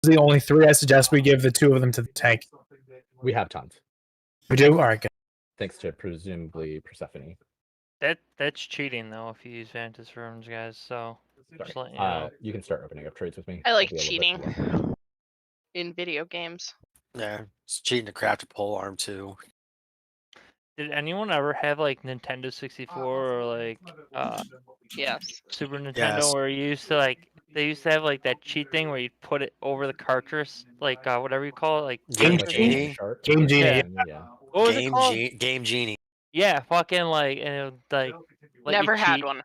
the only 3. I suggest we give the 2 of them to the tank. We have tons. We do? All right, good. Thanks to presumably Persephone. That's cheating though if you use Vantage runes, guys. So just letting you Sorry. know. You can start opening up trades with me. I like I'll be a little bit cheating slow. in video games. Yeah, it's cheating to craft a pole arm too. Did anyone ever have like Nintendo 64 or like Yes. Super Nintendo Yes. where you used to like they used to have like that cheat thing where you put it over the cartridge, like whatever you call it, like Game Like Genie? a shark? Game Genie. Yeah. What was it called? Game Genie. Yeah, fucking like and it would like let you Never had cheat. one.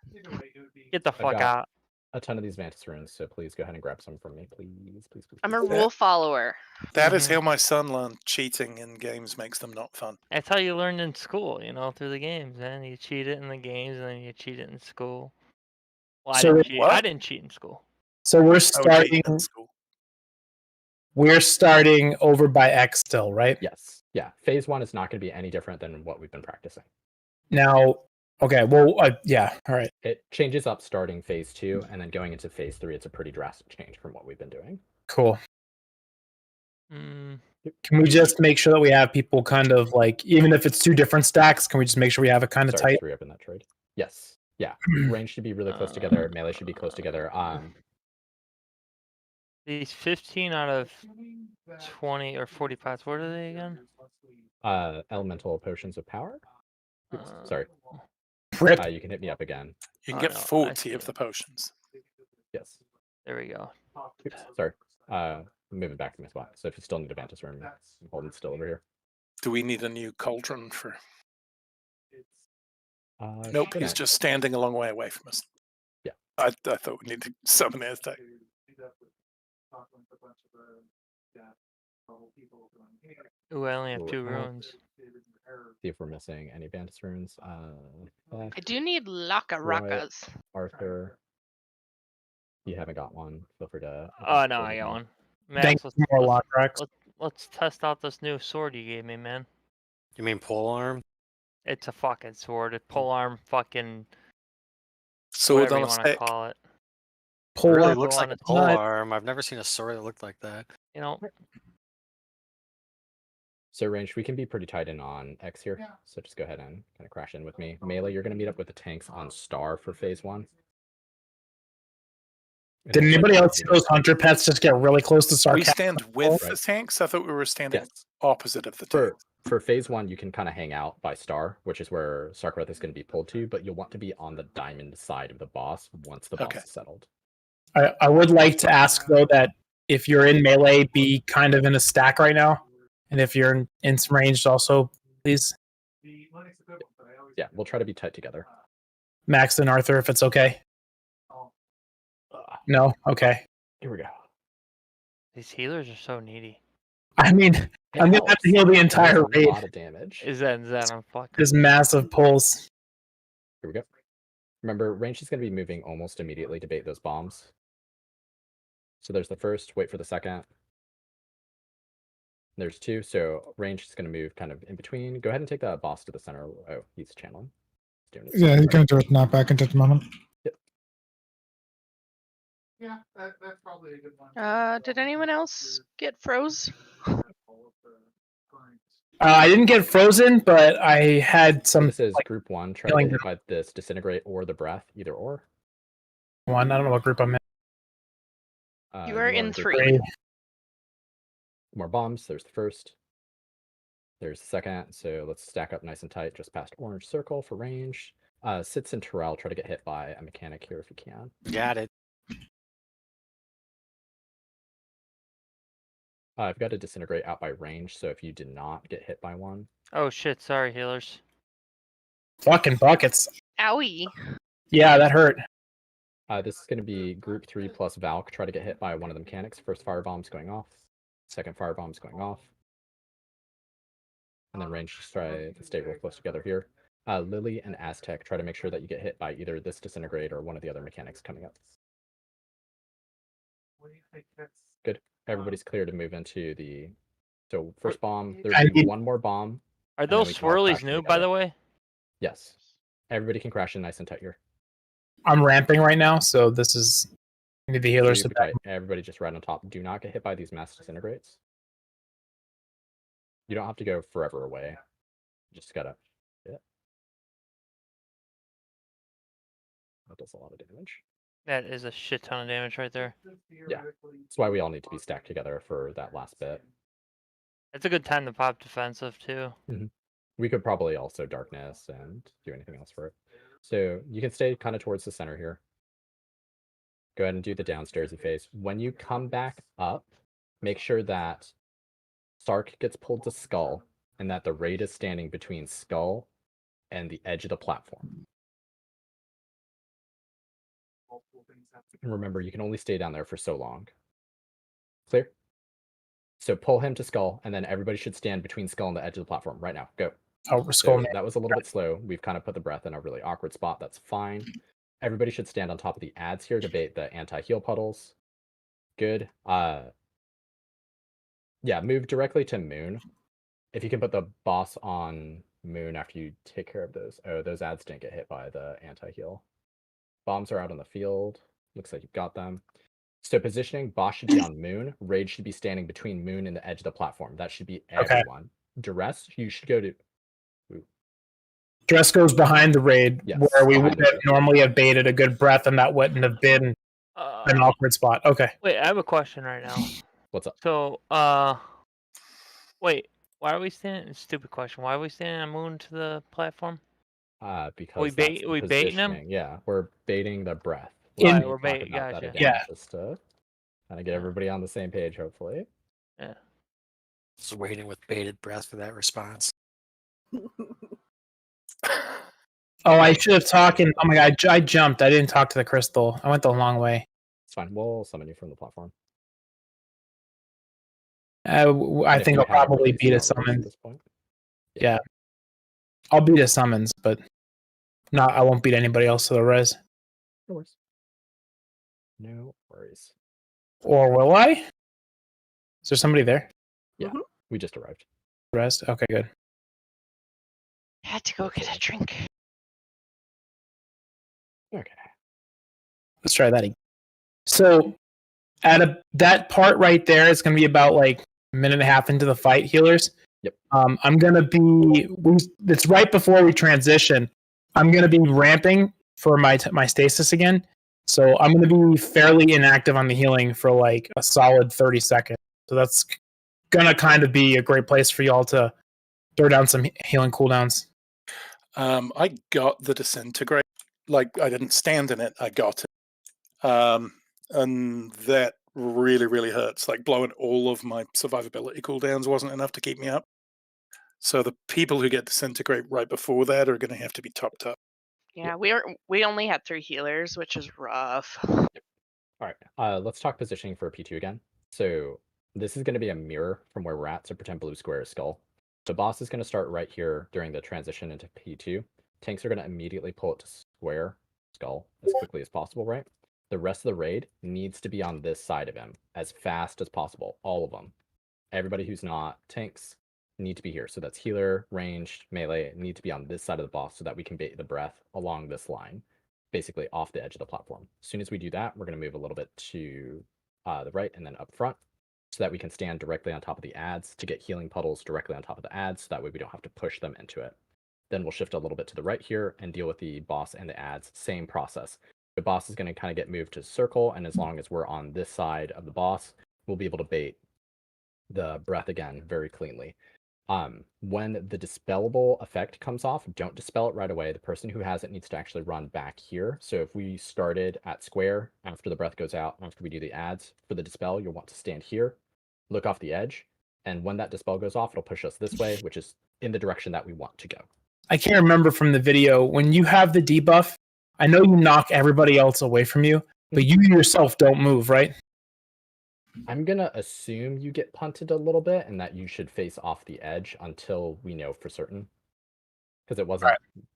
Get the fuck got- out. A ton of these Mantis runes, so please go ahead and grab some from me, please. I'm a please. rule follower. That is how my son learned cheating in games makes them not fun. That's how you learned in school, you know, through the games. Man, you cheat it in the games and then you cheat it in school. Well, So I didn't cheat in school. So we're I was starting. cheating in school. We're starting over by X still, right? Yes. Yeah. Phase 1 is not going to be any different than what we've been practicing. Now, okay. Well, yeah. All right. It changes up starting phase 2, and then going into phase 3, it's a pretty drastic change from what we've been doing. Cool. Mm, Can we just make sure that we have people kind of like, even if it's 2 different stacks, can we just make sure we have it kind of Sorry, tight? 3 up in that trade. Yes. Yeah. Range should be really close together. Melee should be close together. these 15 out of 20 or 40 pots, what are they again? Elemental potions of power. Oops, Uh, sorry. Rip. You can hit me up again. You can Oh, get no, I 40 see of it. the potions. Yes. There we go. Oops, sorry. Moving back to my spot. So if you still need a Vantis room, I'm holding still over here. Do we need a new cauldron for? Nope, shouldn't. he's just standing a long way away from us. Yeah. I thought we needed to summon Aztec. Ooh, I only have Cool. 2 runes. See if we're missing any Vantis runes. I do need Laka Roy. Rakas. Arthur. You haven't got one. Feel free to. Oh no, I got one. Thanks Max, for more lock racks. let's test out this new sword you gave me, man. You mean pole arm? It's a fucking sword. A pole arm, fucking Sword whatever on you a want to stick. call it. Pull It really up looks on like a its pole nut. arm. I've never seen a sword that looked like that. You know, So range, we can be pretty tight in on X here. So just go ahead and kind of crash in with me. Melee, you're going to meet up with the tanks on Star for phase 1. Did anybody else see those hunter pets just get really close to We sarcasm? stand with the Right. tanks. I thought we were standing Yes. opposite of the For tanks. for phase 1, you can kind of hang out by Star, which is where Sarkareth is going to be pulled to, but you'll want to be on the diamond side of the boss once the boss Okay. is settled. I would like to ask though that if you're in melee, be kind of in a stack right now, and if you're in some range, also please, Yeah, we'll try to be tight together. Max and Arthur, if it's okay. No, okay. Here we go. these healers are so needy. I mean, I'm gonna have to heal the entire That's a raid. lot of damage. Is that I'm fucking. There's massive pulls. Here we go. Remember, range is going to be moving almost immediately to bait those bombs. So there's the first, wait for the second. There's 2, so range is going to move kind of in between. Go ahead and take the boss to the center. Oh, he's channeling. He's doing his Yeah, thing. he's going to do it now. Back into the moment. Yeah, that's probably a good one. Did anyone else get froze? I didn't get frozen, but I had So some this is like, group 1. Try to feeling get hit by this disintegrate or the breath, either or. one. I don't know what group I'm in. You are in group 3. Three. More bombs. There's the first. There's the second. So let's stack up nice and tight just past orange circle for range. Sits and Terrell, try to get hit by a mechanic here if you can. Got it. I've got to disintegrate out by range, so if you did not get hit by one, Oh shit! Sorry, healers. Fucking buckets. Owie. Yeah, that hurt. this is going to be group 3 plus Valk. Try to get hit by one of the mechanics. First firebomb's going off. Second firebomb's going off. And then range, just try to stay real close together here. Lily and Aztec, try to make sure that you get hit by either this disintegrate or one of the other mechanics coming up. Good. Everybody's clear to move into the. So first bomb. There's I gonna be need- one more bomb. Are then those we can all swirlies crash new, by together. the way? Yes. Everybody can crash in nice and tight here. I'm ramping right now, so this is Need the healers to Super tight. Everybody just right on top. Do not get hit by these mass disintegrates. You don't have to go forever away. Just gotta. Yeah. That does a lot of damage. That is a shit ton of damage right there. Yeah. That's why we all need to be stacked together for that last bit. It's a good time to pop defensive too. We could probably also darkness and do anything else for it. So you can stay kind of towards the center here. Go ahead and do the downstairsy phase. When you come back up, make sure that Sark gets pulled to Skull and that the raid is standing between Skull and the edge of the platform. And remember, you can only stay down there for so long. Clear? So pull him to Skull, and then everybody should stand between Skull and the edge of the platform. Right now, go. Oh, Skull. So that was a little bit slow. We've kind of put the breath in a really awkward spot. That's fine. Everybody should stand on top of the ads here to bait the anti-heal puddles. Good. Yeah, move directly to Moon. If you can put the boss on Moon after you take care of those. Oh, those ads didn't get hit by the anti-heal. Bombs are out on the field. Looks like you've got them. So positioning, boss should be on Moon. Raid should be standing between Moon and the edge of the platform. That should be everyone. Duress, you should go to... Dress goes behind the raid, Yes, where we would behind the have raid. normally have baited a good breath, and that wouldn't have been an awkward spot. Okay. Wait, I have a question right now. What's up? So, wait, why are we standing? Stupid question. Why are we standing on Moon to the platform? Because We that's the baiting them? positioning. Yeah, we're baiting the breath. In- We're we're talking bait. about that Gotcha. again, Yeah. just to kind of get everybody on the same page, hopefully. Yeah. Just waiting with bated breath for that response. Oh, I should have talked. Oh my god, I jumped. I didn't talk to the crystal. I went the long way. It's fine. We'll summon you from the platform. I And if think you I'll have probably released beat a knowledge at summon. this point. Yeah. I'll beat a summons, but I won't beat anybody else to the res. No worries. No worries. Or will I? Is there somebody there? Yeah, we just arrived. Res? Okay, good. I had to go get a drink. Okay. Let's try that again. So, that part right there is going to be about like a minute and a half into the fight, healers. Yep. I'm going to be. It's right before we transition. I'm going to be ramping for my stasis again. So I'm going to be fairly inactive on the healing for like a solid 30 seconds. So that's going to kind of be a great place for y'all to throw down some healing cooldowns. I got the disintegrate. Like, I didn't stand in it, I got it. And that really, really hurts. Like, blowing all of my survivability cooldowns wasn't enough to keep me up. So the people who get disintegrate right before that are going to have to be topped up. Yeah, we only had 3 healers, which is rough. All right. Let's talk positioning for P2 again. So this is going to be a mirror from where we're at. So pretend blue square is skull. So boss is going to start right here during the transition into P2. Tanks are going to immediately pull it to square skull as quickly as possible, right? The rest of the raid needs to be on this side of him as fast as possible. All of them. Everybody who's not tanks need to be here. So that's healer, ranged, melee, need to be on this side of the boss so that we can bait the breath along this line, basically off the edge of the platform. As soon as we do that, we're going to move a little bit to the right and then up front so that we can stand directly on top of the ads to get healing puddles directly on top of the ads so that way we don't have to push them into it. Then we'll shift a little bit to the right here and deal with the boss and the ads. Same process. The boss is going to kind of get moved to circle, and as long as we're on this side of the boss, we'll be able to bait the breath again very cleanly. When the dispellable effect comes off, don't dispel it right away. The person who has it needs to actually run back here. So if we started at square after the breath goes out, after we do the ads for the dispel, you'll want to stand here, look off the edge, and when that dispel goes off, it'll push us this way, which is in the direction that we want to go. I can't remember from the video, when you have the debuff, I know you knock everybody else away from you, but you yourself don't move, right? I'm going to assume you get punted a little bit and that you should face off the edge until we know for certain. Because it wasn't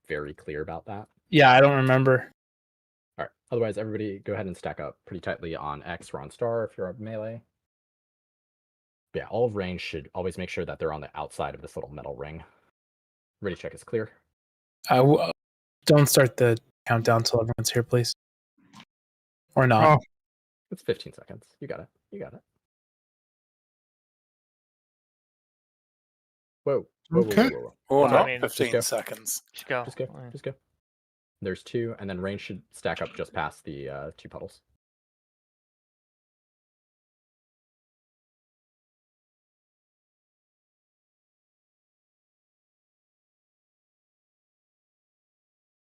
very clear about that. Yeah, I don't remember. All right. Otherwise, everybody go ahead and stack up pretty tightly on X or on star if you're a melee. Yeah, all of range should always make sure that they're on the outside of this little metal ring. Ready check is clear. Don't start the countdown till everyone's here, please. Or not. It's 15 seconds. You got it. You got it. Whoa. Whoa, Okay. whoa, whoa, whoa. Or Well, I not mean, just 15 go. seconds. Just go. Just go. Just go. There's 2, and then range should stack up just past the 2 puddles.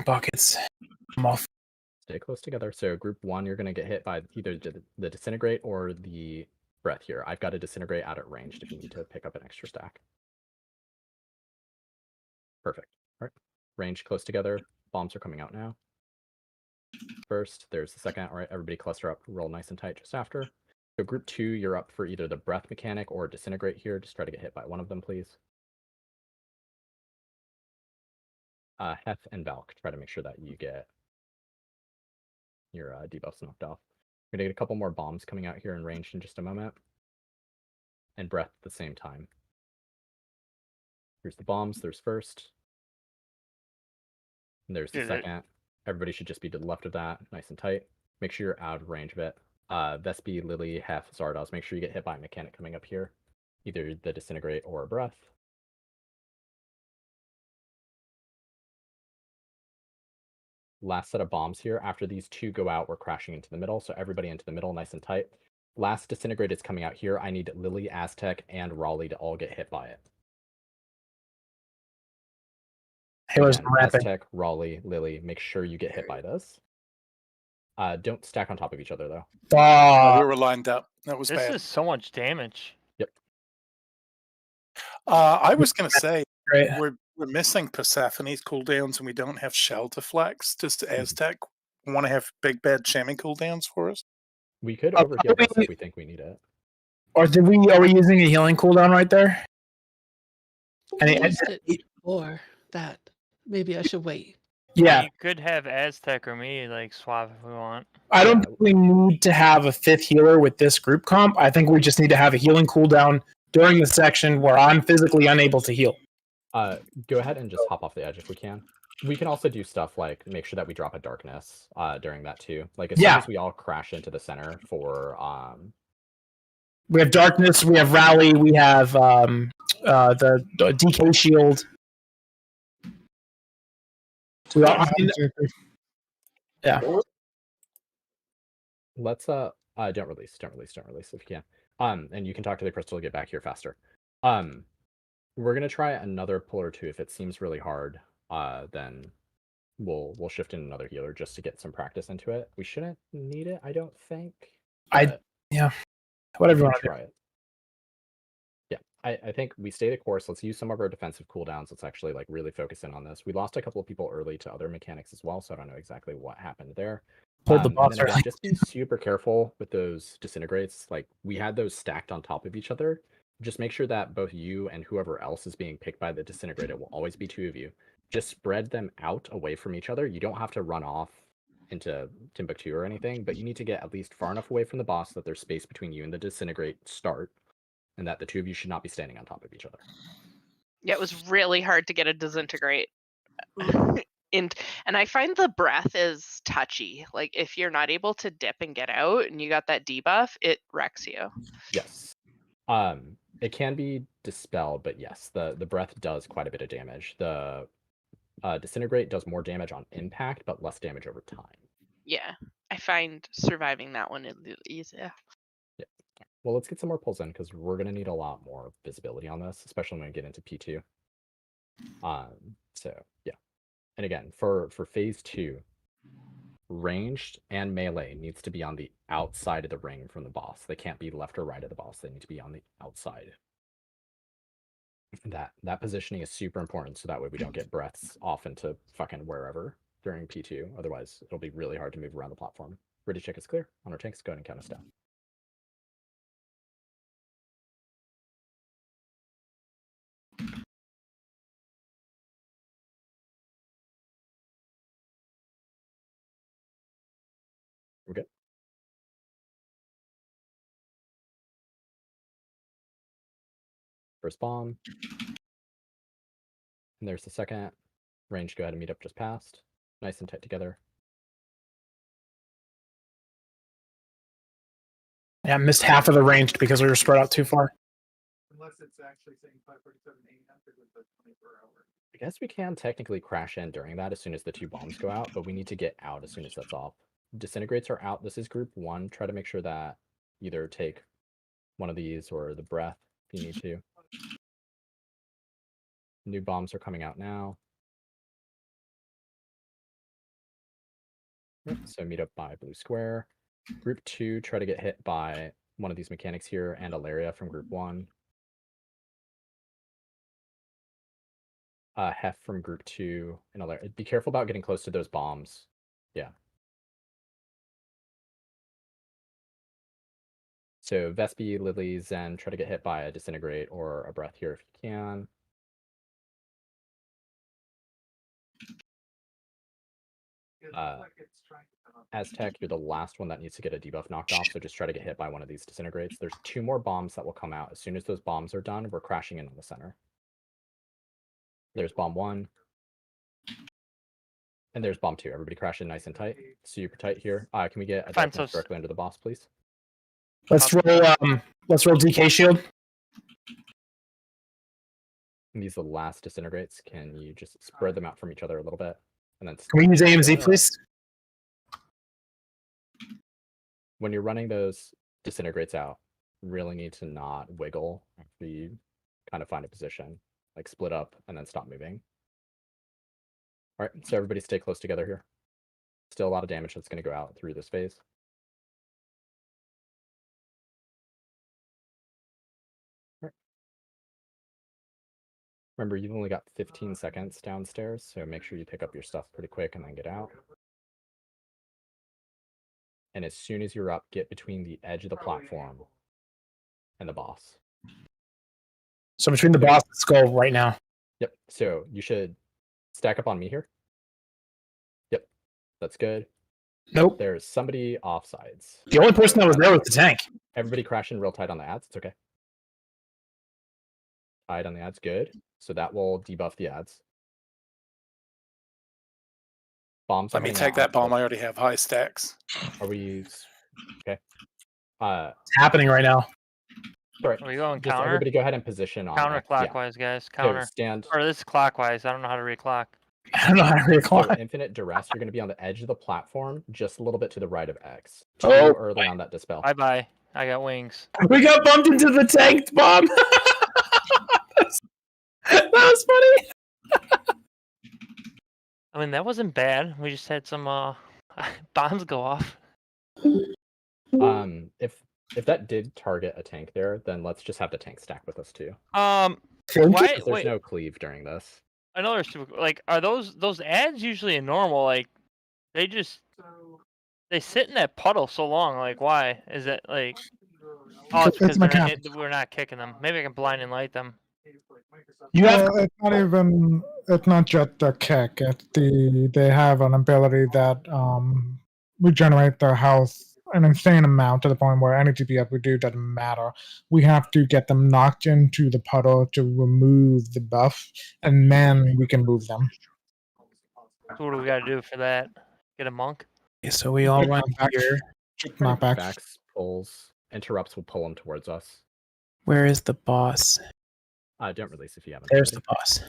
Buckets. I'm off. Stay close together. So group 1, you're going to get hit by either the disintegrate or the breath here. I've got a disintegrate out at ranged if you need to pick up an extra stack. Perfect. All right. Range close together. Bombs are coming out now. First, there's the second. All right, everybody cluster up, roll nice and tight just after. So group 2, you're up for either the breath mechanic or disintegrate here. Just try to get hit by one of them, please. Hef and Valk, try to make sure that you get your debuffs knocked off. We're gonna get a couple more bombs coming out here in range in just a moment. And breath at the same time. Here's the bombs. There's first. And there's the Is it- second. Everybody should just be to the left of that, nice and tight. Make sure you're out of range of it. Vespi, Lily, Hef, Zardoz, make sure you get hit by a mechanic coming up here. Either the disintegrate or a breath. Last set of bombs here. After these 2 go out, we're crashing into the middle. So everybody into the middle, nice and tight. Last disintegrate is coming out here. I need Lily, Aztec, and Raleigh to all get hit by it. Healers Again, ramping. Aztec, Raleigh, Lily, make sure you get hit by this. Don't stack on top of each other, though. We were lined up. That was This bad. is so much damage. I was going to say, Great. we're missing Persephone's cooldowns and we don't have Shelter Flex. Does Aztec want to have Big Bad Chamois cooldowns for us? We could Uh, overheal this probably- if we think we need it. Or are we using a healing cooldown right there? And I it- used it or that. Maybe I should wait. Yeah. You could have Aztec or me like swap if we want. I don't Yeah. think we need to have a 5th healer with this group comp. I think we just need to have a healing cooldown during the section where I'm physically unable to heal. Go ahead and just hop off the edge if we can. We can also do stuff like make sure that we drop a darkness during that too. Like as soon Yeah. as we all crash into the center for We have darkness, we have rally, we have the DK shield. We all, yeah. let's don't release if you can. And you can talk to the crystal to get back here faster. We're gonna try another pull or 2. If it seems really hard, then we'll shift in another healer just to get some practice into it. We shouldn't need it, I don't think. but Whatever you we want can to do. try it. Yeah, I think we stay the course. Let's use some of our defensive cooldowns. Let's actually like really focus in on this. We lost a couple of people early to other mechanics as well, so I don't know exactly what happened there. Pulled the And boss then again, early. just be super careful with those disintegrates. Like we had those stacked on top of each other. Just make sure that both you and whoever else is being picked by the disintegrate, it will always be 2 of you. Just spread them out away from each other. You don't have to run off into Timbuktu or anything, but you need to get at least far enough away from the boss that there's space between you and the disintegrate start, and that the 2 of you should not be standing on top of each other. Yeah, it was really hard to get a disintegrate. and I find the breath is touchy. Like if you're not able to dip and get out and you got that debuff, it wrecks you. Yes. It can be dispelled, but yes, the breath does quite a bit of damage. The disintegrate does more damage on impact, but less damage over time. Yeah. I find surviving that one a little easier. Yeah. Well, let's get some more pulls in because we're gonna need a lot more visibility on this, especially when we get into P2. So yeah. And again, for phase 2, ranged and melee needs to be on the outside of the ring from the boss. They can't be left or right of the boss. They need to be on the outside. That positioning is super important so that way we don't get breaths off into fucking wherever during P2. Otherwise, it'll be really hard to move around the platform. Ready check is clear. On our tanks, go ahead and count us down. We're good. First bomb. And there's the second. Range, go ahead and meet up just past. Nice and tight together. Yeah, I missed half of the range because we were spread out too far. Unless it's actually saying 547 a.m. because it's a 24-hour. I guess we can technically crash in during that as soon as the 2 bombs go out, but we need to get out as soon as that's off. Disintegrates are out. This is group 1. Try to make sure that either take one of these or the breath if you need to. New bombs are coming out now. So meet up by blue square. Group 2, try to get hit by one of these mechanics here and Alaria from group 1. Hef from group 2 and Alaria. Be careful about getting close to those bombs. Yeah. So Vespi, Lily, Zen, try to get hit by a disintegrate or a breath here if you can. Aztec, you're the last one that needs to get a debuff knocked off, so just try to get hit by one of these disintegrates. There's 2 more bombs that will come out. As soon as those bombs are done, we're crashing in on the center. There's bomb 1. And there's bomb 2. Everybody crash in nice and tight. Super tight here. Can we get a darkness directly under the boss, please? Let's roll DK shield. And these are the last disintegrates. Can you just spread them out from each other a little bit? And then Can we use AMZ, please? when you're running those disintegrates out, really need to not wiggle after you kind of find a position. Like split up and then stop moving. All right, so everybody stay close together here. Still a lot of damage that's going to go out through this phase. All right. Remember, you've only got 15 seconds downstairs, so make sure you pick up your stuff pretty quick and then get out. And as soon as you're up, get between the edge of the platform and the boss. So between the boss and skull right now. Yep, so you should stack up on me here. Yep, that's good. Nope. There's somebody offsides. The only person that was there was the tank. Everybody crashing real tight on the ads. It's okay. Tight on the ads, good. So that will debuff the ads. Bombs. Let me take that bomb. I already have high stacks. Are we okay? It's happening right now. Sorry. Are we going Just counter? everybody go ahead and position on Counterclockwise, guys. Counter. So stand. Or this is clockwise. I don't know how to reclock. I don't know how to reclock. So infinite duress. You're going to be on the edge of the platform, just a little bit to the right of X. Too Oh, early on that dispel. Bye bye. I got wings. We got bumped into the tank bomb. That was funny. I mean, that wasn't bad. We just had some bombs go off. If that did target a tank there, then let's just have the tank stack with us too. Why? There's Wait. no cleave during this. I know there's super. Like, are those ads usually normal? Like, they sit in that puddle so long. Like, why? Is it like? Oh, it's because we're not kicking them. Maybe I can blind and light them. You have it's not just the kick. They have an ability that regenerate their health an insane amount to the point where any DPS we do doesn't matter. We have to get them knocked into the puddle to remove the buff, and then we can move them. So what do we got to do for that? Get a monk? So we all run here. Knockbacks. Backs, pulls, interrupts will pull them towards us. Where is the boss? Don't release if you haven't. There's already. the boss.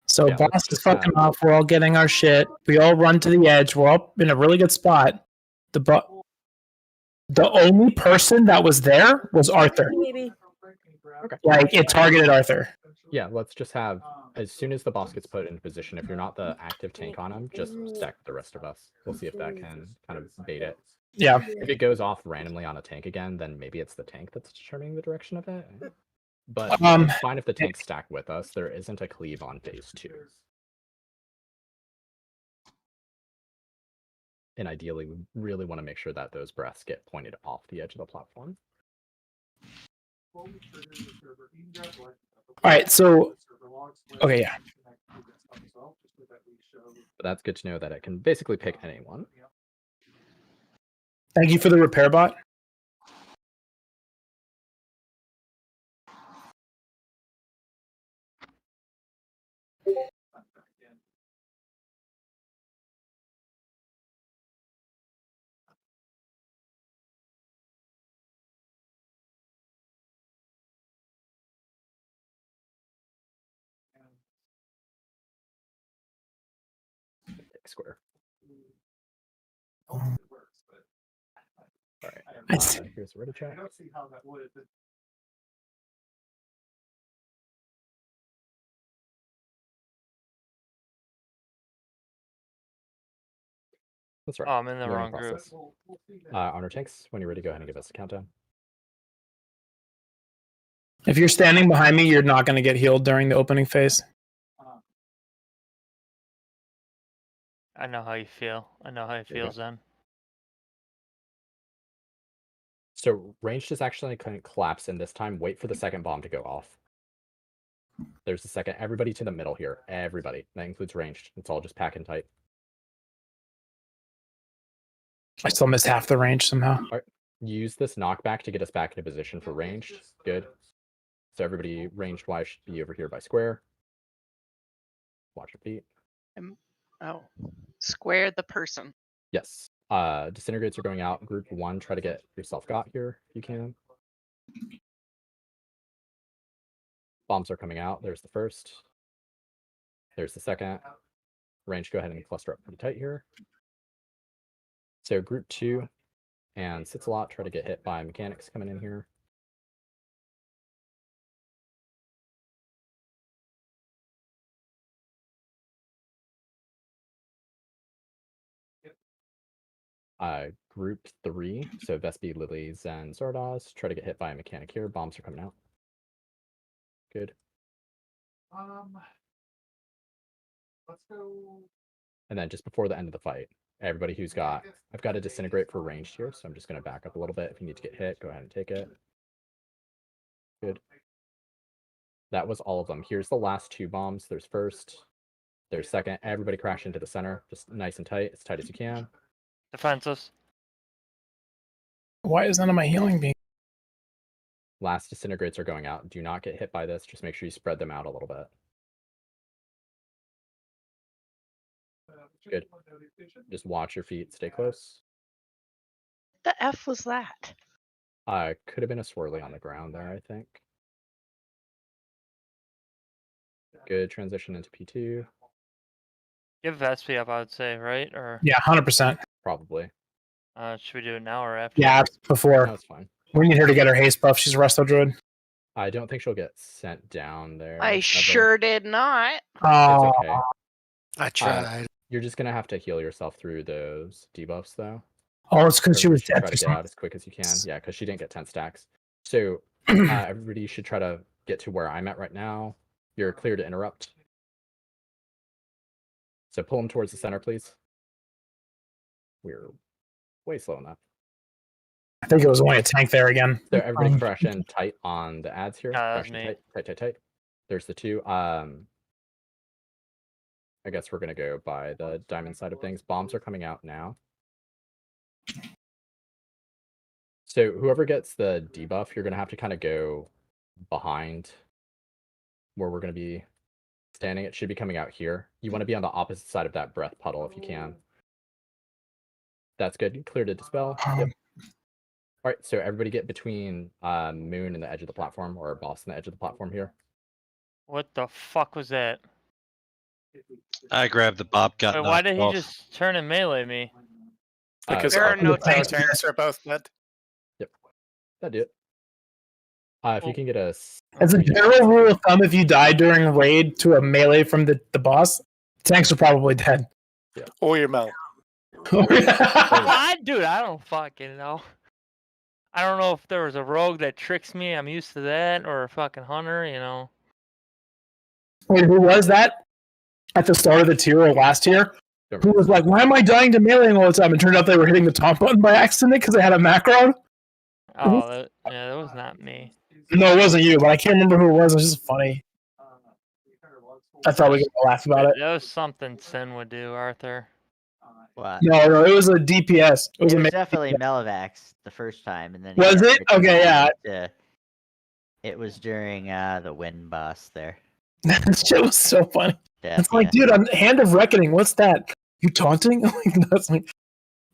So Yeah, let's boss is just, fucking off. We're all getting our shit. We all run to the edge. We're all in a really good spot. The only person that was there was Arthur. Maybe. Okay. Like it targeted Arthur. Yeah, let's just have, as soon as the boss gets put into position, if you're not the active tank on him, just stack the rest of us. We'll see if that can kind of bait it. Yeah. If it goes off randomly on a tank again, then maybe it's the tank that's determining the direction of it. But it's fine if the tank's stack with us. There isn't a cleave on phase 2. And ideally, we really want to make sure that those breaths get pointed off the edge of the platform. All right. So. Okay. Yeah. But that's good to know that it can basically pick anyone. Thank you for the repair bot. Big square. Um, All right. I see. Here's the ready check. I don't see how that would. That's right. Oh, I'm in the Learning wrong group. process. Honor tanks, when you're ready, go ahead and give us a countdown. If you're standing behind me, you're not going to get healed during the opening phase. I know how you feel. I know how it There you go. feels then. So ranged is actually going to collapse in this time. Wait for the second bomb to go off. There's the second. Everybody to the middle here. Everybody. That includes ranged. It's all just packing tight. I still missed half the range somehow. All right. Use this knockback to get us back into position for ranged. Good. So everybody ranged wise should be over here by square. Watch your feet. Oh, square the person. Yes. Disintegrates are going out. Group 1, try to get yourself got here if you can. Bombs are coming out. There's the first. There's the second. Range, go ahead and cluster up pretty tight here. So group 2 and sits a lot, try to get hit by mechanics coming in here. Group 3, so Vespi, Lilies, and Zardoz, try to get hit by a mechanic here. Bombs are coming out. Good. Let's go. And then just before the end of the fight, everybody who's got, I've got to disintegrate for ranged here, so I'm just going to back up a little bit. If you need to get hit, go ahead and take it. Good. That was all of them. Here's the last 2 bombs. There's first, there's second. Everybody crash into the center, just nice and tight, as tight as you can. Defenseless. Why is none of my healing being? Last disintegrates are going out. Do not get hit by this. Just make sure you spread them out a little bit. Good. Just watch your feet. Stay close. The F was that? Could have been a swirly on the ground there, I think. Good transition into P2. Give Vespi up, I would say, right? Or Yeah, 100%. Probably. should we do it now or after? Yeah, before. That's fine. We need her to get her haste buff. She's a Resto Druid. I don't think she'll get sent down there. I ever. sure did not. It's Oh, okay. I tried. You're just gonna have to heal yourself through those debuffs, though. oh, it's because she Or was you should dead. try for to get some- out as quick as you can. Yeah, because she didn't get 10 stacks. So everybody should try to get to where I'm at right now. You're clear to interrupt. So pull them towards the center, please. We're way slow enough. I think it was only a tank there again. So everybody crash in tight on the ads here. That Crash was in me. tight, tight, tight, tight. There's the 2. I guess we're gonna go by the diamond side of things. Bombs are coming out now. So whoever gets the debuff, you're gonna have to kind of go behind where we're gonna be standing. It should be coming out here. You want to be on the opposite side of that breath puddle if you can. That's good. Clear to dispel. Yep. All right, so everybody get between Moon and the edge of the platform, or Boss and the edge of the platform here. What the fuck was that? I grabbed the Bob. Got Wait, why did he off. just turn and melee me? Because There are no tanks tanks. are both dead. That'd do it. If you can get a... As a general rule of thumb, if you die during raid to a melee from the boss, tanks are probably dead. Or your mount. Dude, I don't fucking know. I don't know if there was a rogue that tricks me. I'm used to that, or a fucking hunter, you know. Wait, who was that at the start of the tier or last tier? Don't Who was like, why am I dying to meleeing all the time? And turned out they were hitting the top button by accident because they had a macro. Oh, that was not me. No, it wasn't you, but I can't remember who it was. It was just funny. I thought we could laugh about it. That was something Sin would do, Arthur. What? No, it was a DPS. It was It a was definitely Melivax the first time, and then he Was got it? Okay, yeah. It was during the wind boss there. That shit was so funny. Death, It's like, dude, I'm Hand of Reckoning. What's that? You taunting? That's like,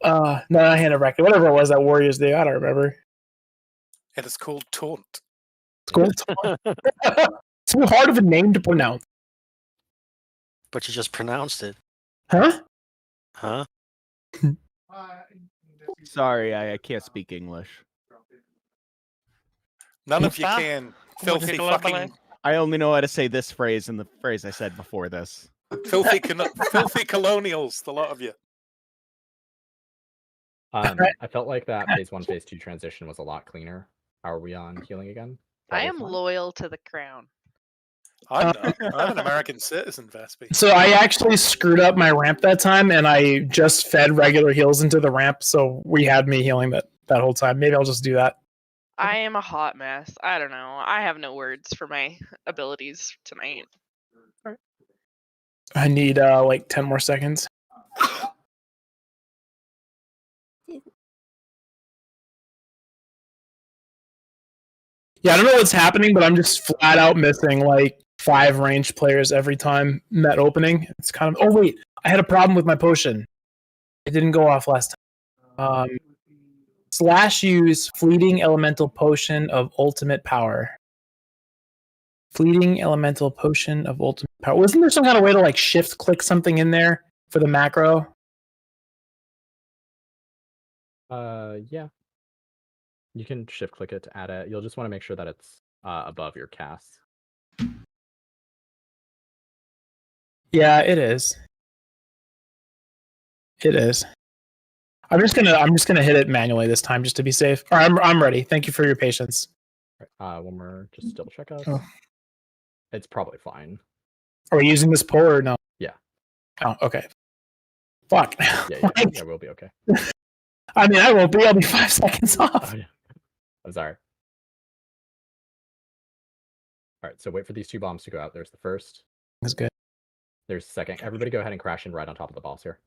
no, not Hand of Reckoning. Whatever it was that Warriors do. I don't remember. It is called Taunt. It's cool. It's too hard of a name to pronounce. But you just pronounced it. Huh? Huh? Sorry, I can't speak English. None of you Stop. can. Como Filthy que global- fucking, I only know how to say this phrase and the phrase I said before this. filthy colonials, the lot of you. I felt like that phase 1, phase 2 transition was a lot cleaner. How are we on healing again? I Probably am fine? loyal to the crown. I'm not. I'm an American citizen, Vespi. So I actually screwed up my ramp that time, and I just fed regular heals into the ramp, so we had me healing that whole time. Maybe I'll just do that. I am a hot mess. I don't know. I have no words for my abilities tonight. I need like 10 more seconds. Yeah, I don't know what's happening, but I'm just flat out missing like 5 ranged players every time net opening. It's kind of. Oh wait, I had a problem with my potion. It didn't go off last time. / use fleeting elemental potion of ultimate power. Fleeting elemental potion of ultimate power. Wasn't there some kind of way to like shift click something in there for the macro? Yeah. You can shift click it to add it. You'll just want to make sure that it's above your cast. Yeah, it is. It is. I'm just gonna hit it manually this time just to be safe. All right, I'm ready. Thank you for your patience. One more, just double check us. Oh. It's probably fine. Are we using this pull or no? Yeah. Oh, okay. Fuck. Yeah, we'll be okay. I mean, I won't be. I'll be 5 seconds off. Oh, yeah. I'm sorry. All right, so wait for these 2 bombs to go out. There's the first. That's good. There's the second. Everybody go ahead and crash in right on top of the boss here.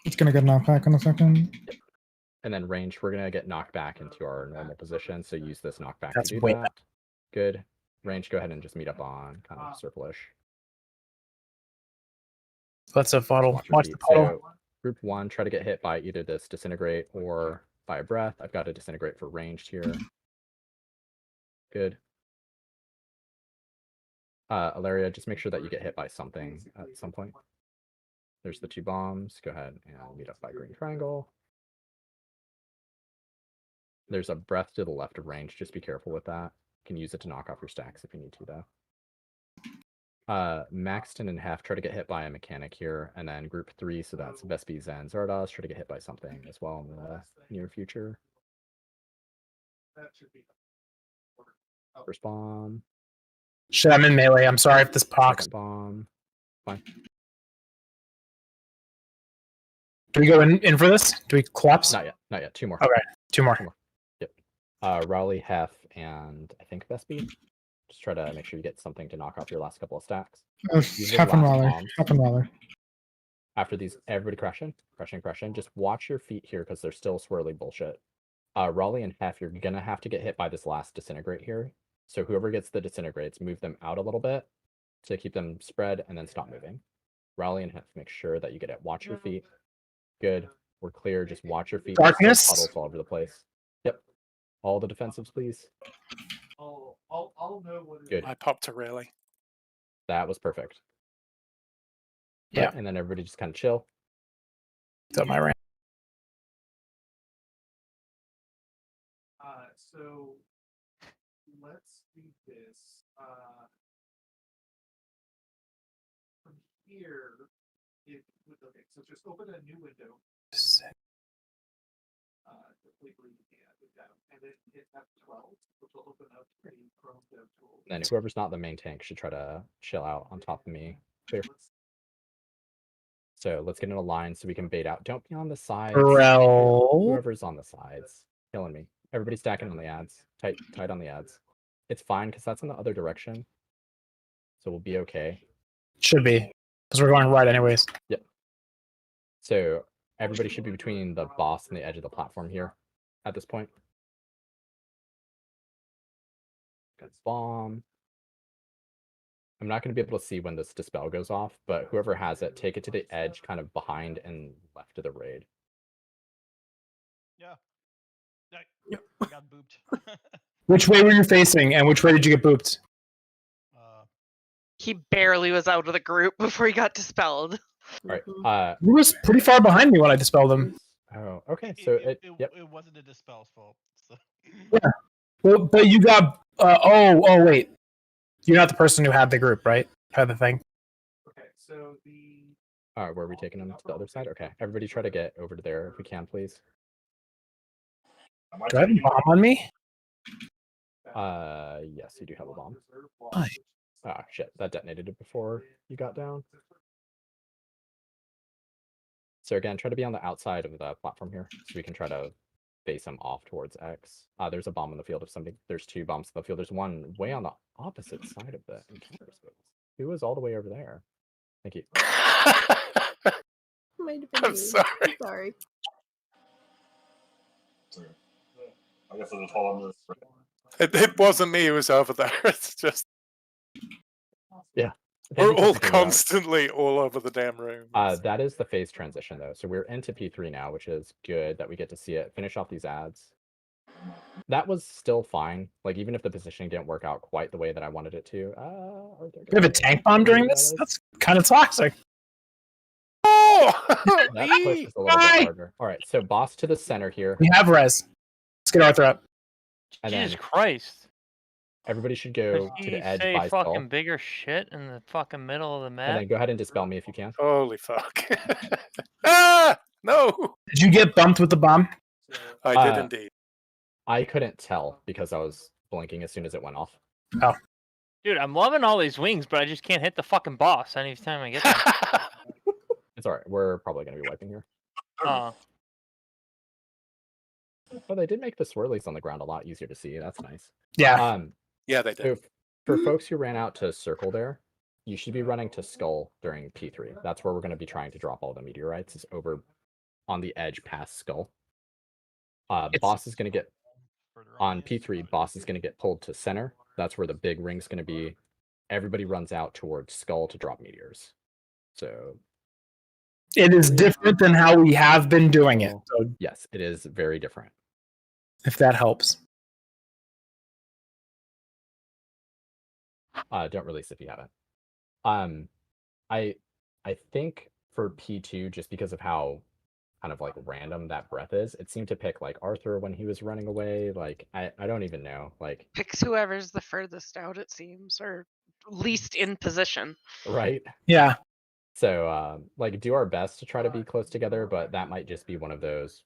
It's gonna get knocked back in a second. Yep. And then range, we're gonna get knocked back into our normal position. So use this knockback That's to do way that. Good. Range, go ahead and just meet up on kind of circle-ish. That's a puddle. Watch your Watch feet. the puddle. So, group 1, try to get hit by either this disintegrate or by a breath. I've got a disintegrate for ranged here. Good. Ilaria, just make sure that you get hit by something at some point. There's the 2 bombs. Go ahead and meet up by green triangle. There's a breath to the left of range. Just be careful with that. You can use it to knock off your stacks if you need to, though. Maxton and Hef try to get hit by a mechanic here, and then group 3, so that's Vespi, Zen, Zardoz, try to get hit by something as well in the near future. First bomb. Shit, I'm in melee. I'm sorry if this pox. Second bomb. Fine. Do we go in for this? Do we collapse? Not yet. Not yet. 2 more. Okay, 2 more. 2 more. Yep. Rowley, Hef, and I think Vespi. Just try to make sure you get something to knock off your last couple of stacks. Use those Happen last Raleigh. bombs. Happen Raleigh. After these, everybody crash in. Crash in. Just watch your feet here because they're still swirly bullshit. Raleigh and Hef, you're gonna have to get hit by this last disintegrate here. So whoever gets the disintegrates, move them out a little bit to keep them spread and then stop moving. Raleigh and Hef, make sure that you get it. Watch your feet. Good. We're clear. Just watch your feet. Darkness. Puddles all over the place. Yep. All the defensives, please. I'll know what. Good. I popped a rally. That was perfect. Yeah. Right, and then everybody just kind of chill. So my ramp. So let's do this. From here, okay, so just open a new window. Completely, and then hit F12, which will open up the Chrome Dev tool. And whoever's not the main tank should try to chill out on top of me. Clear. So let's get in a line so we can bait out. Don't be on the sides. Whoever's on the sides, killing me. Everybody stacking on the ads. Tight on the ads. It's fine because that's in the other direction. So we'll be okay. Should be. Because we're going right anyways. Yep. So everybody should be between the boss and the edge of the platform here at this point. Got bomb. I'm not going to be able to see when this dispel goes off, but whoever has it, take it to the edge, kind of behind and left of the raid. Yeah. I got booped. Which way were you facing, and which way did you get booped? He barely was out of the group before he got dispelled. All right. He was pretty far behind me when I dispelled him. Oh, okay. So yep. It wasn't the dispel's fault. So. Yeah. Well, but you got. Wait. You're not the person who had the group, right? Had the thing. Okay, so the. All right, where are we taking them to the other side? Okay, everybody try to get over to there if we can, please. Do I have a bomb on me? Yes, you do have a bomb. Why? Ah, shit, that detonated before you got down. So again, try to be on the outside of the platform here, so we can try to face them off towards X. There's a bomb in the field. If somebody, there's 2 bombs in the field. There's one way on the opposite side of the encounter space. Who was all the way over there? Thank you. Might have been I'm me. sorry. I'm sorry. I guess I'll just hold on to It wasn't me who was over there. It's just Yeah. we're all constantly all over the damn room. That is the phase transition though. So we're into P3 now, which is good that we get to see it. Finish off these ads. That was still fine. Like even if the positioning didn't work out quite the way that I wanted it to. We have a tank bomb during this? That's kind of toxic. That push is a little bit harder. All right, so boss to the center here. We have res. Let's get Arthur up. And Jesus then Christ. everybody should Does go to he the edge say by fucking skull. bigger shit in the fucking middle of the And map? then go ahead and dispel me if you can. Holy fuck. Ah! No! Did you get bumped with the bomb? I did indeed. I couldn't tell because I was blinking as soon as it went off. Oh. Dude, I'm loving all these wings, but I just can't hit the fucking boss anytime I get them. It's alright, we're probably going to be wiping here. Oh. But they did make the swirlies on the ground a lot easier to see. That's nice. Yeah. Yeah, they did. So for folks who ran out to circle there, you should be running to skull during P3. That's where we're going to be trying to drop all the meteorites, is over on the edge past skull. Boss is going to get on P3. Boss is going to get pulled to center. That's where the big ring's going to be. Everybody runs out towards skull to drop meteors. So it is different than how we have been doing it. So yes, it is very different. If that helps. Don't release if you haven't. I think for P2, just because of how kind of like random that breath is, it seemed to pick like Arthur when he was running away. Like I don't even know. Like Picks whoever's the furthest out, it seems, or least in position. right? Yeah. So like do our best to try to be close together, but that might just be one of those.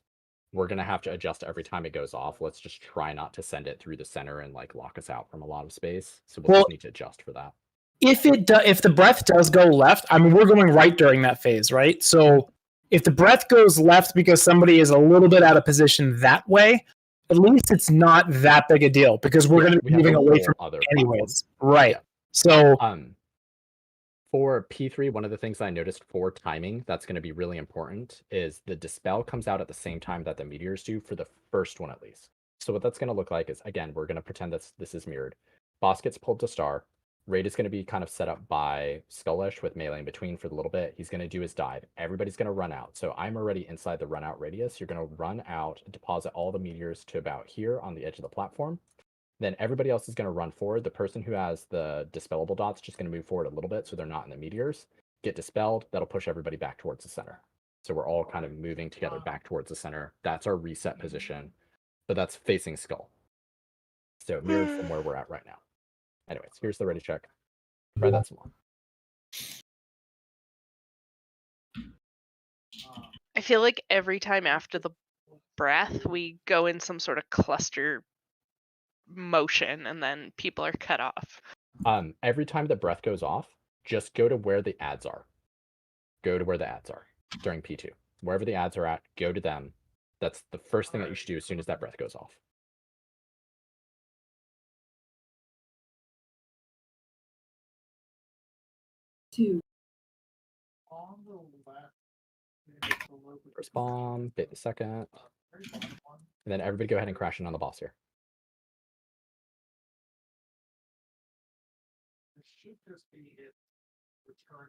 We're gonna have to adjust every time it goes off. Let's just try not to send it through the center and like lock us out from a lot of space. So we'll just need to adjust for that. If the breath does go left, I mean we're going right during that phase, right? So if the breath goes left because somebody is a little bit out of position that way, at least it's not that big a deal because we're going to be moving away from other anyways. Right. So for P3, one of the things I noticed for timing that's going to be really important is the dispel comes out at the same time that the meteors do for the first one at least. So what that's going to look like is, again, we're going to pretend that this is mirrored. Boss gets pulled to star. Raid is going to be kind of set up by Skullish with melee in between for the little bit. He's going to do his dive. Everybody's going to run out. So I'm already inside the run out radius. You're going to run out, deposit all the meteors to about here on the edge of the platform. Then everybody else is going to run forward. The person who has the dispellable dots just going to move forward a little bit so they're not in the meteors. Get dispelled. That'll push everybody back towards the center. So we're all kind of moving together back towards the center. That's our reset position. But that's facing skull. So mirrored from where we're at right now. Anyways, here's the ready check. Try that some more. I feel like every time after the breath, we go in some sort of cluster motion and then people are cut off. Every time the breath goes off, just go to where the ads are. Go to where the ads are during P2. Wherever the ads are at, go to them. That's the first thing that you should do as soon as that breath goes off. First bomb, bait the second. And then everybody go ahead and crash in on the boss here. All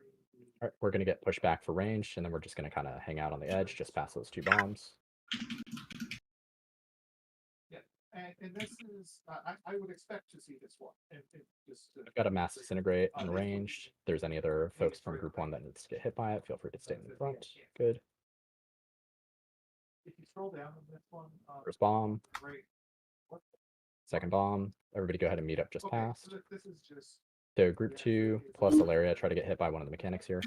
right, we're going to get pushed back for range, and then we're just going to kind of hang out on the edge, just past those 2 bombs. And this is, I would expect to see this one. I've got a mass disintegrate unranged. If there's any other folks from group 1 that needs to get hit by it, feel free to stay in the front. Good. If you scroll down on this one, First bomb. great. Second bomb. Everybody go ahead and meet up just Okay, past. so this is just So group 2 plus Ilaria try to get hit by one of the mechanics here.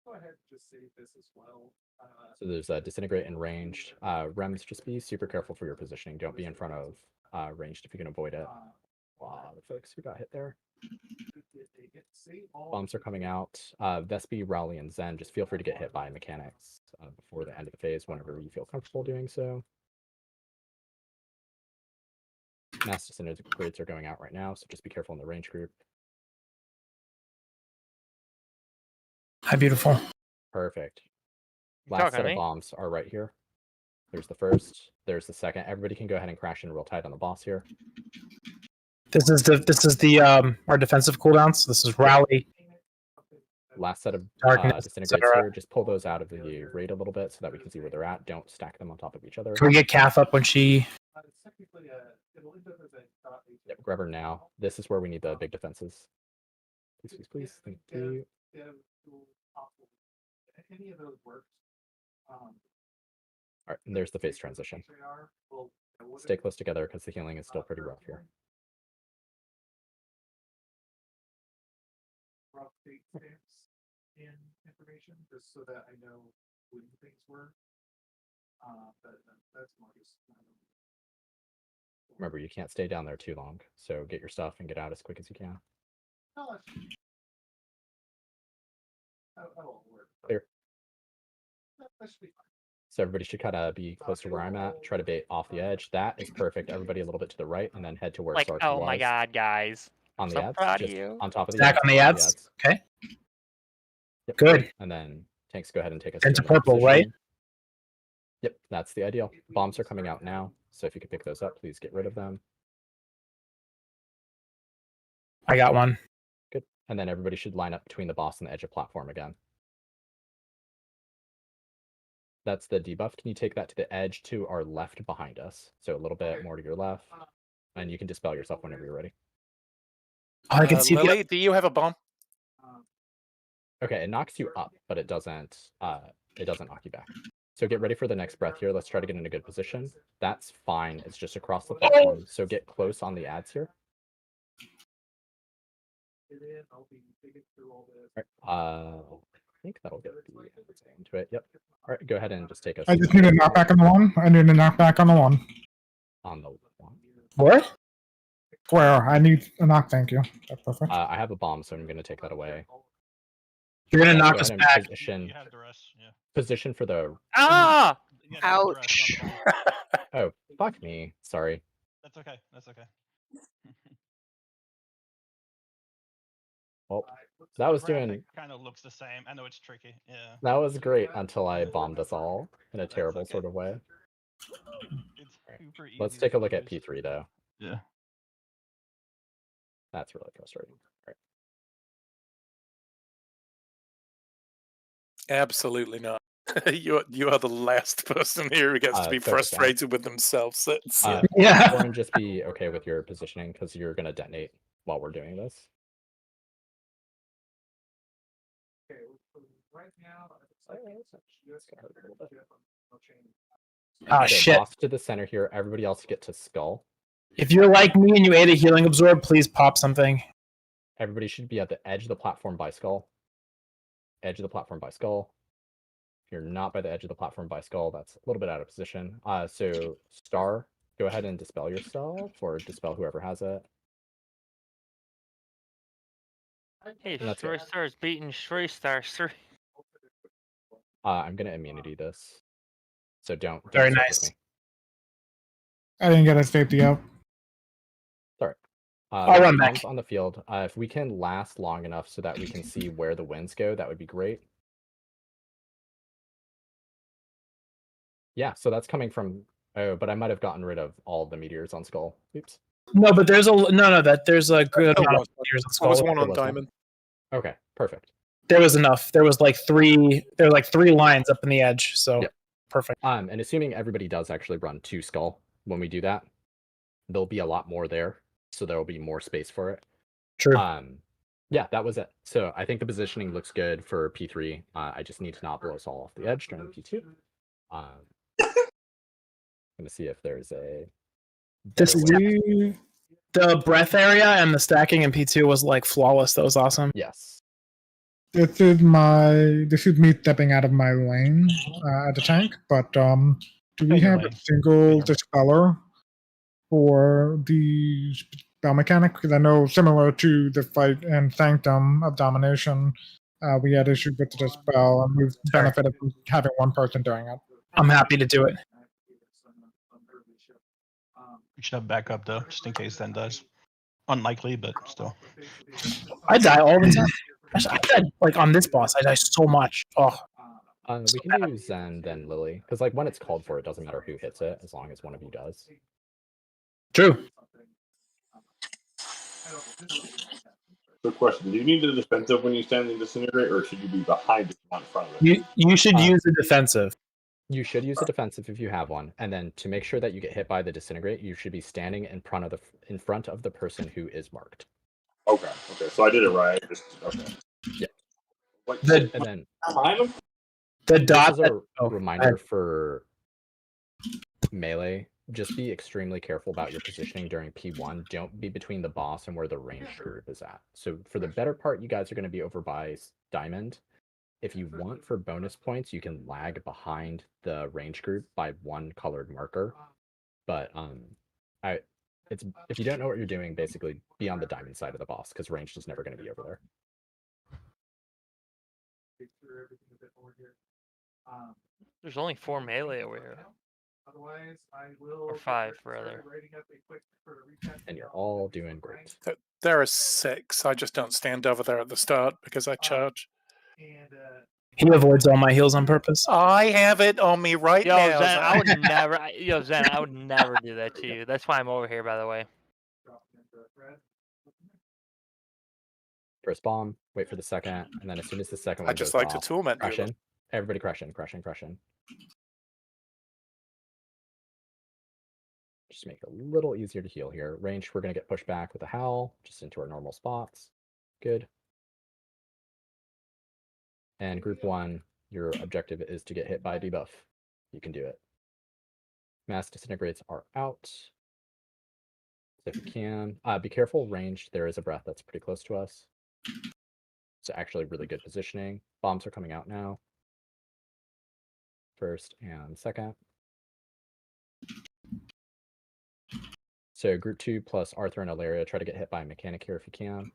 go ahead and just save this as well. So there's a disintegrate and ranged. Rems, just be super careful for your positioning. Don't be in front of ranged if you can avoid it. Wow, the folks who got hit there. Bombs are coming out. Vespi, Rowley, and Zen, just feel free to get hit by mechanics before the end of the phase whenever you feel comfortable doing so. Mass disintegrates are going out right now, so just be careful in the range group. Hi, beautiful. Perfect. Last set of bombs are right here. There's the first. There's the second. Everybody can go ahead and crash in real tight on the boss here. This is the our defensive cooldowns. This is Rally. Last set of Darkness, disintegrates etc. here. Just pull those out of the raid a little bit so that we can see where they're at. Don't stack them on top of each other. Can we get Kath up when she? Yep, grab her now. This is where we need the big defenses. Please, please, please. Thank you. Any of those works. All right, and there's the phase transition. Stay close together because the healing is still pretty rough here. Rough date stamps in information just so that I know when things were. That's more just. Remember, you can't stay down there too long, so get your stuff and get out as quick as you can. That'll work. Clear. That should be fine. So everybody should kind of be close to where I'm at. Try to bait off the edge. That is perfect. Everybody a little bit to the right, and then head to where Like, Sarky oh was. my god, guys. On the So ads, proud of just you. on top of the Stack ads. on the ads. Okay. Yep. Good. And then tanks go ahead and take us Into to another purple, right? position. Yep, that's the ideal. Bombs are coming out now, so if you could pick those up, please get rid of them. I got one. Good. And then everybody should line up between the boss and the edge of platform again. That's the debuff. Can you take that to the edge to our left behind us? So a little bit more to your left. And you can dispel yourself whenever you're ready. Oh, I can see Lily, do you have a bomb? Okay, it knocks you up, but it doesn't knock you back. So get ready for the next breath here. Let's try to get in a good position. That's fine. It's just across the platform. So get close on the ads here. I'll be digging through all this. I think that'll get the ads into it. Yep. All right, go ahead and just take us. I just need a knockback on the one. I need a knockback on the one. On the one. What? Where? I need a knock. Thank you. That's perfect. I have a bomb, so I'm going to take that away. You're gonna Go knock ahead us and back. Position, You have the rest, yeah. position for the. Ah! You have the rest Ouch. on the board. Oh, fuck me. Sorry. That's okay. That's okay. Well, that was doing. It kind of looks the same. I know it's tricky. Yeah. That was great until I bombed us all in a terrible okay. sort of way. It's super easy. Let's to take a look at use. P3 though. Yeah. That's really frustrating. All right. Absolutely not. You are the last person here who gets to be so does that. frustrated with themselves. It's, Yeah. Lauren, just be okay with your positioning because you're going to detonate while we're doing this. Okay, right now, Ah, Okay, shit. boss to the center here. Everybody else get to skull. If you're like me and you ate a healing absorb, please pop something. Everybody should be at the edge of the platform by skull. Edge of the platform by skull. If you're not by the edge of the platform by skull, that's a little bit out of position. So Star, go ahead and dispel yourself or dispel whoever has it. Hey, That's Stray it. Star's beating Stray Star. I'm gonna immunity this. So don't Very start nice. with me. I didn't get a safety out. Sorry. I'll run back. bombs on the field. If we can last long enough so that we can see where the winds go, that would be great. Yeah, so that's coming from. Oh, but I might have gotten rid of all the meteors on Skull. Oops. No, but there's there's a good There amount was of years on There was Skull. one on was one. Diamond. Okay, perfect. There was enough. There was like three lines up in the edge. So Yep. Perfect. And assuming everybody does actually run 2 skull when we do that, there'll be a lot more there, so there will be more space for it. True. Yeah, that was it. So I think the positioning looks good for P3. I just need to not blow us all off the edge during P2. I'm gonna see if there's a This better way. the breath area and the stacking in P2 was like flawless. That was awesome. Yes. This is me stepping out of my lane at the tank, but do we have a single dispeller for the spell mechanic? Because I know similar to the fight in Sanctum of Domination, we had issues with the dispel, and we've benefited from having one person doing it. I'm happy to do it. We should have backup though, just in case Zen does. Unlikely, but still. I die all the time. I died, like on this boss, I die so much. Oh. We can do Zen, then Lily. Because like when it's called for, it doesn't matter who hits it, as long as one of you does. True. Good question. Do you need the defensive when you stand in disintegrate, or should you be behind it, not in front of it? You should use the defensive. You should use a defensive if you have one, and then to make sure that you get hit by the disintegrate, you should be standing in front of the person who is marked. Okay. So I did it right. Okay. Yeah. Like, and then behind him? The dot is a reminder for melee. Just be extremely careful about your positioning during P1. Don't be between the boss and where the ranged group is at. So for the better part, you guys are going to be over by Diamond. If you want for bonus points, you can lag behind the range group by 1 colored marker. But if you don't know what you're doing, basically be on the diamond side of the boss, because ranged is never going to be over there. There's only 4 melee over here. Otherwise, I will. Or 5, rather. And you're all doing great. There are 6. I just don't stand over there at the start because I charge. He avoids all my heals on purpose. I have it on me right Yo, now. Zen, I would never. Yo, Zen, I would never do that to you. That's why I'm over here, by the way. First bomb, wait for the second, and then as soon as the second one I just goes like to off, torment crash you. in. Everybody crash in. Just make it a little easier to heal here. Range, we're going to get pushed back with a howl, just into our normal spots. Good. And group 1, your objective is to get hit by a debuff. You can do it. Mass disintegrates are out. So if you can, be careful, range. There is a breath that's pretty close to us. So actually really good positioning. Bombs are coming out now. First and second. So group 2 plus Arthur and Ilaria, try to get hit by a mechanic here if you can.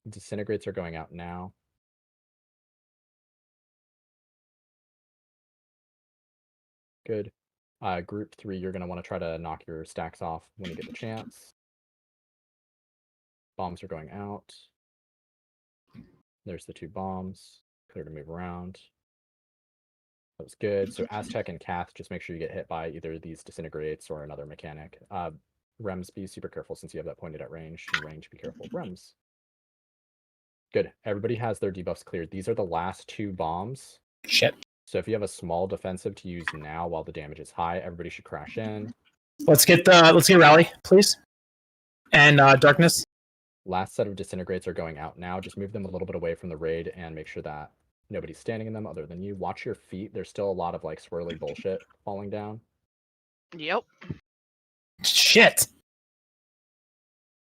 Disintegrates are going out now. Good. Group 3, you're going to want to try to knock your stacks off when you get the chance. Bombs are going out. There's the 2 bombs. Clear to move around. That was good. So Aztec and Kath, just make sure you get hit by either of these disintegrates or another mechanic. Rems, be super careful since you have that pointed at range. And range, be careful of Rems. Good. Everybody has their debuffs cleared. These are the last 2 bombs. Shit. So if you have a small defensive to use now while the damage is high, everybody should crash in. Let's get rally, please. And darkness. Last set of disintegrates are going out now. Just move them a little bit away from the raid and make sure that nobody's standing in them other than you. Watch your feet. There's still a lot of like swirly bullshit falling down. Yep. Shit.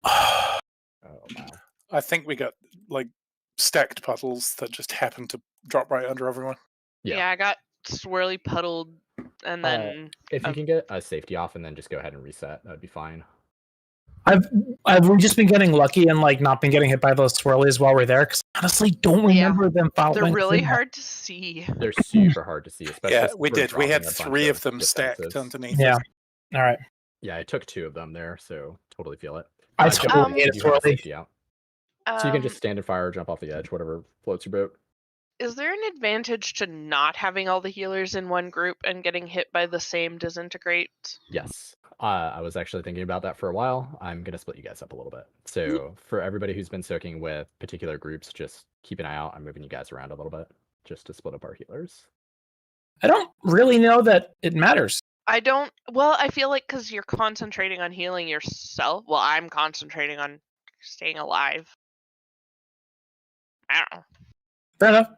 Oh wow. I think we got like stacked puddles that just happened to drop right under everyone. Yeah, I got swirly puddled, and then if you can get a safety off and then just go ahead and reset, that'd be fine. We've just been getting lucky and like not been getting hit by those swirlies while we're there, because honestly don't remember them following. They're really hard to see. They're super hard to see, especially. Yeah, we did. We had 3 of them stacked underneath. Yeah. All right. Yeah, I took 2 of them there, so totally feel it. I totally hate a swirly. Out. So you can just stand and fire, jump off the edge, whatever floats your boat. Is there an advantage to not having all the healers in one group and getting hit by the same disintegrate? Yes. I was actually thinking about that for a while. I'm going to split you guys up a little bit. So for everybody who's been soaking with particular groups, just keep an eye out. I'm moving you guys around a little bit just to split up our healers. I don't really know that it matters. I don't. Well, I feel like because you're concentrating on healing yourself. Well, I'm concentrating on staying alive. I don't know. Fair enough.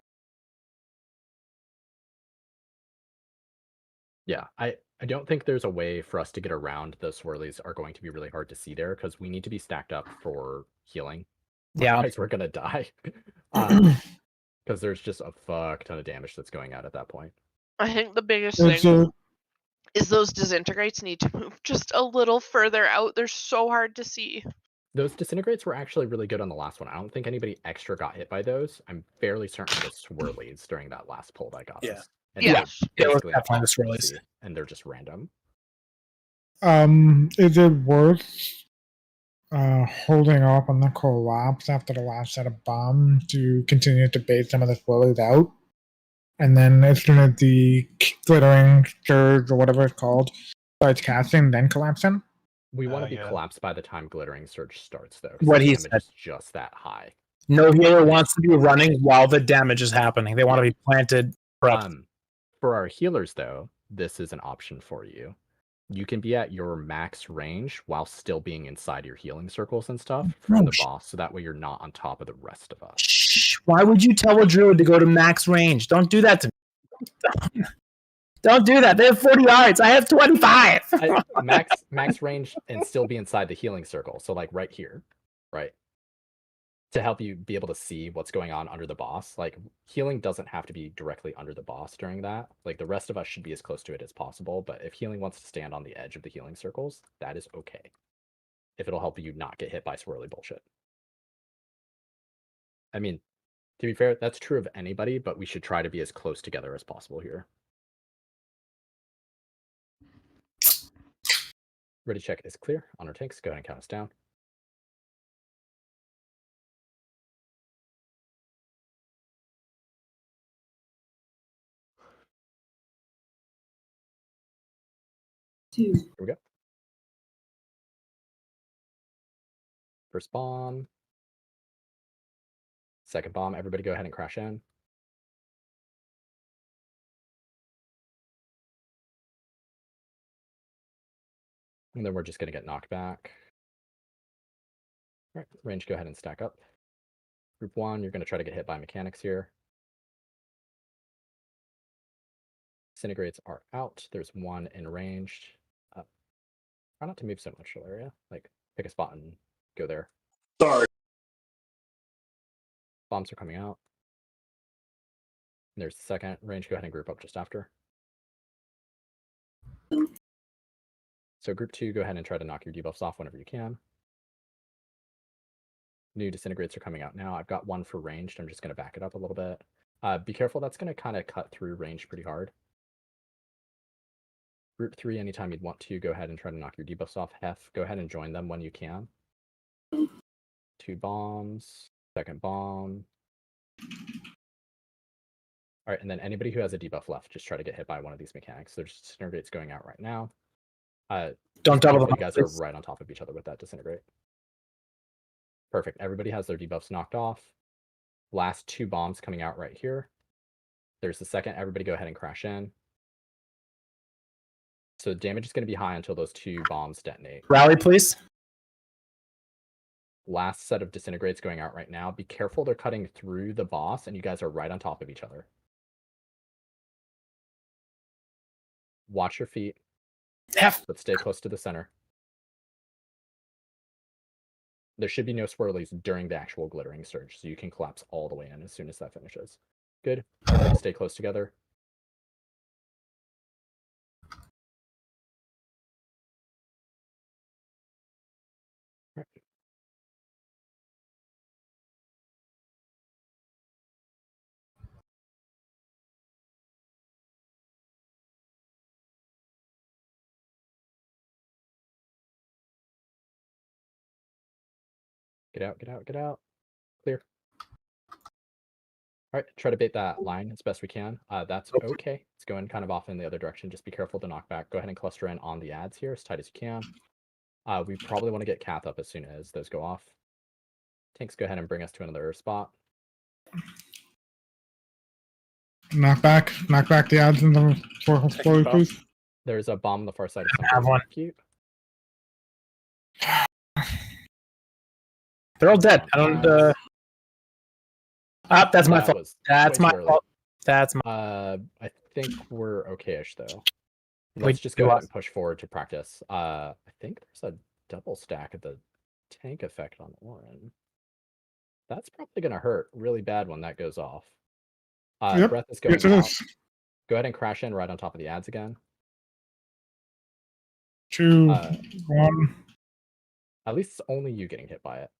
Yeah, I don't think there's a way for us to get around the swirlies are going to be really hard to see there because we need to be stacked up for healing. Yeah. Otherwise, we're gonna die. Because there's just a fuck ton of damage that's going out at that point. I think the biggest It's thing is those disintegrates need to move just a little further out. They're so hard to see. Those disintegrates were actually really good on the last one. I don't think anybody extra got hit by those. I'm fairly certain it was swirlies during that last pull that got Yeah. us. And Yes. they're It was basically definitely the impossible to swirlies. see, and they're just random. Is it worth holding off on the collapse after the last set of bomb to continue to bait some of the swirlies out? And then as soon as the glittering surge or whatever it's called starts casting, then collapsing? We want to be Yeah. collapsed by the time glittering surge starts, though. 'cause What the he damage said. is just that high. No healer wants to be running while the damage is happening. They want to be planted. Prepped. For our healers, though, this is an option for you. You can be at your max range while still being inside your healing circles and stuff from the boss, so that way you're not on top of the rest of us. Shh. Why would you tell a druid to go to max range? Don't do that to me. Don't do that. They have 40 yards. I have 25. Max range and still be inside the healing circle. So like right here, right? To help you be able to see what's going on under the boss. Like healing doesn't have to be directly under the boss during that. Like the rest of us should be as close to it as possible. But if healing wants to stand on the edge of the healing circles, that is okay. If it'll help you not get hit by swirly bullshit. I mean, to be fair, that's true of anybody, but we should try to be as close together as possible here. Ready check is clear on our tanks. Go ahead and count us down. Here we go. First bomb. Second bomb. Everybody go ahead and crash in. And then we're just going to get knocked back. All right, range, go ahead and stack up. Group 1, you're going to try to get hit by mechanics here. Disintegrates are out. There's one in ranged. Try not to move so much, area. Like, pick a spot and go there. Sorry. Bombs are coming out. And there's the second range. Go ahead and group up just after. So group 2, go ahead and try to knock your debuffs off whenever you can. New disintegrates are coming out now. I've got one for ranged. I'm just going to back it up a little bit. Be careful. That's going to kind of cut through range pretty hard. Group 3, anytime you'd want to, go ahead and try to knock your debuffs off. Hef, go ahead and join them when you can. 2 bombs. Second bomb. All right, and then anybody who has a debuff left, just try to get hit by one of these mechanics. There's disintegrates going out right now. Don't double the you guys are right on top of each other with that disintegrate. Perfect. Everybody has their debuffs knocked off. Last 2 bombs coming out right here. There's the second. Everybody go ahead and crash in. So damage is going to be high until those 2 bombs detonate. Rally, please. Last set of disintegrates going out right now. Be careful, they're cutting through the boss, and you guys are right on top of each other. Watch your feet. But stay close to the center. There should be no swirlies during the actual glittering surge, so you can collapse all the way in as soon as that finishes. Good. Everybody stay close together. Right. Get out, get out, get out. Clear. All right, try to bait that line as best we can. That's okay. It's going kind of off in the other direction. Just be careful to knock back. Go ahead and cluster in on the ads here as tight as you can. We probably want to get Cath up as soon as those go off. Tanks, go ahead and bring us to another spot. Knock back the odds in the slowly, please. There's a bomb on the far side of I have some one. cute. They're all dead. I don't. That's my That fault. was That's way my too early. fault. That's my. I think we're okay-ish though. Wait, Let's just you go ahead lost. and push forward to practice. I think there's a double stack of the tank effect on Orin. That's probably gonna hurt really bad when that goes off. Yep. Breath is going Yes, it out. is. Go ahead and crash in right on top of the ads again. 2, 1. At least it's only you getting hit by it.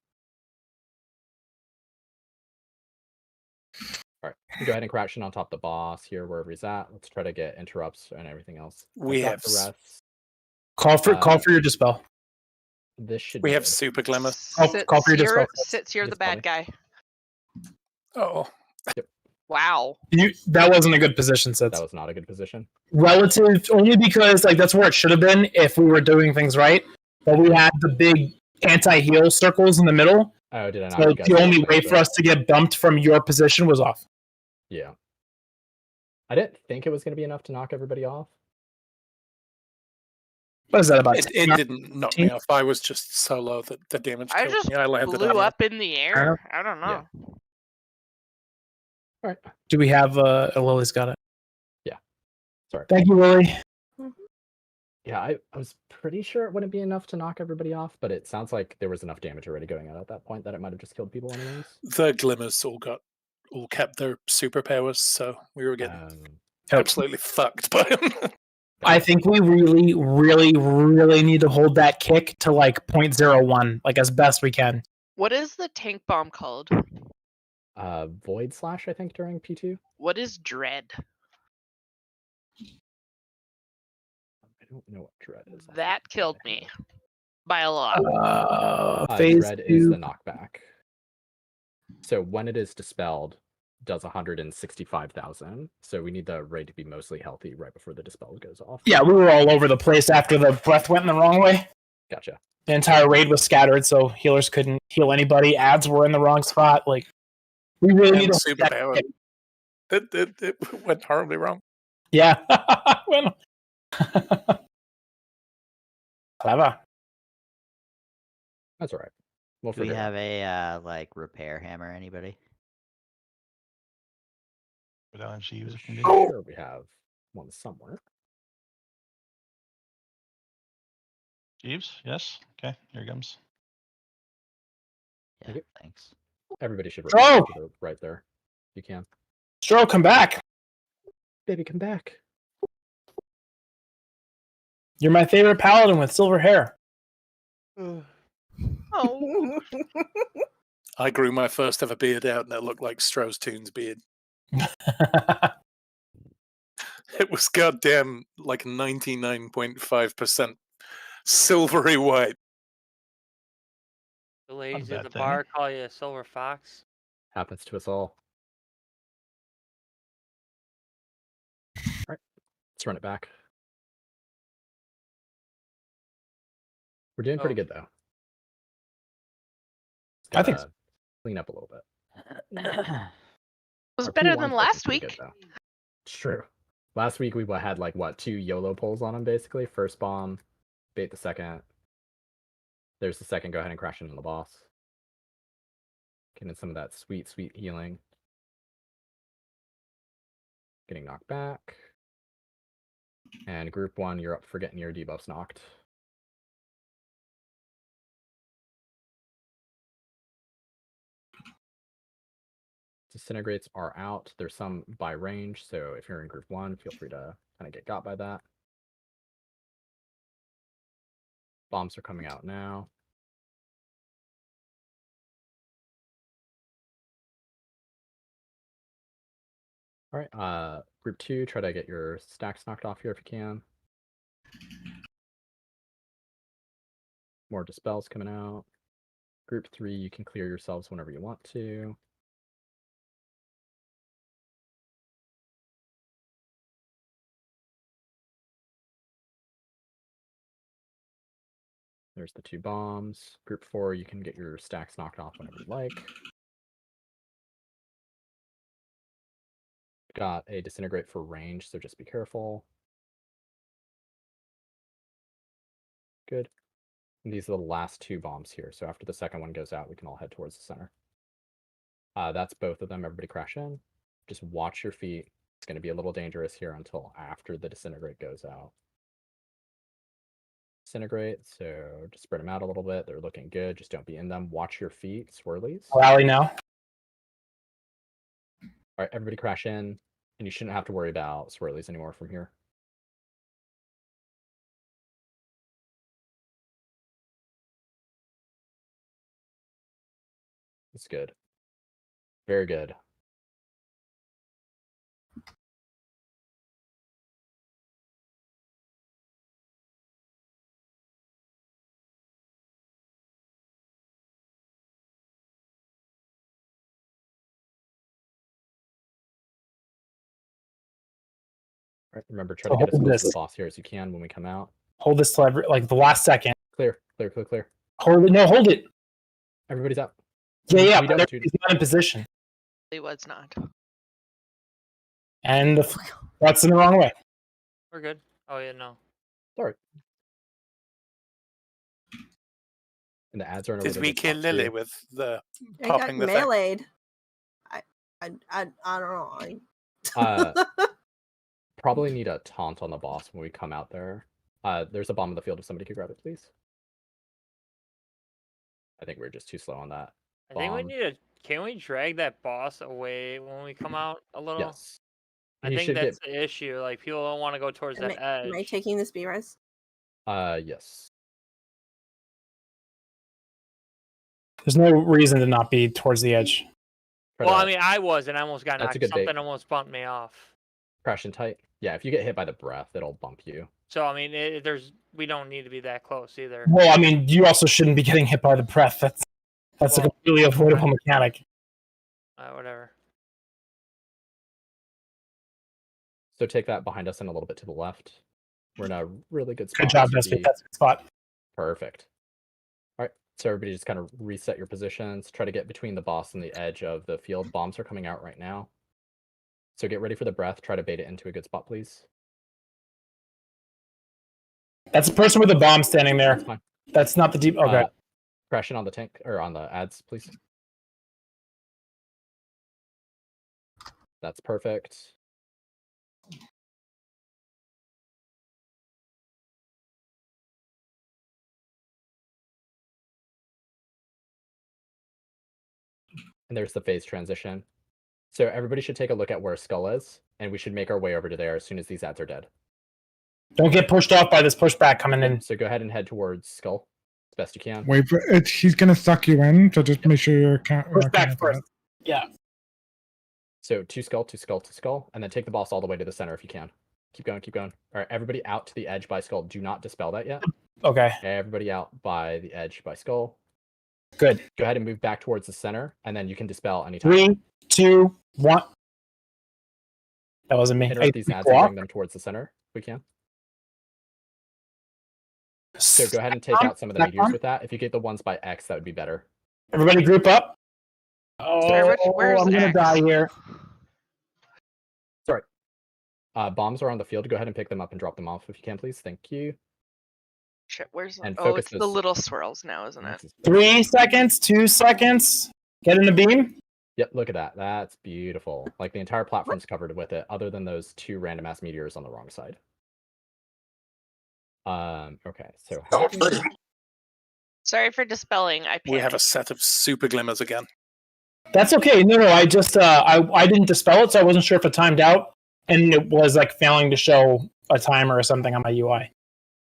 All right, go ahead and crash in on top of the boss here, wherever he's at. Let's try to get interrupts and everything else. We I've got have the rest. Call for your dispel. This should. We be have good. super glimmer. Call for your dispel. Sits, you're the Dispel me. bad guy. Oh, Wow. That wasn't a good position, Sits. That was not a good position. Relative, only because like that's where it should have been if we were doing things right. But we had the big anti-heal circles in the middle. Oh, did I not? So You guys the only didn't way know for that. us to get bumped from your position was off. Yeah. I didn't think it was going to be enough to knock everybody off. What is that about? it didn't knock me off. I was just so low that the damage I killed just me. I landed blew on up in the air. I don't know. Yeah. All right. Do we have Lily's got it? Yeah. Sorry. Thank you, Lily. Yeah, I was pretty sure it wouldn't be enough to knock everybody off, but it sounds like there was enough damage already going out at that point that it might have just killed people anyways. The glimmers all kept their superpowers, so we were getting absolutely fucked by them. I think we really, really, really need to hold that kick to like 0.01, like as best we can. What is the tank bomb called? Void Slash, I think, during P2. What is dread? I don't know what dread is. That killed me by a lot. Phase dread is 2. the knockback. So when it is dispelled, does 165,000. So we need the raid to be mostly healthy right before the dispel goes off. Yeah, we were all over the place after the breath went in the wrong way. Gotcha. The entire raid was scattered, so healers couldn't heal anybody. Ads were in the wrong spot. Like, we really need to superpower. It went horribly wrong. Yeah. Well, clever. That's all right. We'll Do we figure it have a like repair hammer? Anybody? Without Jeeves, if we out. Sure, we have one somewhere. Jeeves, yes. Okay, here it comes. Yeah, thanks. Everybody should Oh! to the right there. You can. Stro, come back. Baby, come back. You're my favorite paladin with silver hair. Oh. I grew my first ever beard out, and it looked like Stroh's Toon's beard. It was goddamn like 99.5% silvery white. The ladies Not a at the bad thing. bar call you a silver fox. Happens to us all. All right, let's run it back. We're doing pretty good though. I think so. Clean up a little bit. It was Our better P1's than looking last pretty week. good, though. It's true. Last week we had like what, 2 YOLO pulls on him basically. First bomb, bait the second. There's the second. Go ahead and crash into the boss. Getting some of that sweet, sweet healing. Getting knocked back. And group 1, you're up for getting your debuffs knocked. Disintegrates are out. There's some by range, so if you're in group 1, feel free to kind of get got by that. Bombs are coming out now. All right, group 2, try to get your stacks knocked off here if you can. More dispels coming out. Group 3, you can clear yourselves whenever you want to. There's the 2 bombs. Group 4, you can get your stacks knocked off whenever you like. got a disintegrate for range, so just be careful. Good. And these are the last 2 bombs here. So after the second one goes out, we can all head towards the center. That's both of them. Everybody crash in. Just watch your feet. It's going to be a little dangerous here until after the disintegrate goes out. Disintegrate, so just spread them out a little bit. They're looking good. Just don't be in them. Watch your feet, swirlies. Rally now. All right, everybody crash in, and you shouldn't have to worry about swirlies anymore from here. It's good. Very good. All right, remember, try So to get as hold close to this. the boss here as you can when we come out. Hold this till like the last second. Clear, clear, clear, clear. Hold it. No, hold it. Everybody's up. Yeah, We but don't, he's not in position. He was not. And that's in the wrong way. We're good. Oh yeah, no. Sorry. And the ads are in a Did really we good kill spot, Lily too. with the I got popping the thing? meleeed. I don't know. Probably need a taunt on the boss when we come out there. There's a bomb in the field. If somebody could grab it, please. I think we're just too slow on that. I think we Bomb. need to. Can we drag that boss away when we come out a little? Yes. I You think should that's get. the issue. Like people don't want to go towards that edge. Am I taking this B-res? Yes. There's no reason to not be towards the edge. Try Well, to I mean, I was, and I almost got That's a knocked. good bait. Something almost bumped me off. crash in tight. Yeah, if you get hit by the breath, it'll bump you. So I mean, we don't need to be that close either. Well, I mean, you also shouldn't be getting hit by the breath. That's a Well, completely avoidable mechanic. Whatever. So take that behind us and a little bit to the left. We're in a really good spot. Good job, This would Nesby. be That's a good spot. Perfect. All right, so everybody just kind of reset your positions. Try to get between the boss and the edge of the field. Bombs are coming out right now. So get ready for the breath. Try to bait it into a good spot, please. That's a person with a bomb standing there. That's fine. That's not the deep. Okay. Crash in on the tank or on the ads, please. That's perfect. And there's the phase transition. So everybody should take a look at where Skull is, and we should make our way over to there as soon as these ads are dead. Don't get pushed off by this pushback coming in. So go ahead and head towards Skull as best you can. Wait for it. He's gonna suck you in, so just make sure you're Push back first. Yeah. So to Skull, to Skull, to Skull, and then take the boss all the way to the center if you can. Keep going, keep going. All right, everybody out to the edge by Skull. Do not dispel that yet. Okay. Everybody out by the edge by Skull. Good. Go ahead and move back towards the center, and then you can dispel anytime. 3, 2, 1. That wasn't me. Interrupt these ads and bring them towards the center if we can. So go ahead and take out some of the meteors with that. If you get the ones by X, that would be better. Everybody group up. Oh, Where's I'm gonna X? die here. Sorry. Bombs are on the field. Go ahead and pick them up and drop them off if you can, please. Thank you. Shit, where's And oh, focus it's the those- little swirls now, isn't it? 3 seconds, 2 seconds. Get in the beam. Yep, look at that. That's beautiful. Like the entire platform's covered with it, other than those 2 random ass meteors on the wrong side. Okay, so how Sorry for dispelling. I We have a panicked. set of super glimmers again. That's okay. No, I just I didn't dispel it, so I wasn't sure if it timed out, and it was like failing to show a timer or something on my UI.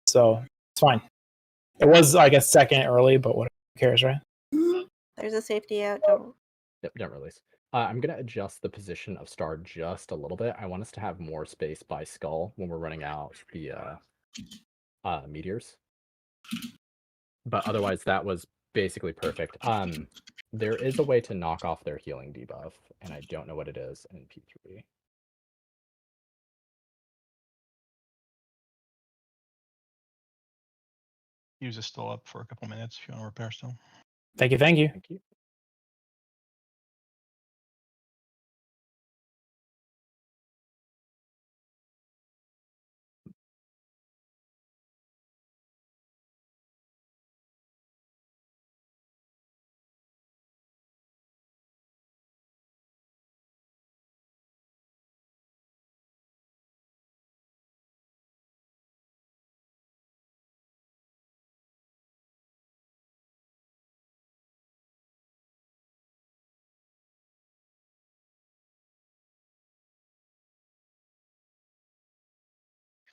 So it's fine. It was, I guess, second early, but who cares, right? There's a safety out. Don't. Yep, don't release. I'm gonna adjust the position of Star just a little bit. I want us to have more space by Skull when we're running out the meteors. But otherwise, that was basically perfect. There is a way to knock off their healing debuff, and I don't know what it is in P3. Fuse is still up for a couple minutes if you want to repair still. Thank you. Thank you. Thank you.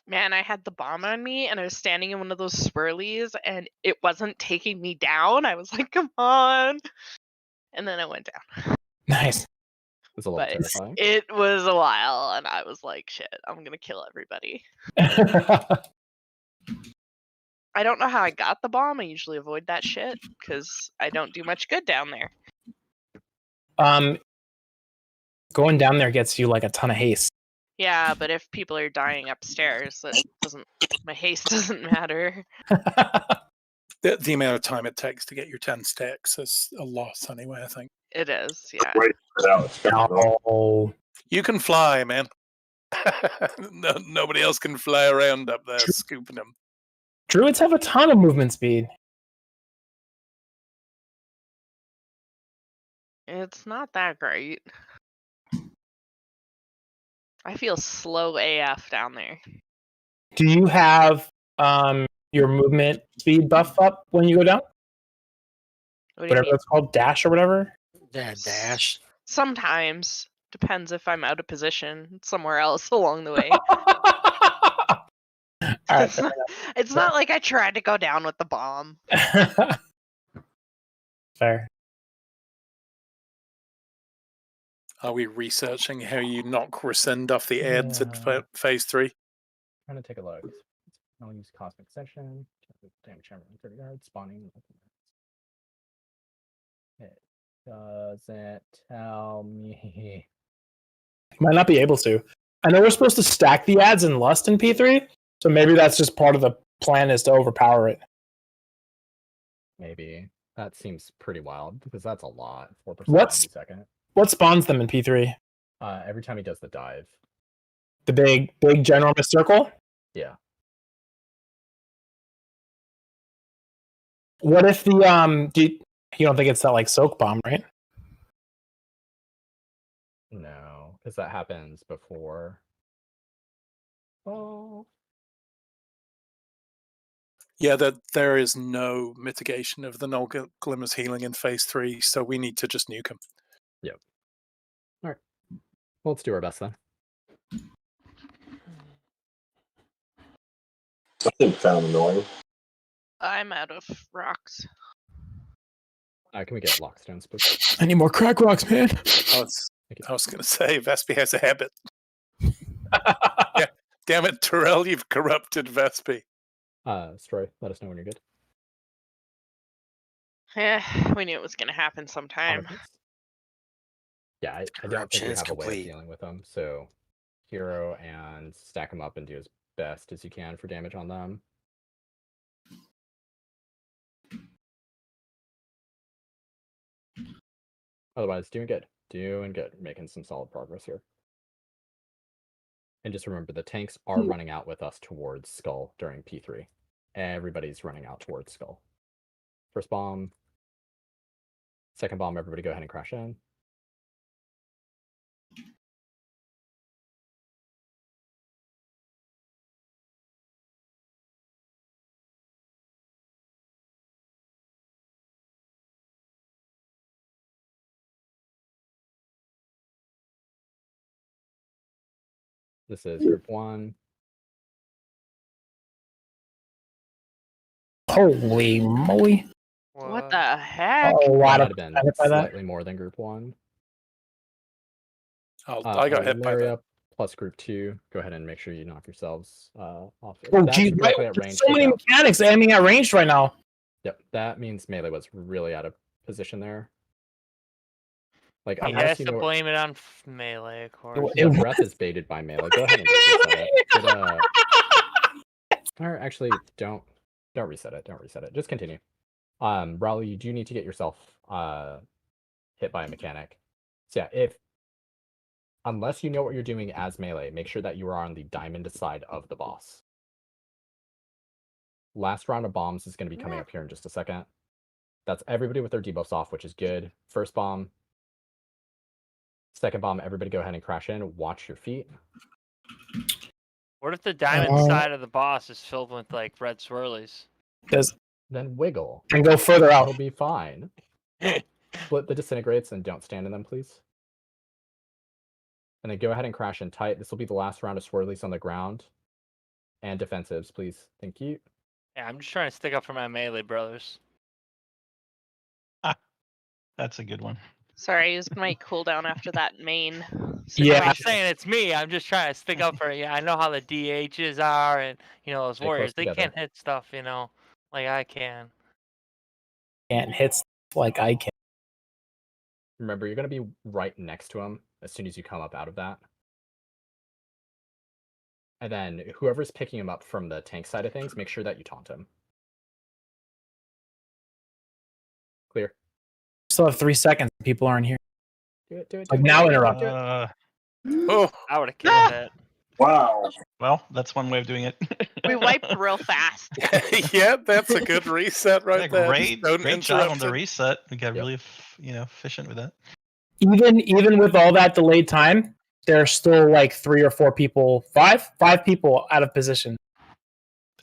Man, I had the bomb on me and I was standing in one of those swirlies and it wasn't taking me down. I was like, come on. And then it went down. Nice. It's a little But terrifying. it was a while and I was like, shit, I'm going to kill everybody. I don't know how I got the bomb. I usually avoid that shit because I don't do much good down there. Going down there gets you like a ton of haste. Yeah, but if people are dying upstairs, that doesn't. My haste doesn't matter. The amount of time it takes to get your 10 stacks is a loss anyway, I think. It is, yeah. Wait it out. It's coming, bro. Oh, You can fly, man. Nobody else can fly around up there scooping them. druids have a ton of movement speed. It's not that great. I feel slow AF down there. Do you have your movement speed buff up when you go down? What do you Whatever mean? it's called, dash or whatever. Yeah, dash. Sometimes. Depends if I'm out of position somewhere else along the way. All right. It's not like I tried to go down with the bomb. Fair. Are we researching how you knock Rescind off the ads at Yeah. phase 3? Trying to take a look. I'll use Cosmic Section. Damage chamber 30 yards, spawning. It doesn't tell me. Might not be able to. I know we're supposed to stack the ads in Lust in P3, so maybe that's just part of the plan is to overpower it. Maybe. That seems pretty wild because that's a lot. 4% What's- every second. What spawns them in P3? Every time he does the dive. The big ginormous circle? Yeah. What if the you don't think it's that like soak bomb, right? No, because that happens before. Oh. Yeah, that there is no mitigation of the Null Glimmer's healing in phase 3, so we need to just nuke him. Yep. All right. Well, let's do our best then. Something found annoying. I'm out of rocks. Can we get lockstones, please? I need more crack rocks, man. I was going to say, Vespi has a habit. Yeah, damn it, Terrell, you've corrupted Vespi. Stroy, let us know when you're good. Yeah, we knew it was going to happen sometime. Yeah, I don't think Corruption we is have a way of complete. dealing with them. So, hero and stack them up and do as best as you can for damage on them. Otherwise, doing good. Doing good. Making some solid progress here. And just remember, the tanks are running out with us towards Skull during P3. Everybody's running out towards Skull. First bomb. Second bomb, everybody go ahead and crash in. This is group 1. Holy moly. What the heck? A lot Might of have been hit by that. slightly more than group 1. I got hit by Laria that. plus group 2. Go ahead and make sure you knock yourselves off. Oh, That's geez, directly right? at There's range. so many takeout. mechanics aiming at range right now. Yep, that means melee was really out of position there. Like, He unless has you to know, blame it on melee, of course. yeah, breath is baited by melee. Go ahead and just reset it. Or actually, don't reset it. Don't reset it. Just continue. Raleigh, you do need to get yourself hit by a mechanic. So yeah, unless you know what you're doing as melee, make sure that you are on the diamond side of the boss. Last round of bombs is going to be coming up here in just a second. That's everybody with their debuffs off, which is good. First bomb. Second bomb, everybody go ahead and crash in. Watch your feet. What if the diamond side of the boss is filled with like red swirlies? Then wiggle. And go further out. It'll be fine. Split the disintegrates and don't stand in them, please. And then go ahead and crash in tight. This will be the last round of swirlies on the ground. And defensives, please. Thank you. Yeah, I'm just trying to stick up for my melee brothers. That's a good one. Sorry, I used my cooldown after that main. Yeah. I'm not saying it's me. I'm just trying to stick up for you. I know how the DHs are, and those Stay close warriors. They together. can't hit stuff, like I can. Can't hit like I can. Remember, you're going to be right next to him as soon as you come up out of that. And then whoever's picking him up from the tank side of things, make sure that you taunt him. Clear. Still have 3 seconds. People aren't here. Do it, do it, do Like it. now do it, interrupt. do it. Oh, I would have killed that. Wow. Well, that's one way of doing it. We wiped real fast. yeah, that's a good reset right Yeah, there. great, Don't great job on interrupt the it. reset. We got Yep. really, efficient with that. Even with all that delayed time, there are still like 3 or 4 people, five people out of position.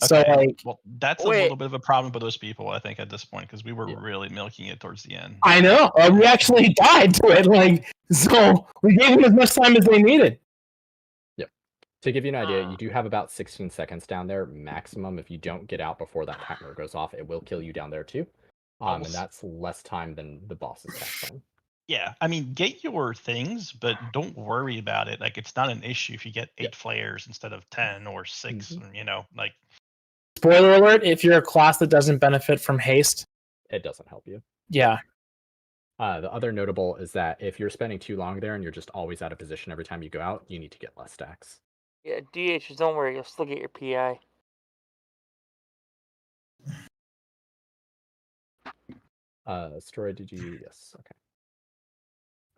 So Okay, like, well, that's a little bit of a problem for those people, I think, at this point, because we were really milking it towards the end. I know we actually died to it. Like, so we gave them as much time as they needed. Yep. To give you an idea, you do have about 16 seconds down there maximum. If you don't get out before that timer goes off, it will kill you down there too. And that's less time than the boss's tax time. Yeah, I mean, get your things, but don't worry about it. Like, it's not an issue if you get 8 flares instead of 10 or 6. Like. Spoiler alert: if you're a class that doesn't benefit from haste, it doesn't help you. Yeah. The other notable is that if you're spending too long there and you're just always out of position every time you go out, you need to get less stacks. Yeah, DHs, don't worry. You'll still get your PI. Story, did you? Yes. Okay.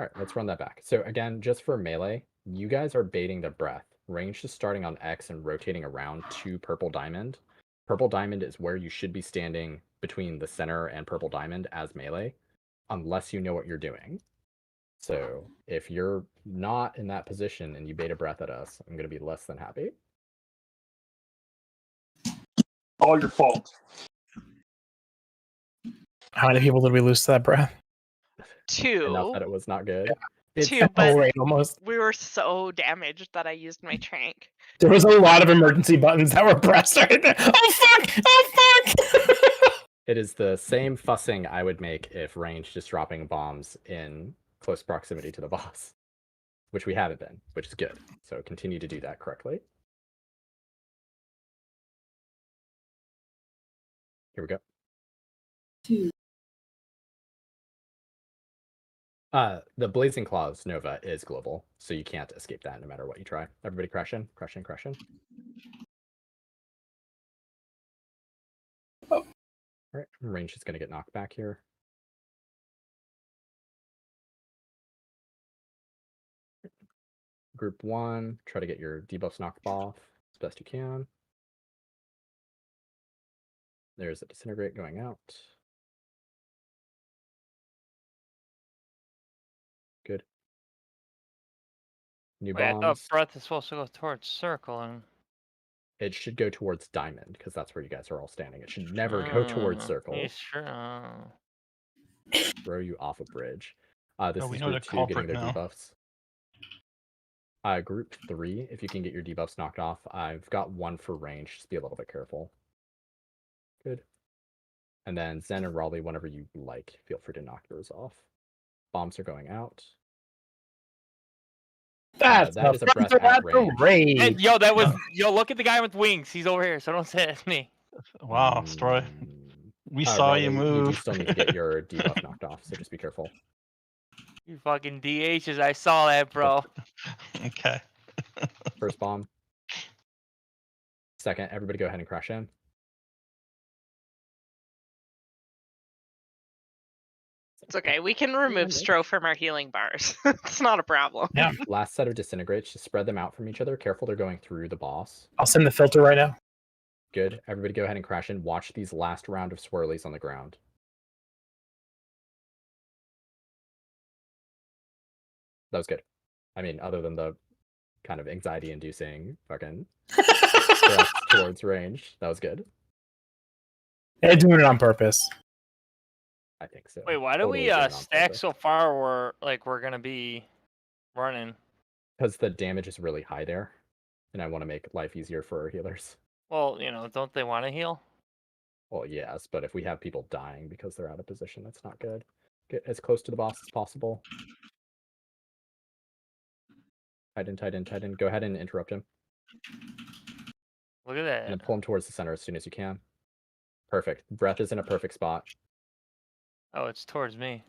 All right, let's run that back. So again, just for melee, you guys are baiting the breath. Range is starting on X and rotating around to purple diamond. Purple diamond is where you should be standing between the center and purple diamond as melee, unless you know what you're doing. So if you're not in that position and you bait a breath at us, I'm going to be less than happy. All your fault. How many people did we lose to that breath? 2. Enough that it was not good. It's 2, but almost. we were so damaged that I used my trank. There was a lot of emergency buttons that were pressed right there. Oh fuck! Oh fuck! It is the same fussing I would make if range just dropping bombs in close proximity to the boss, which we haven't been, which is good. So continue to do that correctly. Here we go. 2. The Blazing Claws Nova is global, so you can't escape that no matter what you try. Everybody crash in, crash in, crash in. Oh. All right, range is going to get knocked back here. Group 1, try to get your debuffs knocked off as best you can. There's a Disintegrate going out. Good. New Wait, I bombs. thought breath is supposed to go towards circle and. It should go towards diamond because that's where you guys are all standing. It should never go towards circle. You sure? Throw you off a bridge. This we is know group the 2 getting culprit their now. debuffs. Group 3, if you can get your debuffs knocked off. I've got 1 for range. Just be a little bit careful. Good. And then Zen and Raleigh, whenever you like, feel free to knock yours off. Bombs are going out. That is a breath at range. And, that was look at the guy with wings. He's over here, so don't say it's me. Wow, Stroy. We saw Raleigh, you move. You do still need to get your debuff knocked off, so just be careful. You fucking DHs, I saw that, bro. Okay. First bomb. Second, everybody go ahead and crash in. It's okay. We can remove Stro from our healing bars. It's not a problem. Yeah. Last set of disintegrates, just spread them out from each other. Careful, they're going through the boss. I'll send the filter right now. Good. Everybody go ahead and crash in. Watch these last round of swirlies on the ground. That was good. I mean, other than the kind of anxiety-inducing fucking thrust towards range, that was good. They're doing it on purpose. I think so. Wait, why do Totally we doing it on stack purpose. so far? We're gonna be running. Because the damage is really high there, and I want to make life easier for our healers. Well, you know, don't they want to heal? Well, yes, but if we have people dying because they're out of position, that's not good. Get as close to the boss as possible. Tight in. Go ahead and interrupt him. Look at that. And then pull him towards the center as soon as you can. Perfect. Breath is in a perfect spot. Oh, it's towards me.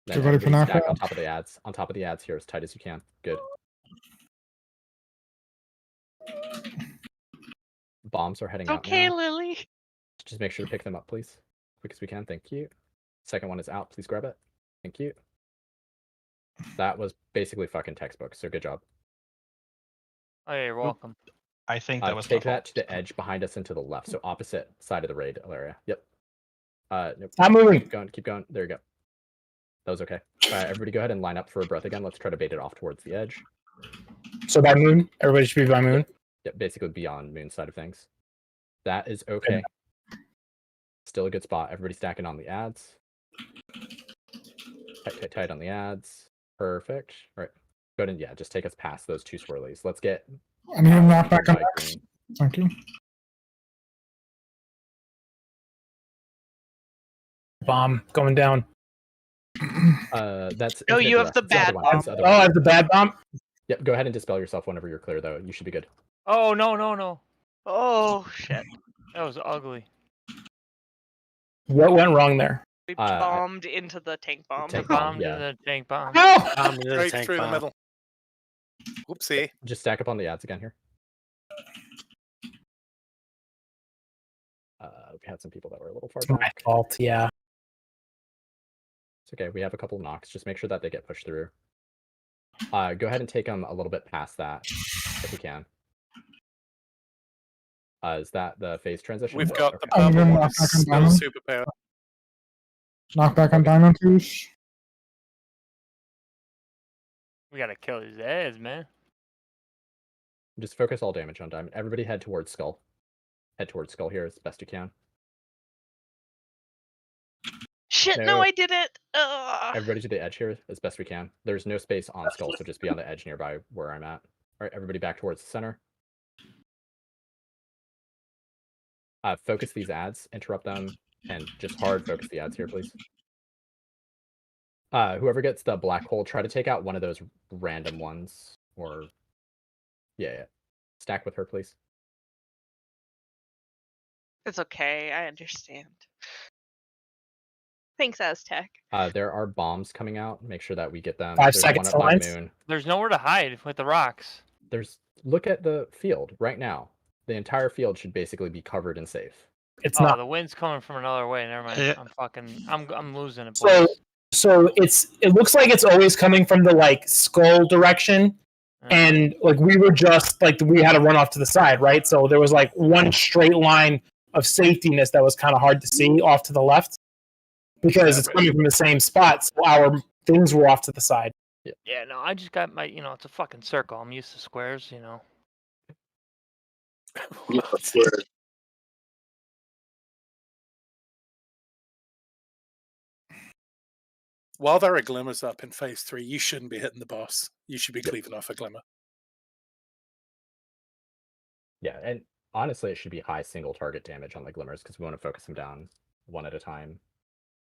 Then Get ready for everybody stack knockout. on top of the ads. On top of the ads here as tight as you can. Good. Bombs are heading out Okay, now. Lily. Just make sure to pick them up, please. Quick as we can. Thank you. Second one is out. Please grab it. Thank you. That was basically fucking textbook, so good job. Oh, yeah, you're welcome. I think that was Take my that fault. to the edge behind us and to the left, so opposite side of the raid area. Yep. Nope. I'm moving. Keep going. There you go. That was okay. All right, everybody go ahead and line up for a breath again. Let's try to bait it off towards the edge. So by moon, everybody should be by moon. Yep, basically beyond moon side of things. That is okay. Still a good spot. Everybody stacking on the ads. Tight on the ads. Perfect. All right. Go ahead and yeah, just take us past those two swirlies. Let's get. I need to knock back on light X. green. Thank you. Bomb going down. That's. No, infinite you have duress. the It's the other bad one. bomb. It's the other Oh, one. I have the bad bomb. Yep. Go ahead and dispel yourself whenever you're clear, though. You should be good. Oh, no. Oh shit. That was ugly. What went wrong there? We bombed into the tank bomb. Tank Bomb bomb, yeah. to the tank bomb. Oh! Bomb into the Right tank through the bomb. middle. Whoopsie. Just stack up on the ads again here. We had some people that were a little far It's my back. fault. Yeah. It's okay. We have a couple knocks. Just make sure that they get pushed through. Go ahead and take them a little bit past that, if we can. Is that the phase transition? We've got the I'm purple gonna one. knock Is back on still diamond. super power. Knock back on diamond, please. We gotta kill these ads, man. Just focus all damage on diamond. Everybody head towards skull. Head towards skull here as best you can. Shit, no, No. I did it. Ugh. Everybody to the edge here as best we can. There's no space on skull, so just be on the edge nearby where I'm at. All right, everybody back towards the center. Focus these ads, interrupt them, and just hard focus the ads here, please. Whoever gets the black hole, try to take out one of those random ones. Or, yeah. Stack with her, please. It's okay, I understand. Thanks, Aztec. There are bombs coming out. Make sure that we get them. 5 There's seconds one to up by lines. moon. There's nowhere to hide with the rocks. Look at the field right now. The entire field should basically be covered and safe. It's Oh, not. the wind's coming from another way. Never mind. Yeah. I'm losing it, So boys. it looks like it's always coming from the like skull direction, and like we were just like we had to run off to the side, right? So there was like one straight line of safetyness that was kind of hard to see off to the left because it's coming from the same spot. So our things were off to the side. Yeah, no, I just got my, it's a fucking circle. I'm used to squares, While there are glimmers up in phase 3, you shouldn't be hitting the boss. You should be cleaving off a glimmer. Yeah, and honestly, it should be high single target damage on the glimmers because we want to focus them down one at a time.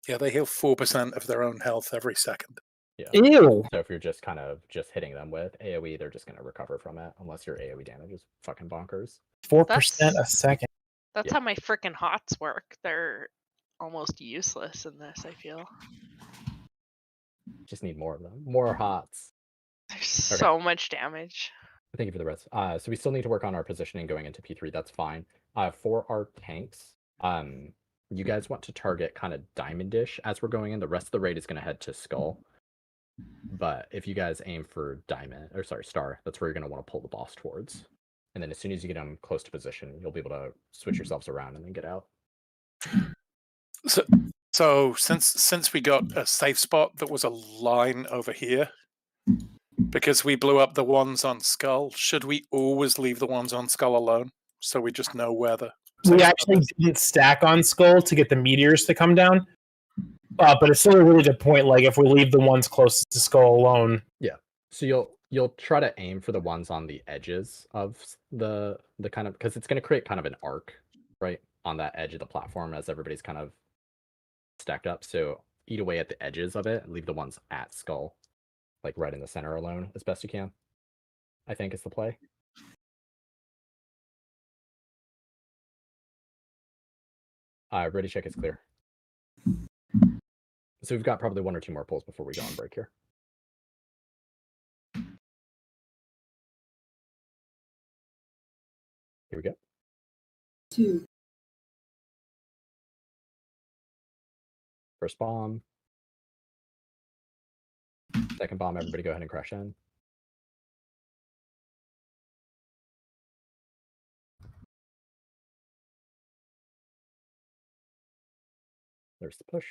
Yeah, they heal 4% of their own health every second. Yeah. Ew. So if you're just kind of just hitting them with AoE, they're just going to recover from it unless your AoE damage is fucking bonkers. 4% a second. That's how my frickin' hots work. They're almost useless in this, I feel. Just need more of them. More hots. There's so much damage. Thank you for the rest. So we still need to work on our positioning going into P3. That's fine. For our tanks, you guys want to target kind of diamondish as we're going in. The rest of the raid is going to head to skull. But if you guys aim for star, that's where you're going to want to pull the boss towards. And then as soon as you get them close to position, you'll be able to switch yourselves around and then get out. So since we got a safe spot that was a line over here, because we blew up the ones on skull, should we always leave the ones on skull alone so we just know where the We actually didn't stack on skull to get the meteors to come down. But it's still a really good point. Like if we leave the ones closest to skull alone. Yeah. So You'll try to aim for the ones on the edges of the kind of, because it's going to create kind of an arc, right, on that edge of the platform as everybody's kind of stacked up. So eat away at the edges of it and leave the ones at skull, like right in the center alone as best you can, I think is the play. Ready check is clear. So we've got probably 1 or 2 more pulls before we go on break here. Here we go. 2, First bomb. Second bomb, everybody go ahead and crash in. There's the push.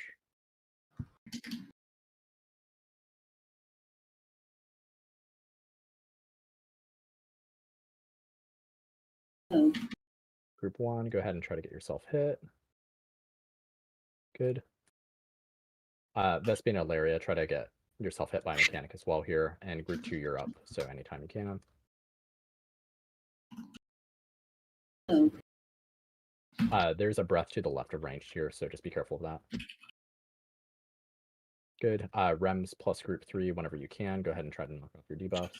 oh, Group 1, go ahead and try to get yourself hit. Good. Vespina Ilaria, try to get yourself hit by a mechanic as well here. And group 2, you're up, so anytime you can. oh, There's a breath to the left of range here, so just be careful of that. Good. Rems plus group 3 whenever you can. Go ahead and try to knock off your debuffs.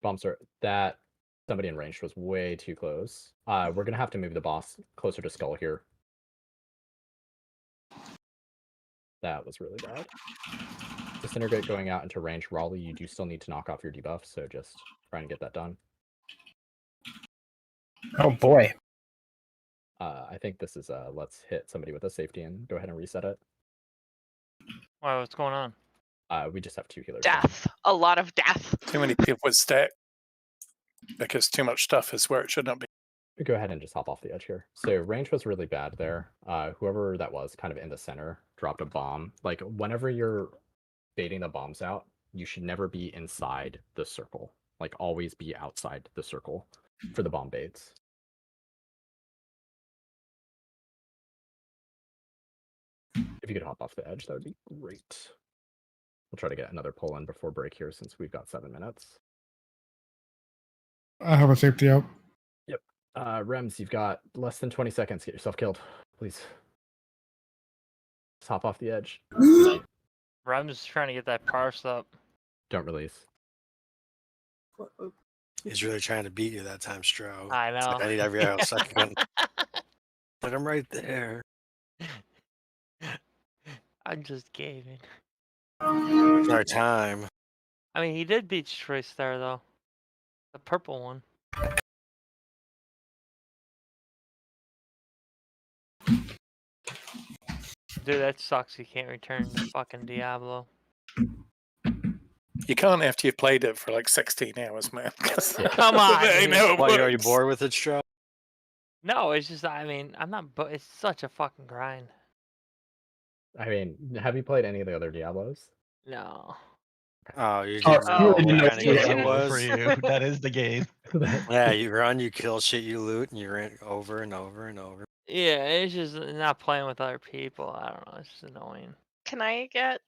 Bomb sir, that somebody in range was way too close. We're gonna have to move the boss closer to skull here. That was really bad. Disintegrate going out into range. Raleigh, you do still need to knock off your debuff, so just try and get that done. Oh boy. I think this is let's hit somebody with a safety and go ahead and reset it. Wow, what's going on? We just have 2 healers. Death. A lot of death. Too many people with stack because too much stuff is where it should not be. Go ahead and just hop off the edge here. So range was really bad there. Whoever that was kind of in the center dropped a bomb. Like whenever you're baiting the bombs out, you should never be inside the circle. Like always be outside the circle for the bomb baits. If you could hop off the edge, that would be great. We'll try to get another pull in before break here since we've got 7 minutes. I have a safety out. Yep. Rems, you've got less than 20 seconds. Get yourself killed, please. Just hop off the edge. I'm just trying to get that parse up. Don't release. He's really trying to beat you that time, Stro. I know. It's like, I need every second. Like, I'm right there. I'm just gaming. It's our time. I mean, he did beat Troy Star though. The purple one. Dude, that sucks. You can't return the fucking Diablo. You can't after you've played it for like 16 hours, man. Come on. That ain't how it Why, you're already works. bored with it, Stro? No, it's just, I mean, I'm not, but it's such a fucking grind. I mean, have you played any of the other Diablos? No. Oh, you Oh, didn't know you what know kind of what game it it For was? you, that is the game. Yeah, you run, you kill shit, you loot, and you run over and over and over. Yeah, it's just not playing with other people. I don't know. It's just annoying. Can I get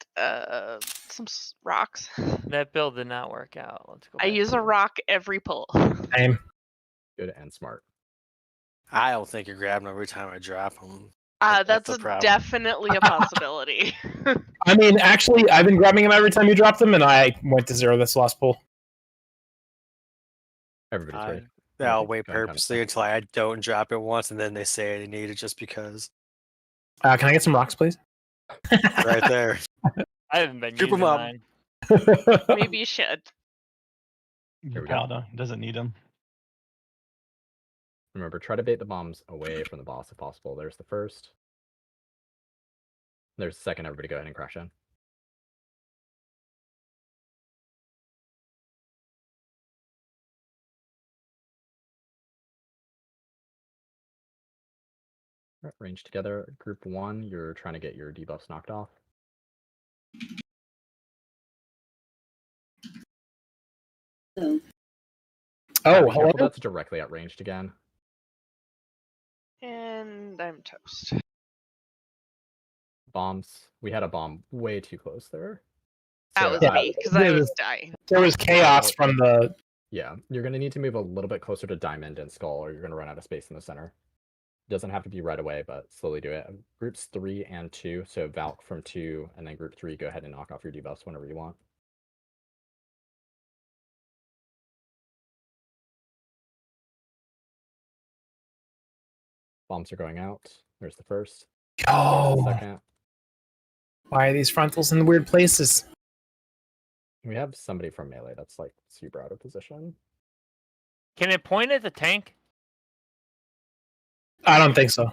some rocks? That build did not work out. Let's go. I back use to a it. rock every pull. Same. Good and smart. I don't think you're grabbing every time I drop them. That's the problem. definitely a possibility. I mean, actually, I've been grabbing them every time you drop them, and I went to 0 this last pull. Everybody's ready. I'll wait Go ahead, purposely until I don't drop it once, and then they say they need it just because. Can I get some rocks, please? Right there. I haven't been Scoop 'em using up. mine. Maybe you should. Here we go. Powder doesn't need them. Remember, try to bait the bombs away from the boss if possible. There's the first. There's the second. Everybody go ahead and crash in. Right, range together. Group 1, you're trying to get your debuffs knocked off. oh, Oh, Be careful, hello? that's directly at ranged again. And I'm toast. Bombs. We had a bomb way too close there. That was Yeah, me because I there was was- dying. There was chaos from the. Yeah, you're going to need to move a little bit closer to Diamond and Skull, or you're going to run out of space in the center. Doesn't have to be right away, but slowly do it. Groups 3 and 2, so Valk from 2, and then group 3, go ahead and knock off your debuffs whenever you want. Bombs are going out. There's the first. Oh, Second. why are these frontals in weird places? We have somebody from melee that's like super out of position. Can it point at the tank? I don't think so.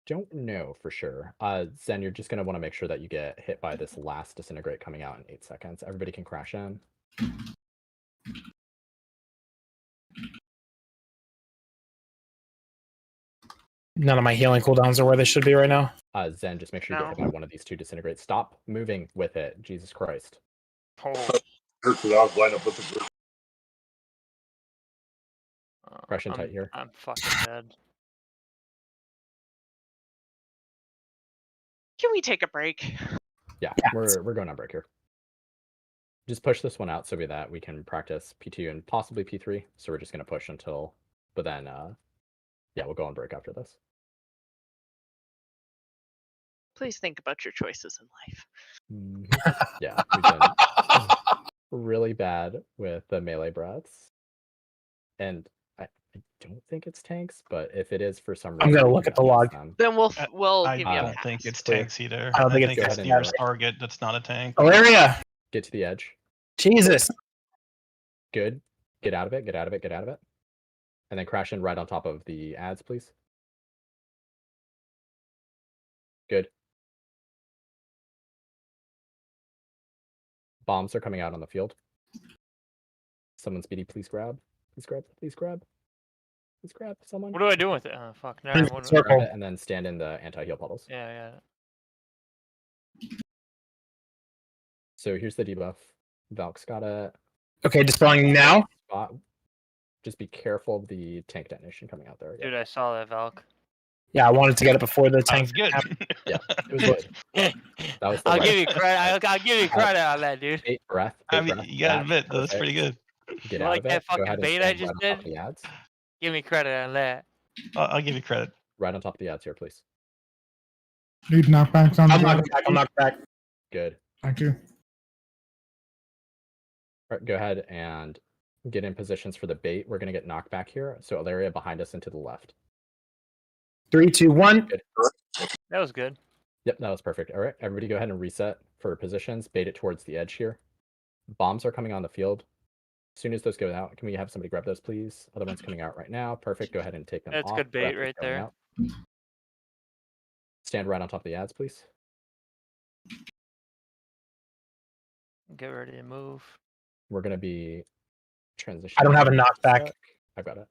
Don't know for sure. Zen, you're just going to want to make sure that you get hit by this last disintegrate coming out in 8 seconds. Everybody can crash in. None of my healing cooldowns are where they should be right now. Zen, just make sure you get hit by one of these 2 disintegrates. Stop moving with it. Jesus Christ. Oh. Group without line up with the group. Crash in tight here. I'm fucking dead. Can we take a break? Yeah, we're going on break here. Just push this one out so that we can practice P2 and possibly P3. So we're just going to push until, but then, yeah, we'll go on break after this. Please think about your choices in life. Yeah, we've been really bad with the melee breaths. And I don't think it's tanks, but if it is for some reason, I'm gonna look at the log. Then we'll I give you a don't pass. think it's tanks either. I don't think think it's it's tanks. nearest target that's not a tank. Valeria, Get to the edge. Jesus. Good. Get out of it. Get out of it. Get out of it. And then crash in right on top of the ads, please. Good. Bombs are coming out on the field. Someone speedy, please grab. Please grab. Please grab. Please grab someone. What do I do with it? Oh, fuck. No, what do I- Circle. Grab it and then stand in the anti-heal puddles. Yeah. So here's the debuff. Valk's got it. Okay, dispelling now. Spot. Just be careful of the tank detonation coming out there. Dude, I saw that, Valk. Yeah, I wanted to get it before the That tank. was good. Yeah, it was good. That was the I'll right- give you credit. I'll give you credit on that, dude. Eight breath. I eight mean, breath. you gotta admit, that's perfect. pretty good. Get You out like of it. that Go fucking ahead and bait I stand just right on top of did? the ads. Give me credit on that. I'll give you credit. Right on top of the ads here, please. Need knockbacks on I'm the knocking back. I'm knocking back. Good. Thank you. All right, go ahead and get in positions for the bait. We're going to get knocked back here. So Ilaria behind us and to the left. 3, 2, 1. Good. That was good. Yep, that was perfect. All right, everybody go ahead and reset for positions. Bait it towards the edge here. Bombs are coming on the field. As soon as those go out, can we have somebody grab those, please? Other one's coming out right now. Perfect. Go ahead and take them That's off. good bait Breath is right going there. out. Stand right on top of the ads, please. Get ready to move. We're going to be transitioning. I don't have a in knockback. sec. I've got it.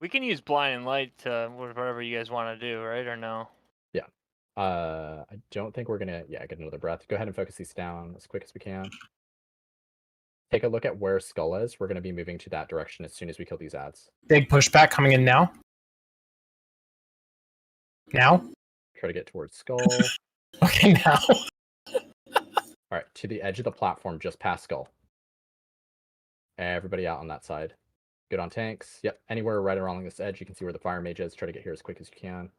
We can use blind and light to whatever you guys want to do, right? Or no? Yeah. I don't think we're going to, get another breath. Go ahead and focus these down as quick as we can. Take a look at where Skull is. We're going to be moving to that direction as soon as we kill these ads. Big pushback coming in now. Now? Try to get towards Skull. Okay, now. All right, to the edge of the platform, just past Skull. Everybody out on that side. Good on tanks. Yep, anywhere right along this edge, you can see where the fire mage is. Try to get here as quick as you can.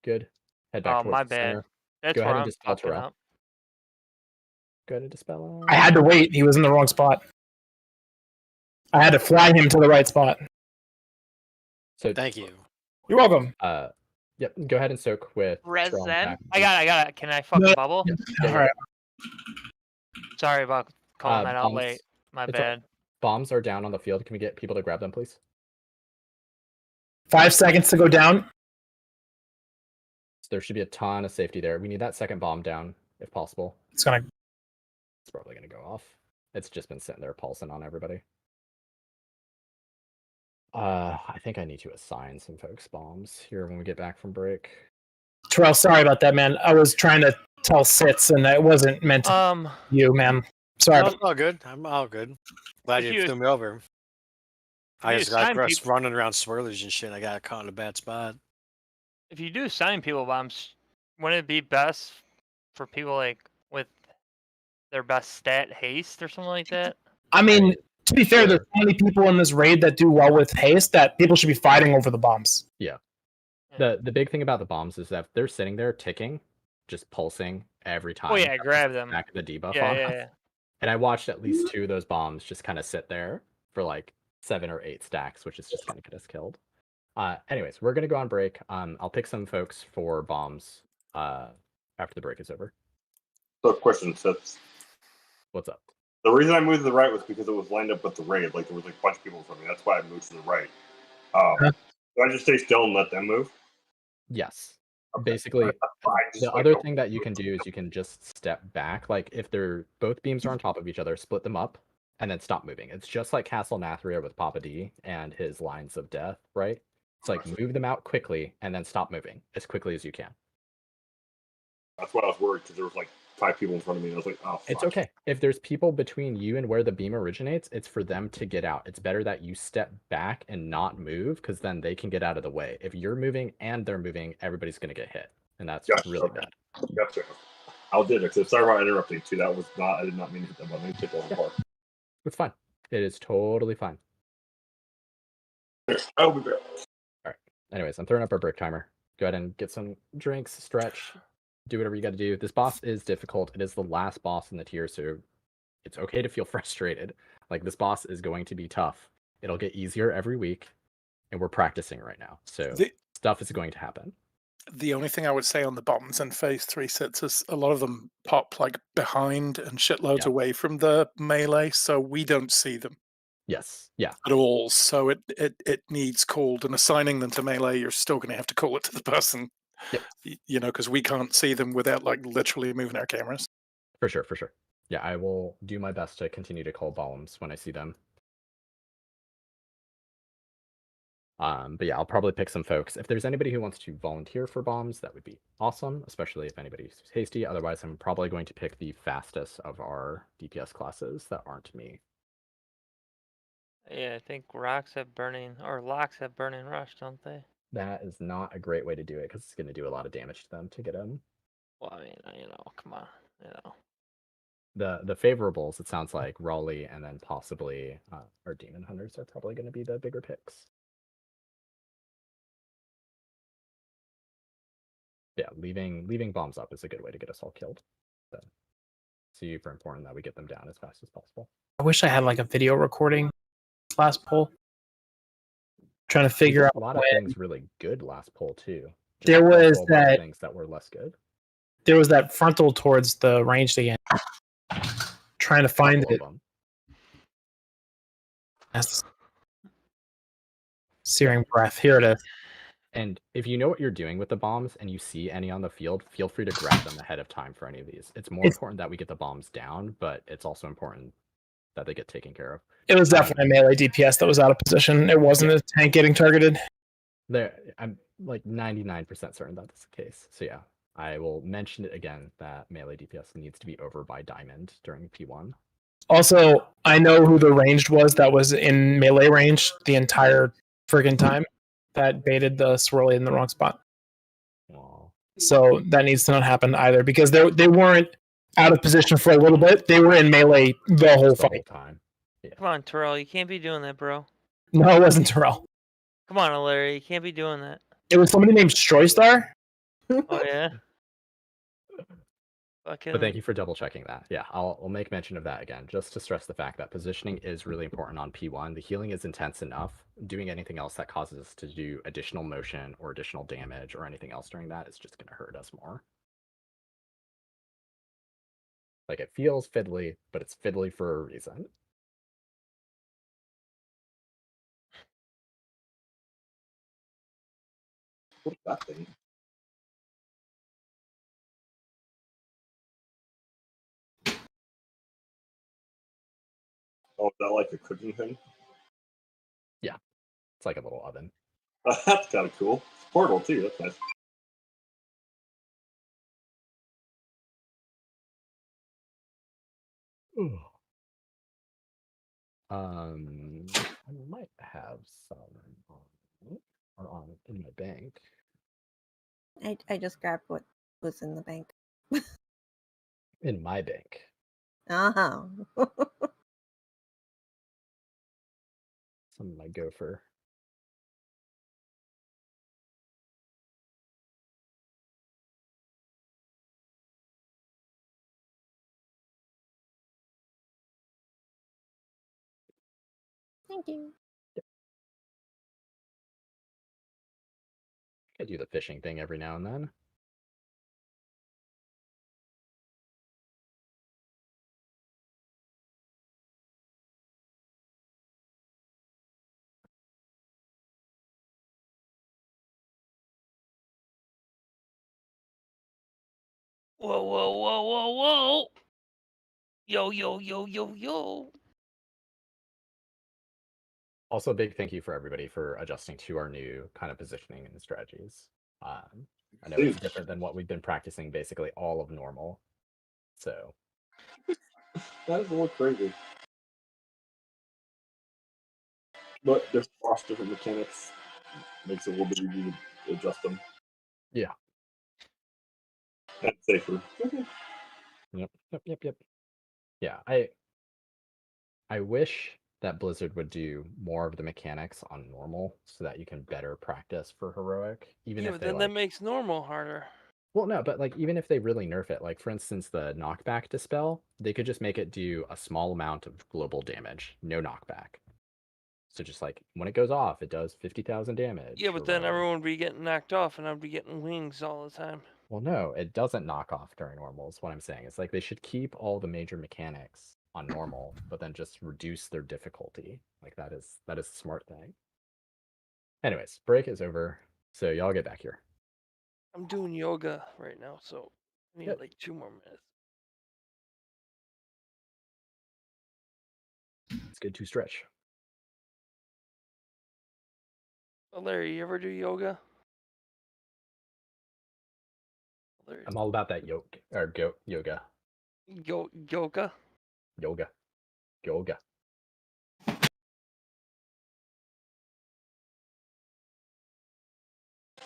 Good. Head back Oh, towards my the bad. center. That's Go ahead where and I'm dispel fucking Terrell. up. Go ahead and dispel him. I had to wait. He was in the wrong spot. I had to fly him to the right spot. So Thank you. You're welcome. Yep, go ahead and soak with Res Terrell and Zen? Pack. I got it. Can I fucking No. bubble? Yeah, All right. Sorry about calling that out bombs. late. My It's all bad. Bombs are down on the field. Can we get people to grab them, please? 5 seconds to go down. So there should be a ton of safety there. We need that second bomb down, if possible. It's gonna. It's probably going to go off. It's just been sitting there pulsing on everybody. I think I need to assign some folks bombs here when we get back from break. Terrell, sorry about that, man. I was trying to tell Sits, and it wasn't meant to you, man. Sorry. No, About it's all good. I'm all good. Glad If you you- threw me over. I You just got sign Chris people- running around swirlers and shit. I got caught in a bad spot. If you do sign people bombs, wouldn't it be best for people like with their best stat haste or something like that? I mean, to be fair, there's so many people in this raid that do well with haste that people should be fighting over the bombs. Yeah. The big thing about the bombs is that they're sitting there ticking, just pulsing every time. Oh yeah, grab them. Back of the debuff Yeah, on yeah, us. yeah. And I watched at least 2 of those bombs just kind of sit there for like 7 or 8 stacks, which is just going to get us killed. Anyways, we're going to go on break. I'll pick some folks for bombs after the break is over. So, question, Seth. What's up? The reason I moved to the right was because it was lined up with the raid. Like, there was like a bunch of people in front of me. That's why I moved to the right. Do I just stay still and let them move? Yes. Okay. Basically, Just the like, other thing that you can do is you can just step back. Like if they're both beams are on top of each other, split them up and then stop moving. It's just like Castle Nathria with Papa D and his lines of death, right? It's like move them out quickly and then stop moving as quickly as you can. That's why I was worried, because there was like 5 people in front of me, and I was like, oh, fuck. It's okay. If there's people between you and where the beam originates, it's for them to get out. It's better that you step back and not move, because then they can get out of the way. If you're moving and they're moving, everybody's going to get hit. And that's really bad. Gotcha. I'll do it. Sorry about interrupting, too. That was not, I did not mean to hit that button. I took that apart. It's fine. It is totally fine. I'll be back. All right. Anyways, I'm throwing up our break timer. Go ahead and get some drinks, stretch, do whatever you got to do. This boss is difficult. It is the last boss in the tier, so it's okay to feel frustrated. Like, this boss is going to be tough. It'll get easier every week, and we're practicing right now. So stuff is going to happen. The only thing I would say on the bombs and phase 3 sits is a lot of them pop like behind and shitloads away from the melee, so we don't see them. Yes. Yeah. At all. So it needs called, and assigning them to melee, you're still going to have to call it to the person. Yep. You know, because we can't see them without like literally moving our cameras. For sure. For sure. Yeah, I will do my best to continue to call bombs when I see them. But yeah, I'll probably pick some folks. If there's anybody who wants to volunteer for bombs, that would be awesome, especially if anybody's hasty. Otherwise, I'm probably going to pick the fastest of our DPS classes that aren't me. Yeah, I think rocks have burning or locks have burning rush, don't they? That is not a great way to do it because it's going to do a lot of damage to them to get them. Well, I mean, come on, The favorables, it sounds like Raleigh and then possibly our Demon Hunters are probably going to be the bigger picks. Yeah, leaving bombs up is a good way to get us all killed. So, super important that we get them down as fast as possible. I wish I had like a video recording last poll. Trying to figure out a lot of things really good last poll too. Just there was also a lot of that things that were less good. There was that frontal towards the ranged again. Trying to find it. Yes. Searing breath. Here it is. And if you know what you're doing with the bombs and you see any on the field, feel free to grab them ahead of time for any of these. It's more important that we get the bombs down, but it's also important that they get taken care of. It was definitely a melee DPS that was out of position. It wasn't a tank getting targeted. I'm like 99% certain that's the case. So yeah, I will mention it again that melee DPS needs to be over by diamond during P1. Also, I know who the ranged was that was in melee range the entire friggin' time that baited the swirly in the wrong spot. Wow. So that needs to not happen either because they weren't out of position for a little bit. They were in melee the whole fight. Time. Yeah. Come on, Terrell, you can't be doing that, bro. No, it wasn't Terrell. Come on, Larry, you can't be doing that. It was somebody named Stroystar. Oh yeah. But thank you for double checking that. Yeah, I'll make mention of that again, just to stress the fact that positioning is really important on P1. The healing is intense enough. Doing anything else that causes us to do additional motion or additional damage or anything else during that is just going to hurt us more. Like, it feels fiddly, but it's fiddly for a reason. What's that thing? Oh, is that like a cooking thing? Yeah, it's like a little oven. That's kind of cool. It's portable too. That's nice. might have some on in my bank. I just grabbed what was in the bank. In my bank. Uh-huh. Some of my gopher. Thank you. I do the fishing thing every now and then. Whoa, whoa, whoa, whoa, whoa! Yo, yo, yo, yo, yo! Also, a big thank you for everybody for adjusting to our new kind of positioning and strategies. I know it's different than what we've been practicing basically all of normal. So That is a little crazy. But there's lots of different mechanics. Makes it a little bit easier to adjust them. Yeah. And safer. Yep. Yeah, I wish that Blizzard would do more of the mechanics on normal so that you can better practice for heroic. Even Yeah, if but they then like, that makes normal harder. well, no, but like even if they really nerf it, like for instance the knockback dispel, they could just make it do a small amount of global damage, no knockback. So just like when it goes off, it does 50,000 damage. Yeah, or but then whatever. everyone would be getting knocked off, and I'd be getting wings all the time. Well, no, it doesn't knock off during normals. What I'm saying is like they should keep all the major mechanics on normal, but then just reduce their difficulty. Like that is a smart thing. Anyways, break is over, so y'all get back here. I'm doing yoga right now, so I need Good. like 2 more minutes. It's good to stretch. Oh, Larry, you ever do yoga? Larry's I'm all about that yoga. yoga. Yoga.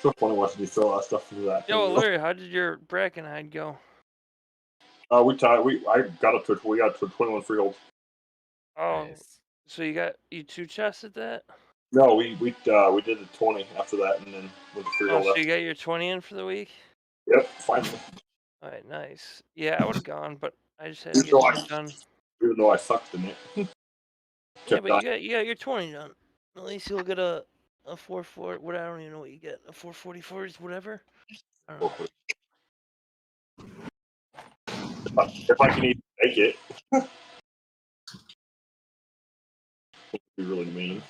So funny watching you throw that stuff into that. Yo, thing. Larry, how did your bracken hide go? We got up to 21 freehold. Oh, Nice. so you 2 chests at that? No, we did the 20 after that, and then with the Oh, freehold. so you got your 20 in for the week? Yep, finally. All right, nice. Yeah, I would have gone, but I just had to Even get though shit done. Even though I sucked in it. Yeah, but you got your 20 done. At least you'll get a 440. What, I don't even know what you get. A 444 is whatever. I don't know. If I can even make it. Would be really mean.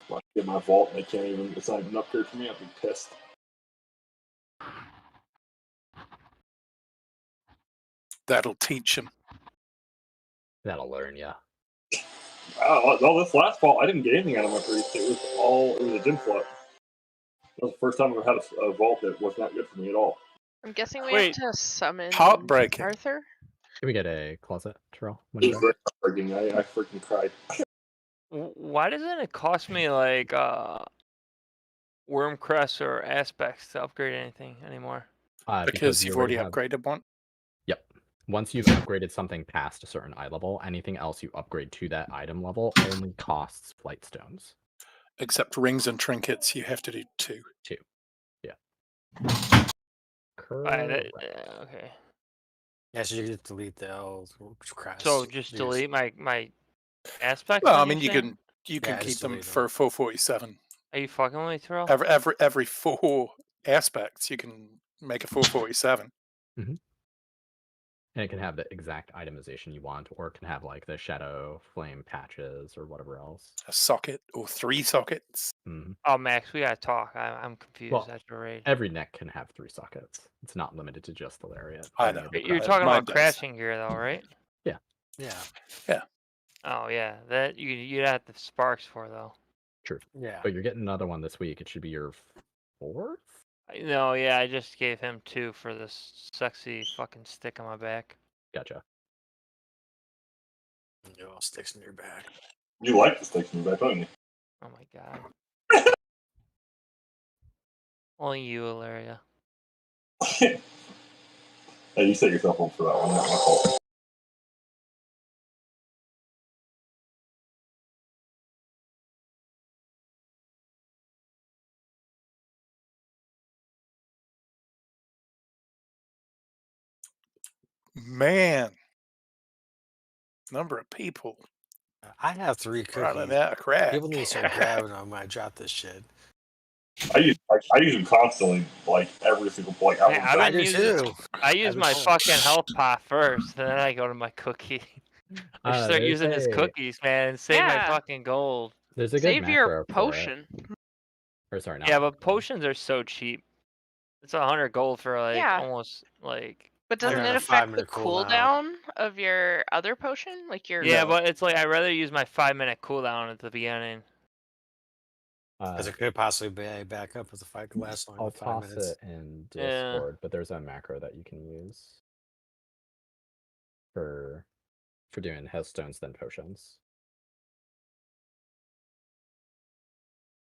If I get my vault and they can't even, it's not even up here for me, I'd be pissed. That'll teach him. That'll learn, yeah. Well, this last vault, I didn't get anything out of my priest. It was a gym flip. That was the first time I've had a vault that was not good for me at all. I'm guessing we Wait. have to summon Heartbreaking. Arthur. Can we get a closet, Terrell? When It you was go? very heartbreaking. I freaking cried. Why doesn't it cost me like worm crest or aspects to upgrade anything anymore? Because you've already have... upgraded one. Yep. Once you've upgraded something past a certain eye level, anything else you upgrade to that item level only costs flight stones. Except rings and trinkets, you have to do 2. 2. Yeah. Okay. Yeah, so you just delete the L's. Crash. So just delete my aspects. Well, I then mean, you're you saying? can Yeah, keep just them delete them. for 447. Are you fucking with me, Terrell? Every 4 aspects, you can make a 447. Mm-hmm. And it can have the exact itemization you want, or it can have like the shadow flame patches or whatever else. A socket or 3 sockets. Mm-hmm. Oh, Max, we gotta talk. I'm confused. Well, after raid. every neck can have 3 sockets. It's not limited to just the lariat. I know. You're talking about crashing gear, though, right? Yeah. Yeah. Oh yeah, that you'd have the sparks for though. True. Yeah. But you're getting another one this week. It should be your 4th? No, yeah, I just gave him 2 for this sexy fucking stick on my back. Gotcha. Sticks in your back. You like the sticks in your back, don't you? Oh my god. Only you, Ilaria. Hey, you set yourself up for that one. That's my fault. Man, number of people I have 3 running cookies. out of crap. People need to start grabbing them when I drop this shit. I use them constantly, like every single like. Man, I do too. I use Every my time. fucking health pot first, and then I go to my cookie. I should start There's using his a cookies, man, and save my Yeah. fucking gold. there's a good Save your macro for it. potion. Or sorry, not Yeah, macro. but potions are so cheap. It's 100 gold for like Yeah. almost like. But They're doesn't on it a affect the 5-minute cooldown. cooldown of your other potion? Like your Yeah, but it's like I'd rather use my 5-minute cooldown at the beginning. Because it could possibly be back up if the fight could last longer I'll than 5 toss minutes. it in Yeah. Discord, but there's a macro that you can use for doing healthstones then potions.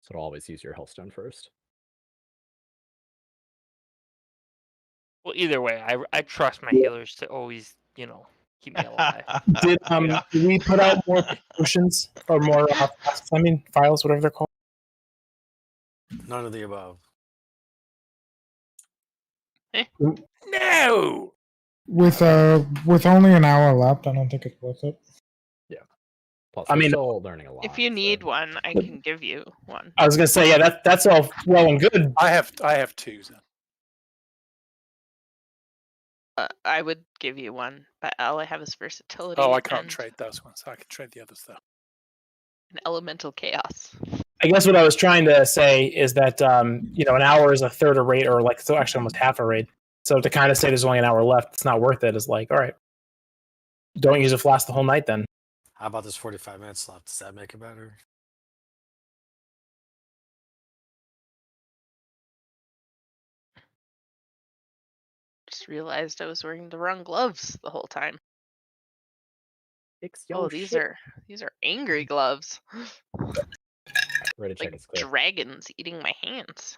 So it'll always use your healthstone first. Well, either way, I trust my healers to always, keep me alive. Did Yeah. did we put out more potions or more flasks, I mean files, whatever they're called? None of the above. No. With only an hour left, I don't think it's worth it. Yeah. Plus, I we're mean, still learning a lot. If you need one, I can give you one. I was gonna say, yeah, that's all well and good. I have 2. Then. I would give you one, but all I have is versatility. Oh, I can't and trade those ones. I can trade the others though. an elemental chaos. I guess what I was trying to say is that an hour is a third a raid, or like so actually almost half a raid. So to kind of say there's only an hour left, it's not worth it. Is like, all right, don't use a flask the whole night then. How about this 45 minutes left? Does that make it better? Just realized I was wearing the wrong gloves the whole time. Oh, these are angry gloves. Ready to check Like it's clear. dragons eating my hands.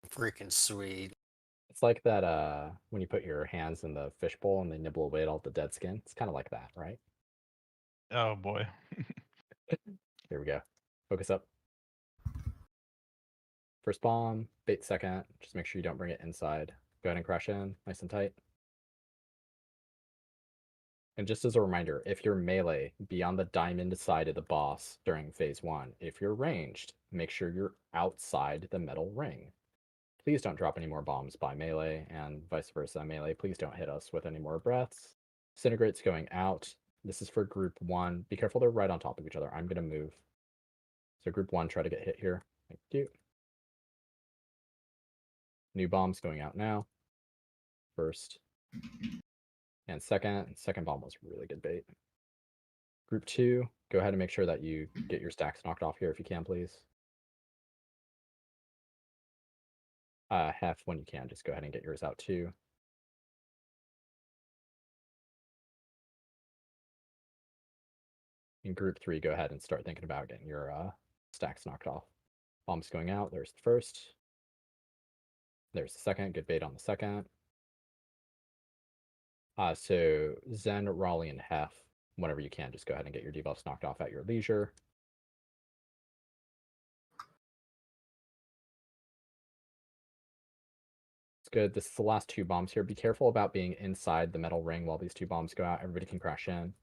Freaking sweet. It's like that when you put your hands in the fishbowl and they nibble away at all the dead skin. It's kind of like that, right? Oh boy. Here we go. Focus up. First bomb, bait second. Just make sure you don't bring it inside. Go ahead and crash in, nice and tight. And just as a reminder, if you're melee, be on the diamond side of the boss during phase 1. If you're ranged, make sure you're outside the metal ring. Please don't drop any more bombs by melee, and vice versa. Melee, please don't hit us with any more breaths. Disintegrate's going out. This is for group 1. Be careful they're right on top of each other. I'm going to move. So group 1, try to get hit here. Thank you. New bombs going out now. First. And second bomb was really good bait. Group 2, go ahead and make sure that you get your stacks knocked off here if you can, please. Half when you can, just go ahead and get yours out too. In group 3, go ahead and start thinking about getting your stacks knocked off. Bombs going out, there's the first. There's the second, good bait on the second. So Zen, Raleigh, and Hef, whenever you can, just go ahead and get your debuffs knocked off at your leisure. It's good. This is the last 2 bombs here. Be careful about being inside the metal ring while these 2 bombs go out. Everybody can crash in.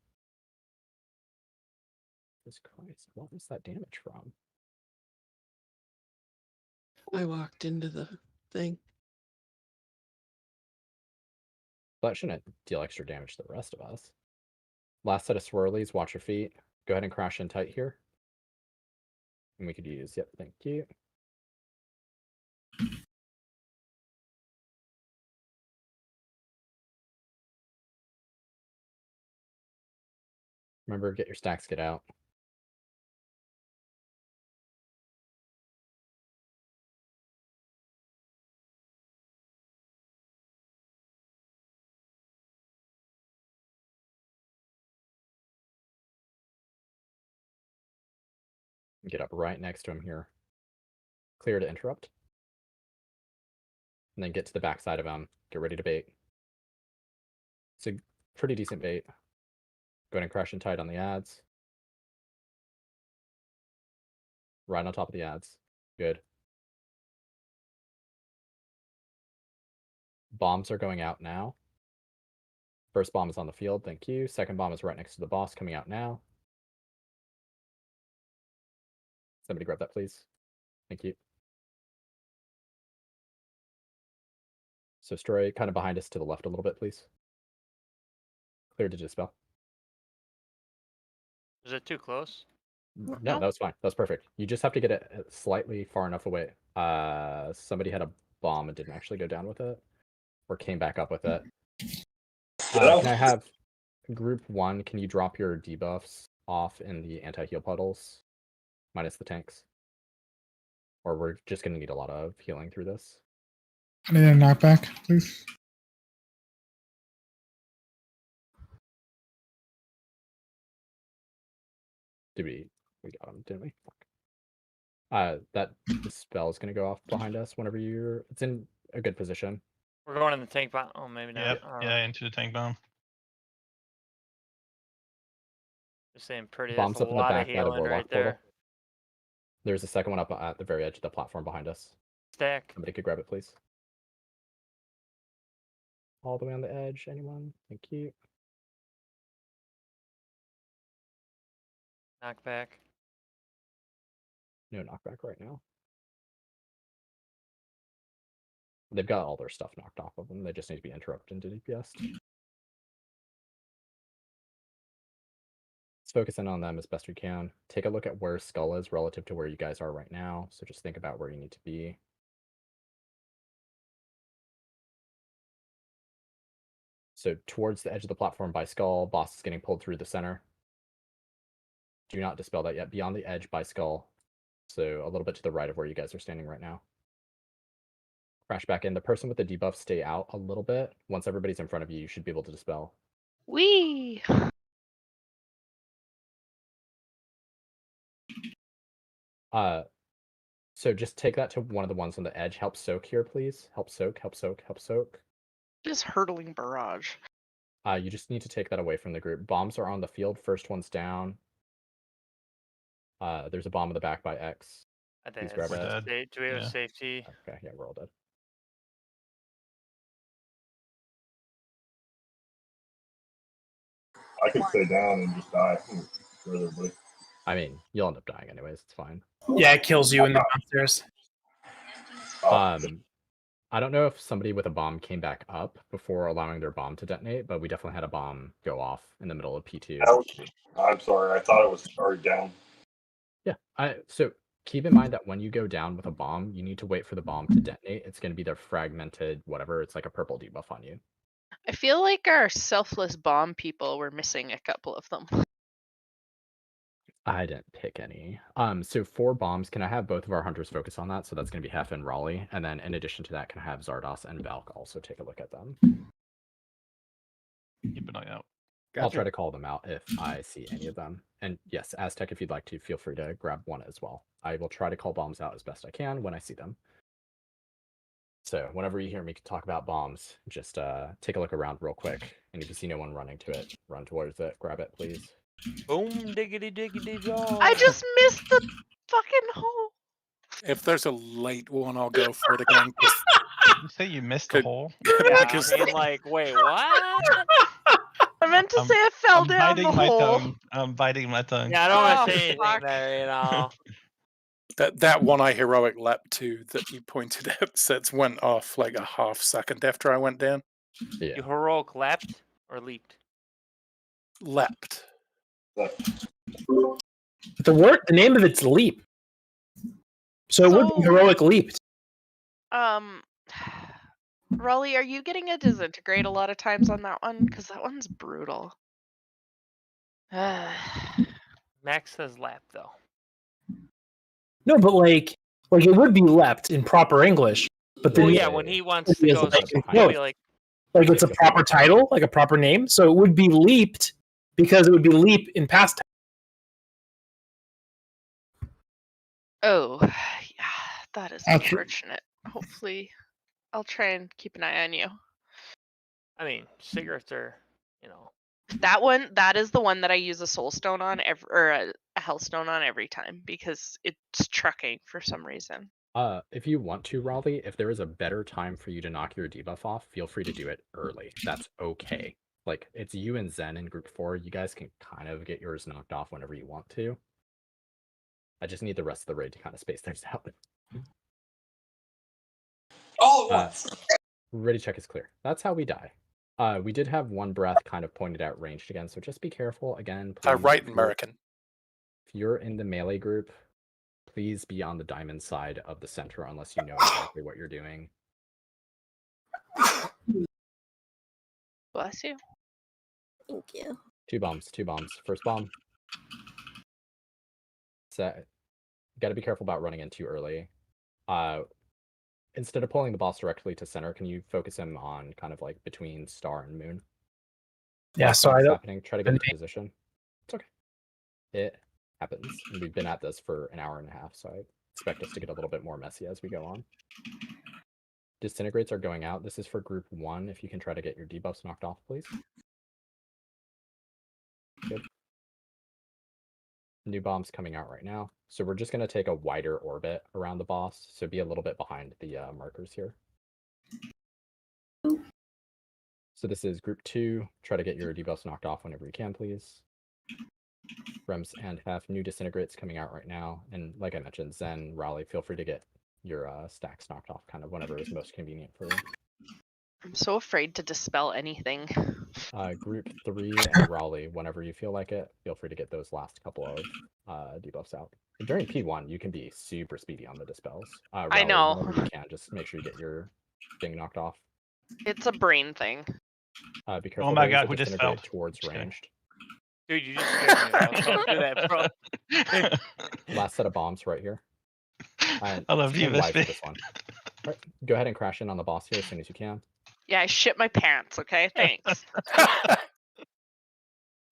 Jesus Christ, what was that damage from? I walked into the thing. That shouldn't deal extra damage to the rest of us. Last set of swirlies, watch your feet. Go ahead and crash in tight here. And we could use, yep, thank you. Remember, get your stacks, get out. Get up right next to him here. Clear to interrupt. And then get to the backside of him. Get ready to bait. It's a pretty decent bait. Go ahead and crash and tight on the ads. Right on top of the ads. Good. Bombs are going out now. First bomb is on the field, thank you. Second bomb is right next to the boss, coming out now. Somebody grab that, please. Thank you. So Stray, kind of behind us to the left a little bit, please. Clear to dispel. Is it too close? No, that was fine. That's perfect. You just have to get it slightly far enough away. Somebody had a bomb and didn't actually go down with it, or came back up with it. Can I have group 1? Can you drop your debuffs off in the anti-heal puddles, minus the tanks? Or we're just gonna need a lot of healing through this. I need a knockback, please. We got him, didn't we? Fuck. That dispel is gonna go off behind us whenever it's in a good position. We're going in the tank bomb. Oh, maybe not. Yep. Yeah, into the tank bomb. Just saying pretty. Bombs That's a up in the lot of back side of healing Warlock right there. portal. There's a second one up at the very edge of the platform behind us. Stack. Somebody could grab it, please. All the way on the edge, anyone? Thank you. Knockback. No knockback right now. They've got all their stuff knocked off of them. They just need to be interrupted into DPS. Let's focus in on them as best we can. Take a look at where Skull is relative to where you guys are right now. So just think about where you need to be. So towards the edge of the platform by Skull, boss is getting pulled through the center. Do not dispel that yet. Beyond the edge by Skull. So a little bit to the right of where you guys are standing right now. Crash back in. The person with the debuff, stay out a little bit. Once everybody's in front of you, you should be able to dispel. Wee! So just take that to one of the ones on the edge. Help soak here, please. Help soak, help soak, help soak. Just hurtling barrage. You just need to take that away from the group. Bombs are on the field. First one's down. There's a bomb in the back by X. I think Please grab it's it. Do we have Yeah. safety? Okay, yeah, we're all dead. I could stay down and just die. I mean, you'll end up dying anyways. It's fine. Yeah, it kills you in the downstairs. I don't know if somebody with a bomb came back up before allowing their bomb to detonate, but we definitely had a bomb go off in the middle of P2. I'm sorry. I thought it was already down. Yeah. So keep in mind that when you go down with a bomb, you need to wait for the bomb to detonate. It's going to be their fragmented whatever. It's like a purple debuff on you. I feel like our selfless bomb people were missing a couple of them. I didn't pick any. So 4 bombs. Can I have both of our hunters focus on that? So that's going to be Hef and Raleigh. And then in addition to that, can I have Zardos and Valk also take a look at them? Keep an eye out. I'll try to call them out if I see any of them. And yes, Aztec, if you'd like to, feel free to grab one as well. I will try to call bombs out as best I can when I see them. So whenever you hear me talk about bombs, just take a look around real quick. And if you see no one running to it, run towards it, grab it, please. Boom, diggity, diggity, dog. I just missed the fucking hole. If there's a late one, I'll go for it again. Did you say you missed the hole? Yeah, because- I mean, like, wait, what? I meant to say I fell I'm down biting the my hole. tongue. I'm biting my tongue. Yeah, I don't want Oh, to say anything fuck. there, you know. That one I heroic leapt to that you pointed out sets went off like a half second after I went down. Yeah. You heroic leapt or leaped? Leapt. The name of it's leap. So it would be So- heroic leaped. Raleigh, are you getting a disintegrate a lot of times on that one? Because that one's brutal. Max says lap though. No, but like it would be leapt in proper English. But then Well, yeah, when he wants to He go, has, like, he'll be like, like it's a proper title, like a proper name. So it would be leaped because it would be leap in past tense. Oh, yeah, that is Actually- unfortunate. Hopefully, I'll try and keep an eye on you. I mean, cigarettes are, you know. That is the one that I use a soul stone on or a health stone on every time because it's trucking for some reason. If you want to, Raleigh, if there is a better time for you to knock your debuff off, feel free to do it early. That's okay. Like, it's you and Zen in group 4. You guys can kind of get yours knocked off whenever you want to. I just need the rest of the raid to kind of space theirs out. All at once. Ready check is clear. That's how we die. We did have one breath kind of pointed out ranged again, so just be careful again. Please. Right, American. If you're in the melee group, please be on the diamond side of the center unless you know exactly what you're doing. Bless you. Thank you. 2 bombs, 2 bombs. First bomb. Set. Got to be careful about running in too early. Instead of pulling the boss directly to center, can you focus him on kind of like between star and moon? Yeah, What's sorry. happening? Try to get into position. It's okay. It happens. And we've been at this for an hour and a half, so I expect us to get a little bit more messy as we go on. Disintegrates are going out. This is for group 1. If you can try to get your debuffs knocked off, please. Good. New bombs coming out right now. So we're just going to take a wider orbit around the boss. So be a little bit behind the markers here. So this is group 2. Try to get your debuffs knocked off whenever you can, please. Rems and have new disintegrates coming out right now. And like I mentioned, Zen, Raleigh, feel free to get your stacks knocked off kind of whenever is most convenient for you. I'm so afraid to dispel anything. Group 3 and Raleigh, whenever you feel like it, feel free to get those last couple of debuffs out. During P1, you can be super speedy on the dispels. Raleigh, I know. whenever you can, just make sure you get your thing knocked off. It's a brain thing. Be careful. Oh my there is god, a who just disintegrate fell? towards Just kidding. ranged. Dude, you just scared me, bro. Don't do that, bro. Last set of bombs right here. I love Stand you, wide for Miss this one. All right, go ahead and crash in on the boss here as soon as you can. Yeah, I shit my pants. Okay, thanks.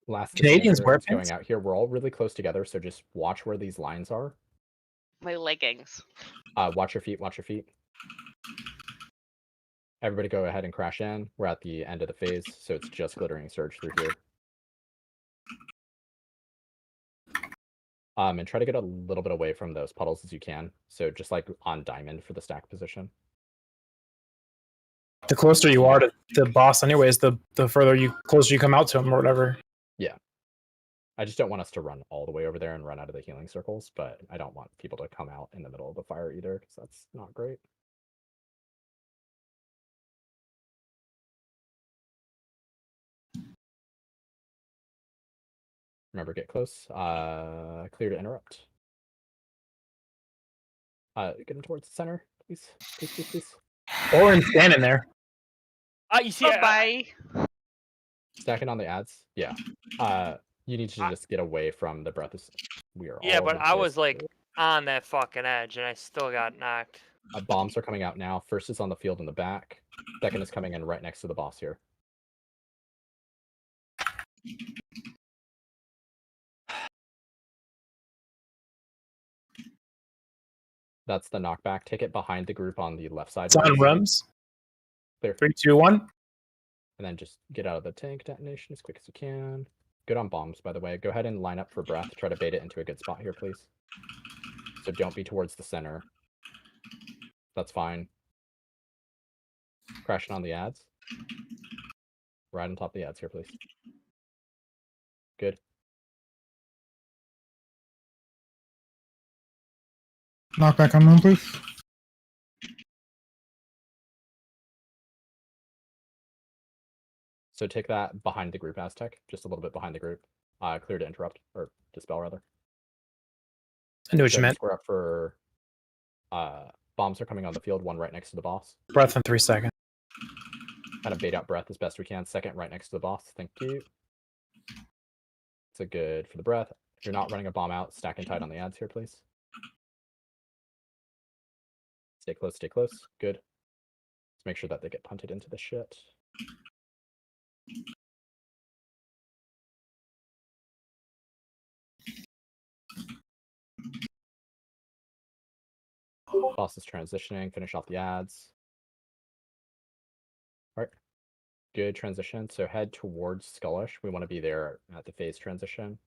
Last Canadians disintegrator wear is going pants? out here. We're all really close together, so just watch where these lines are. My leggings. Watch your feet, watch your feet. Everybody go ahead and crash in. We're at the end of the phase, so it's just glittering surge through here. And try to get a little bit away from those puddles as you can. So just like on diamond for the stack position. The closer you are to the boss, anyways, the closer you come out to him or whatever. Yeah. I just don't want us to run all the way over there and run out of the healing circles, but I don't want people to come out in the middle of the fire either, because that's not great. Remember, get close. Clear to interrupt. Get him towards the center, please. Please, please, please. Or standing there. You see, Bye. Stacking on the ads. Yeah. You need to just get away from the breath. We are yeah, all but over I the was place. like on that fucking edge, and I still got knocked. Bombs are coming out now. First is on the field in the back. Second is coming in right next to the boss here. That's the knockback. Take it behind the group on the left side. It's on Rems. Clear. 3, 2, 1. And then just get out of the tank detonation as quick as you can. Good on bombs, by the way. Go ahead and line up for breath. Try to bait it into a good spot here, please. So don't be towards the center. That's fine. Crashing on the ads. Right on top of the ads here, please. Good. Knockback on moon, please. So take that behind the group, Aztec. Just a little bit behind the group. Clear to interrupt, or dispel, rather. I knew what you meant. Square up for... bombs are coming on the field, one right next to the boss. Breath in 3 seconds. Kind of bait out breath as best we can. Second right next to the boss. Thank you. It's a good for the breath. If you're not running a bomb out, stack and tight on the ads here, please. Stay close, stay close. Good. Let's make sure that they get punted into the shit. Boss is transitioning. Finish off the ads. All right. Good transition. So head towards Skullish. We want to be there at the phase transition.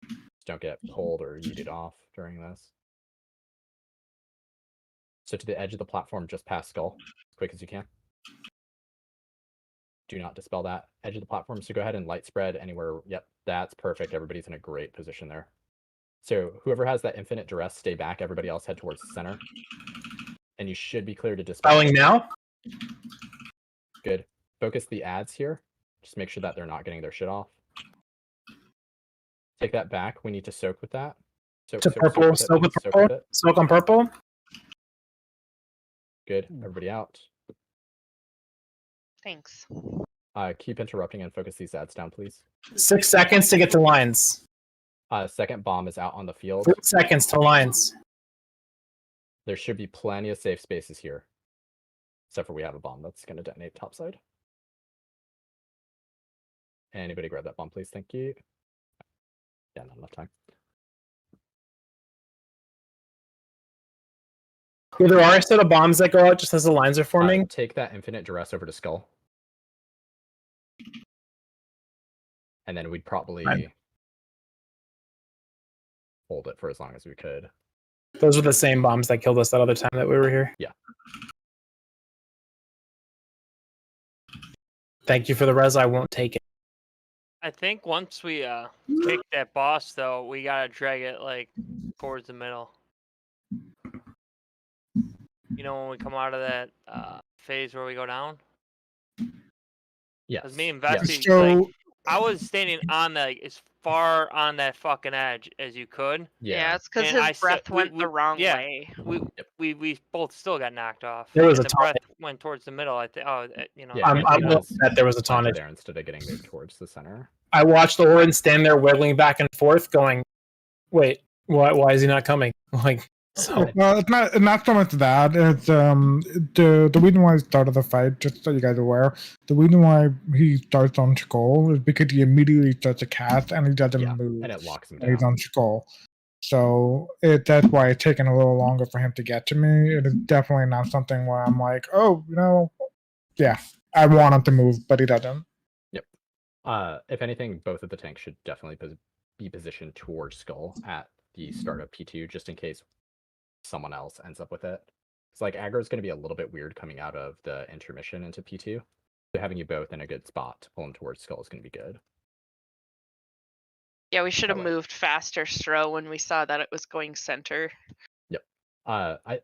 Just don't get pulled or yeeted off during this. So to the edge of the platform, just past Skull, as quick as you can. Do not dispel that edge of the platform. So go ahead and light spread anywhere. Yep, that's perfect. Everybody's in a great position there. So whoever has that infinite duress, stay back. Everybody else head towards the center. And you should be clear to dispel. Spelling now? Good. Focus the ads here. Just make sure that they're not getting their shit off. Take that back. We need to soak with that. To purple, soak with purple, soak on purple. Good. Everybody out. Thanks. Keep interrupting and focus these ads down, please. 6 seconds to get to lines. Second bomb is out on the field. 3 seconds to lines. There should be plenty of safe spaces here. Except for we have a bomb that's going to detonate topside. Anybody grab that bomb, please? Thank you. Yeah, not enough time. Yeah, there are a set of bombs that go out just as the lines are forming. Take that infinite duress over to Skull. And then we'd probably hold it for as long as we could. Those are the same bombs that killed us that other time that we were here. Yeah. Thank you for the res. I won't take it. I think once we pick that boss, though, we gotta drag it like towards the middle. You know, when we come out of that phase where we go down. Yeah. Because me and Vesty, So- I was standing on like as far on that fucking edge as you could. Yeah, it's because And his breath went the wrong yeah, way. We both still got knocked off. There was And a the breath taunt. went towards the middle. I think. Oh, you know. Yeah, I'm willing that there was a taunt tonnage. there instead of getting moved towards the center. I watched the Orin stand there wiggling back and forth, going, "Wait, why is he not coming?" Like, so Well, it's not so much that. It's the reason why he started the fight, just so you guys are aware, the reason why he starts on Skull is because he immediately starts to cast and he doesn't move. And it locks him And he's down. on Skull. So that's why it's taken a little longer for him to get to me. It is definitely not something where I'm like, oh, yeah, I want him to move, but he doesn't. Yep. If anything, both of the tanks should definitely be positioned towards Skull at the start of P2, just in case someone else ends up with it. It's like aggro is going to be a little bit weird coming out of the intermission into P2. So having you both in a good spot to pull him towards Skull is going to be good. Yeah, we should have moved faster, Stro, when we saw that it was going center. Yep.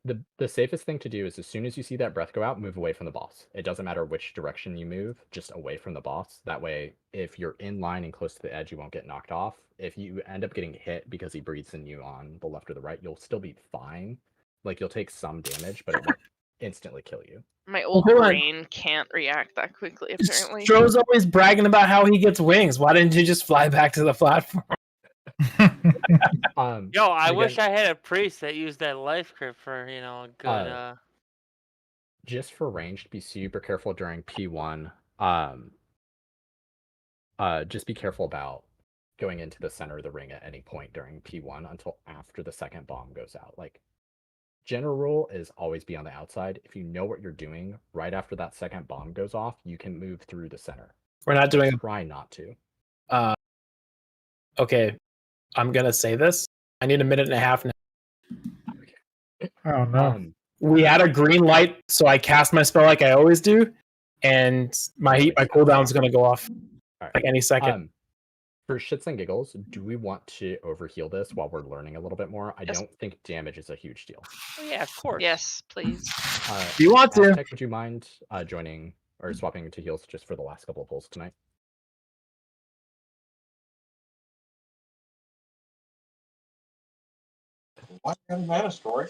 The safest thing to do is as soon as you see that breath go out, move away from the boss. It doesn't matter which direction you move, just away from the boss. That way, if you're in line and close to the edge, you won't get knocked off. If you end up getting hit because he breathes in you on the left or the right, you'll still be fine. Like, you'll take some damage, but it won't instantly kill you. My old hold on. brain can't react that quickly, apparently. Stro's always bragging about how he gets wings. Why didn't you just fly back to the platform? Yo, I again- wish I had a priest that used that life grip for a good. Just for ranged, be super careful during P1. Just be careful about going into the center of the ring at any point during P1 until after the second bomb goes out. Like, general rule is always be on the outside. If you know what you're doing, right after that second bomb goes off, you can move through the center. We're not doing. Try not to. Okay, I'm gonna say this. I need a minute and a half now. Oh no. We had a green light, so I cast my spell like I always do, and my cooldown is gonna go off like any second. For shits and giggles, do we want to overheal this while we're learning a little bit more? I don't think damage is a huge deal. Oh, yeah, of course. Yes, please. If you want to. Aztec, would you mind joining or swapping to heals just for the last couple of pulls tonight? What kind of mana story?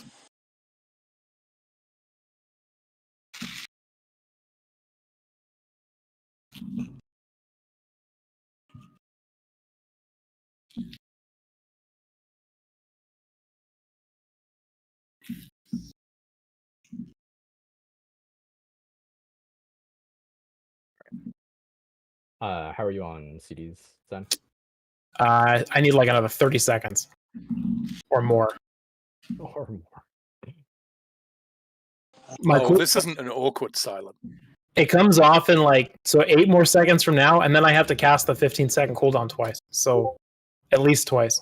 How are you on CDs, Zen? I need like another 30 seconds or more. Or more. My Oh, cool- this isn't an awkward silent. It comes off in like 8 more seconds from now, and then I have to cast the 15-second cooldown twice. So at least twice.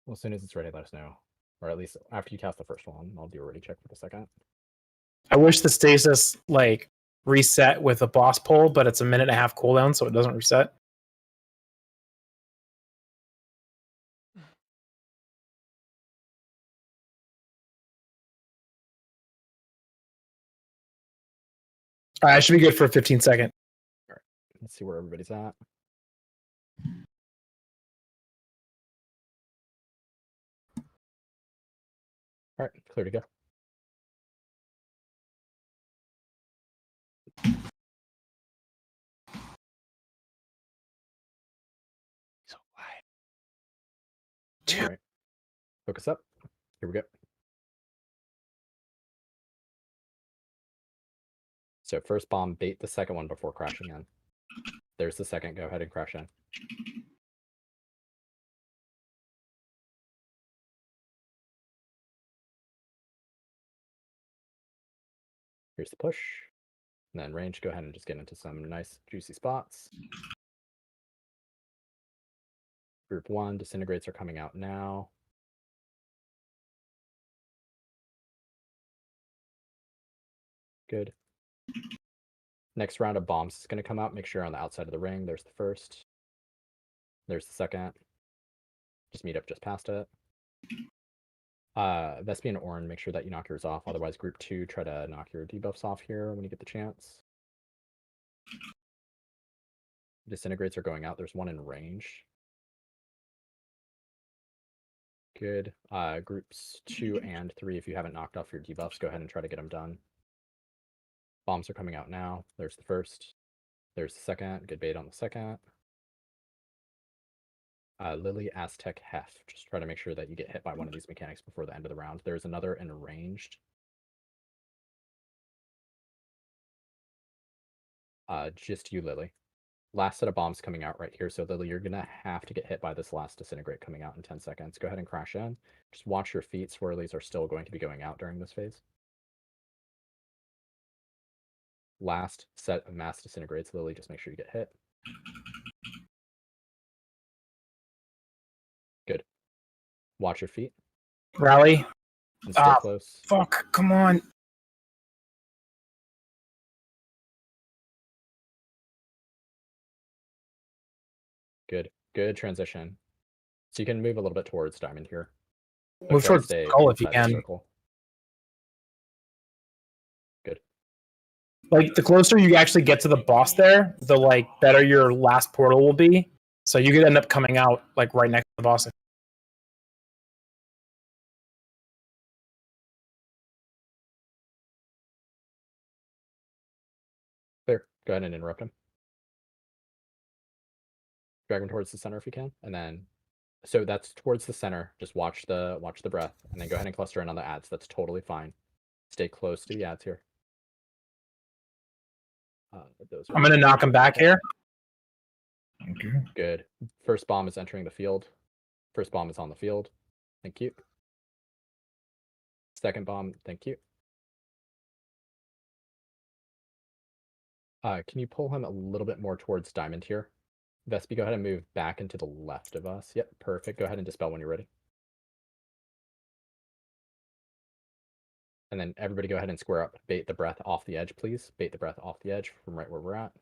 Well, as soon as it's ready, let us know. Or at least after you cast the first one, I'll do a ready check for the second. I wish the stasis like reset with a boss pull, but it's a 1.5 cooldown, so it doesn't reset. All right, I should be good for a 15-second. All right, let's see where everybody's at. All right, clear to go. So why? All right, focus up. Here we go. So first bomb, bait the second one before crashing in. There's the second. Go ahead and crash in. Here's the push. And then range, go ahead and just get into some nice juicy spots. Group 1, disintegrates are coming out now. Good. Next round of bombs is going to come out. Make sure you're on the outside of the ring. There's the first. There's the second. Just meet up just past it. Vespian and Orin, make sure that you knock yours off. Otherwise, group 2, try to knock your debuffs off here when you get the chance. Disintegrates are going out. There's one in range. Good. Groups 2 and 3, if you haven't knocked off your debuffs, go ahead and try to get them done. Bombs are coming out now. There's the first. There's the second. Good bait on the second. Lily, Aztec, Hef. Just try to make sure that you get hit by one of these mechanics before the end of the round. There's another in ranged. Just you, Lily. Last set of bombs coming out right here. So Lily, you're gonna have to get hit by this last disintegrate coming out in 10 seconds. Go ahead and crash in. Just watch your feet. Swirlies are still going to be going out during this phase. Last set of mass disintegrates. Lily, just make sure you get hit. Good. Watch your feet. Rally. And stay close. Fuck, come on. Good. Good transition. So you can move a little bit towards diamond here. Move try to towards stay skull if you inside the can. circle. Good. Like the closer you actually get to the boss there, the like better your last portal will be. So you could end up coming out like right next to the boss. There. Go ahead and interrupt him. Drag him towards the center if you can, and then so that's towards the center. Just watch the breath, and then go ahead and cluster in on the ads. That's totally fine. Stay close to the ads here. I'm gonna knock him back here. Okay. Good. First bomb is entering the field. First bomb is on the field. Thank you. Second bomb. Thank you. Can you pull him a little bit more towards diamond here? Vespi, go ahead and move back into the left of us. Yep, perfect. Go ahead and dispel when you're ready. And then everybody go ahead and square up. Bait the breath off the edge, please. Bait the breath off the edge from right where we're at.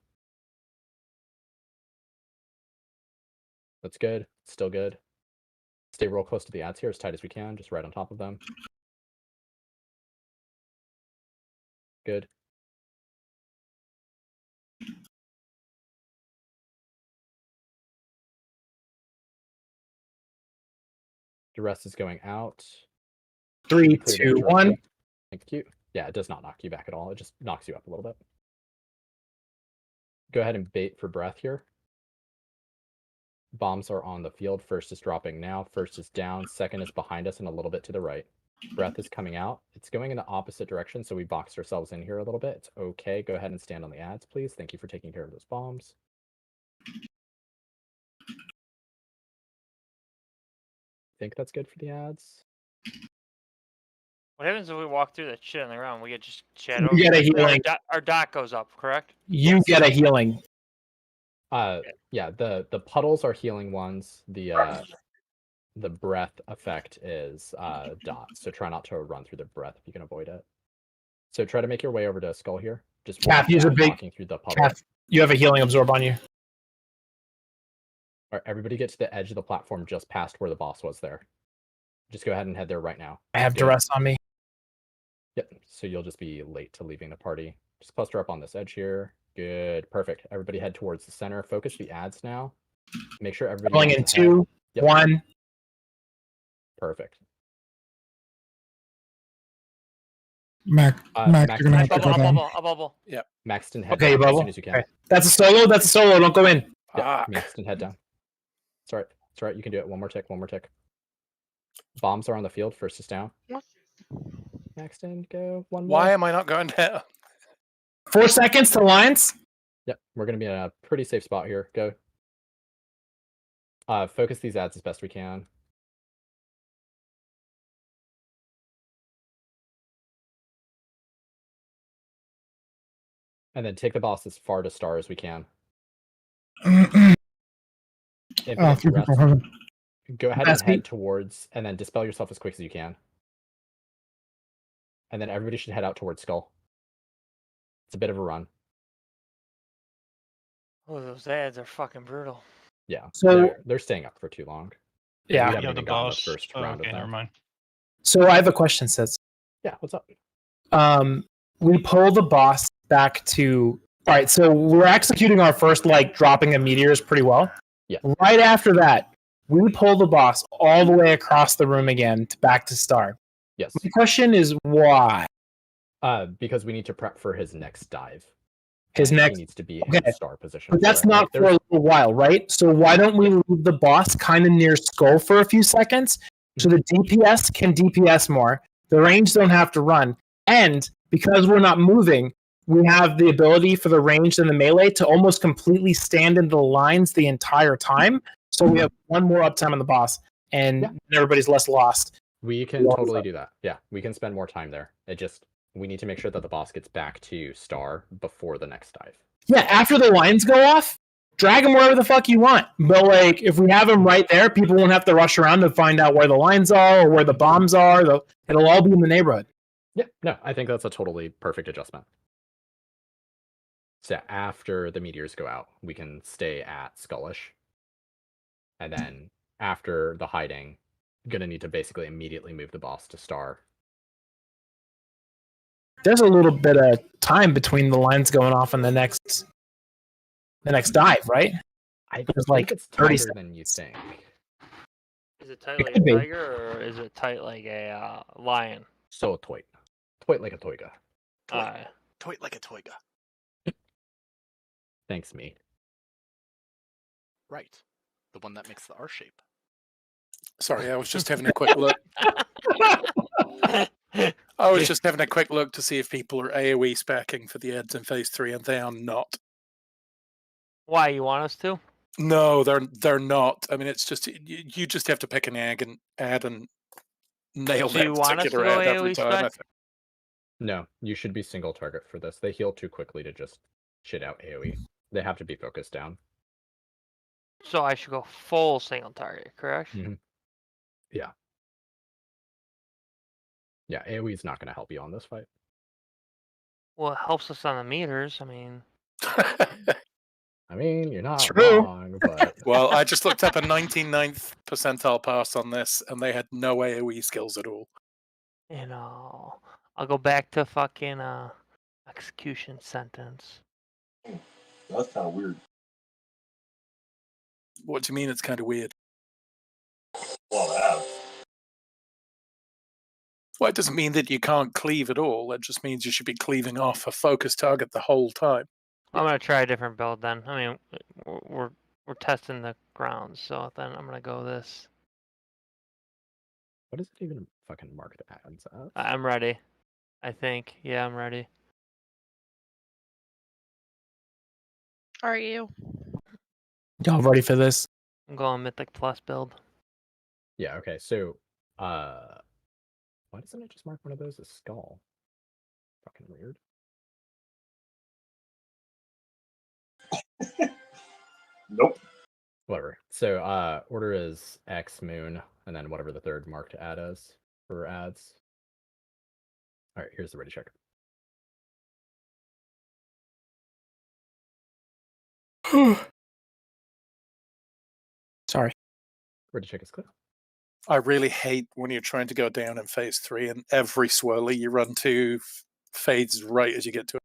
That's good. Still good. Stay real close to the ads here as tight as we can, just right on top of them. Good. Duress is going out. 3, Clear 2, damage 1. roughly. Thank you. Yeah, it does not knock you back at all. It just knocks you up a little bit. Go ahead and bait for breath here. Bombs are on the field. First is dropping now. First is down. Second is behind us and a little bit to the right. Breath is coming out. It's going in the opposite direction, so we boxed ourselves in here a little bit. It's okay. Go ahead and stand on the ads, please. Thank you for taking care of those bombs. I think that's good for the ads. What happens if we walk through that shit on the ground? We get just shadow. You get a healing. Our dot goes up, correct? You get a healing. Yeah, the puddles are healing ones. The breath effect is dots. So try not to run through the breath if you can avoid it. So try to make your way over to Skull here. Just Calf, use a big. walking through the puddle. Calf, you have a healing absorb on you. All right, everybody get to the edge of the platform just past where the boss was there. Just go ahead and head there right now. I have duress on me. Yep, so you'll just be late to leaving the party. Just cluster up on this edge here. Good, perfect. Everybody head towards the center. Focus the ads now. Make sure everybody... Going in 2, 1. Perfect. Max, Max, you're gonna have to go down. A bubble. Yep. Maxton, head Okay, down bubble. as soon as you can. Okay. That's a solo. That's a solo. Don't go in. Yeah, Maxton, head down. It's all right. It's all right. You can do it. One more tick. One more tick. Bombs are on the field. First is down. Maxton, go. One more. Why am I not going down? 4 seconds to lines. Yep, we're gonna be in a pretty safe spot here. Go. Focus these ads as best we can. And then take the boss as far to star as we can. Infinite rest. Go ahead and head towards, and then dispel yourself as quick as you can. And then everybody should head out towards Skull. It's a bit of a run. Oh, those ads are fucking brutal. Yeah, So they're staying up for too long. Yeah. We haven't even the gotten boss. the first round of Okay, them. never mind. So I have a question, Sets. Yeah, what's up? We pull the boss back to. All right, so we're executing our first dropping of meteors pretty well. Yeah. Right after that, we pull the boss all the way across the room again back to Star. Yes. The question is why? Because we need to prep for his next dive. He needs to be in Star position. But that's not for a little while, right? So why don't we leave the boss kind of near Skull for a few seconds so the DPS can DPS more, the range don't have to run, and because we're not moving, we have the ability for the ranged and the melee to almost completely stand in the lines the entire time. So we have one more uptime on the boss, and everybody's less lost. We can totally do that. Yeah, we can spend more time there. We need to make sure that the boss gets back to Star before the next dive. Yeah, after the lines go off, drag him wherever the fuck you want. But if we have him right there, people won't have to rush around to find out where the lines are or where the bombs are. It'll all be in the neighborhood. Yeah, no, I think that's a totally perfect adjustment. So after the meteors go out, we can stay at Skullish. And then after the hiding, gonna need to basically immediately move the boss to Star. There's a little bit of time between the lines going off and the next dive, right? I There's think it's 30 tighter than you think. Is it tight like a tiger, or is it tight like a lion? So toit. Toit like a toiga. Toit like a toiga. Thanks, me. Right. The one that makes the R shape. Sorry, I was just having a quick look. I was just having a quick look to see if people are AoE specking for the ads in Phase 3, and they are not. Why, you want us to? No, they're not. I mean, it's just you just have to pick an ad and nail So that you want us to particular go ad every AoE time. I spec? think. No, you should be single target for this. They heal too quickly to just shit out AoE. They have to be focused down. So I should go full single target, correct? Mm-hmm. Yeah. Yeah, AoE is not going to help you on this fight. Well, it helps us on the meters. I mean, you're not True. wrong, but... Well, I just looked up a 99th percentile pass on this, and they had no AoE skills at all. I'll go back to fucking execution sentence. That's kind of weird. What do you mean it's kind of weird? Well, that. Well, it doesn't mean that you can't cleave at all. It just means you should be cleaving off a focus target the whole time. I'm gonna try a different build then. I mean, we're testing the grounds, so then I'm gonna go this. What does it even fucking mark the ads as? I'm ready. I think. Yeah, I'm ready. Are you? Y'all ready for this? I'm going Mythic Plus build. Yeah, okay, so Why doesn't it just mark one of those as skull? Fucking weird. Nope. Whatever. So order is X moon, and then whatever the third marked ad is for ads. All right, here's the ready check. Sorry. Ready check is clear. I really hate when you're trying to go down in phase 3 and every swirly you run to fades right as you get to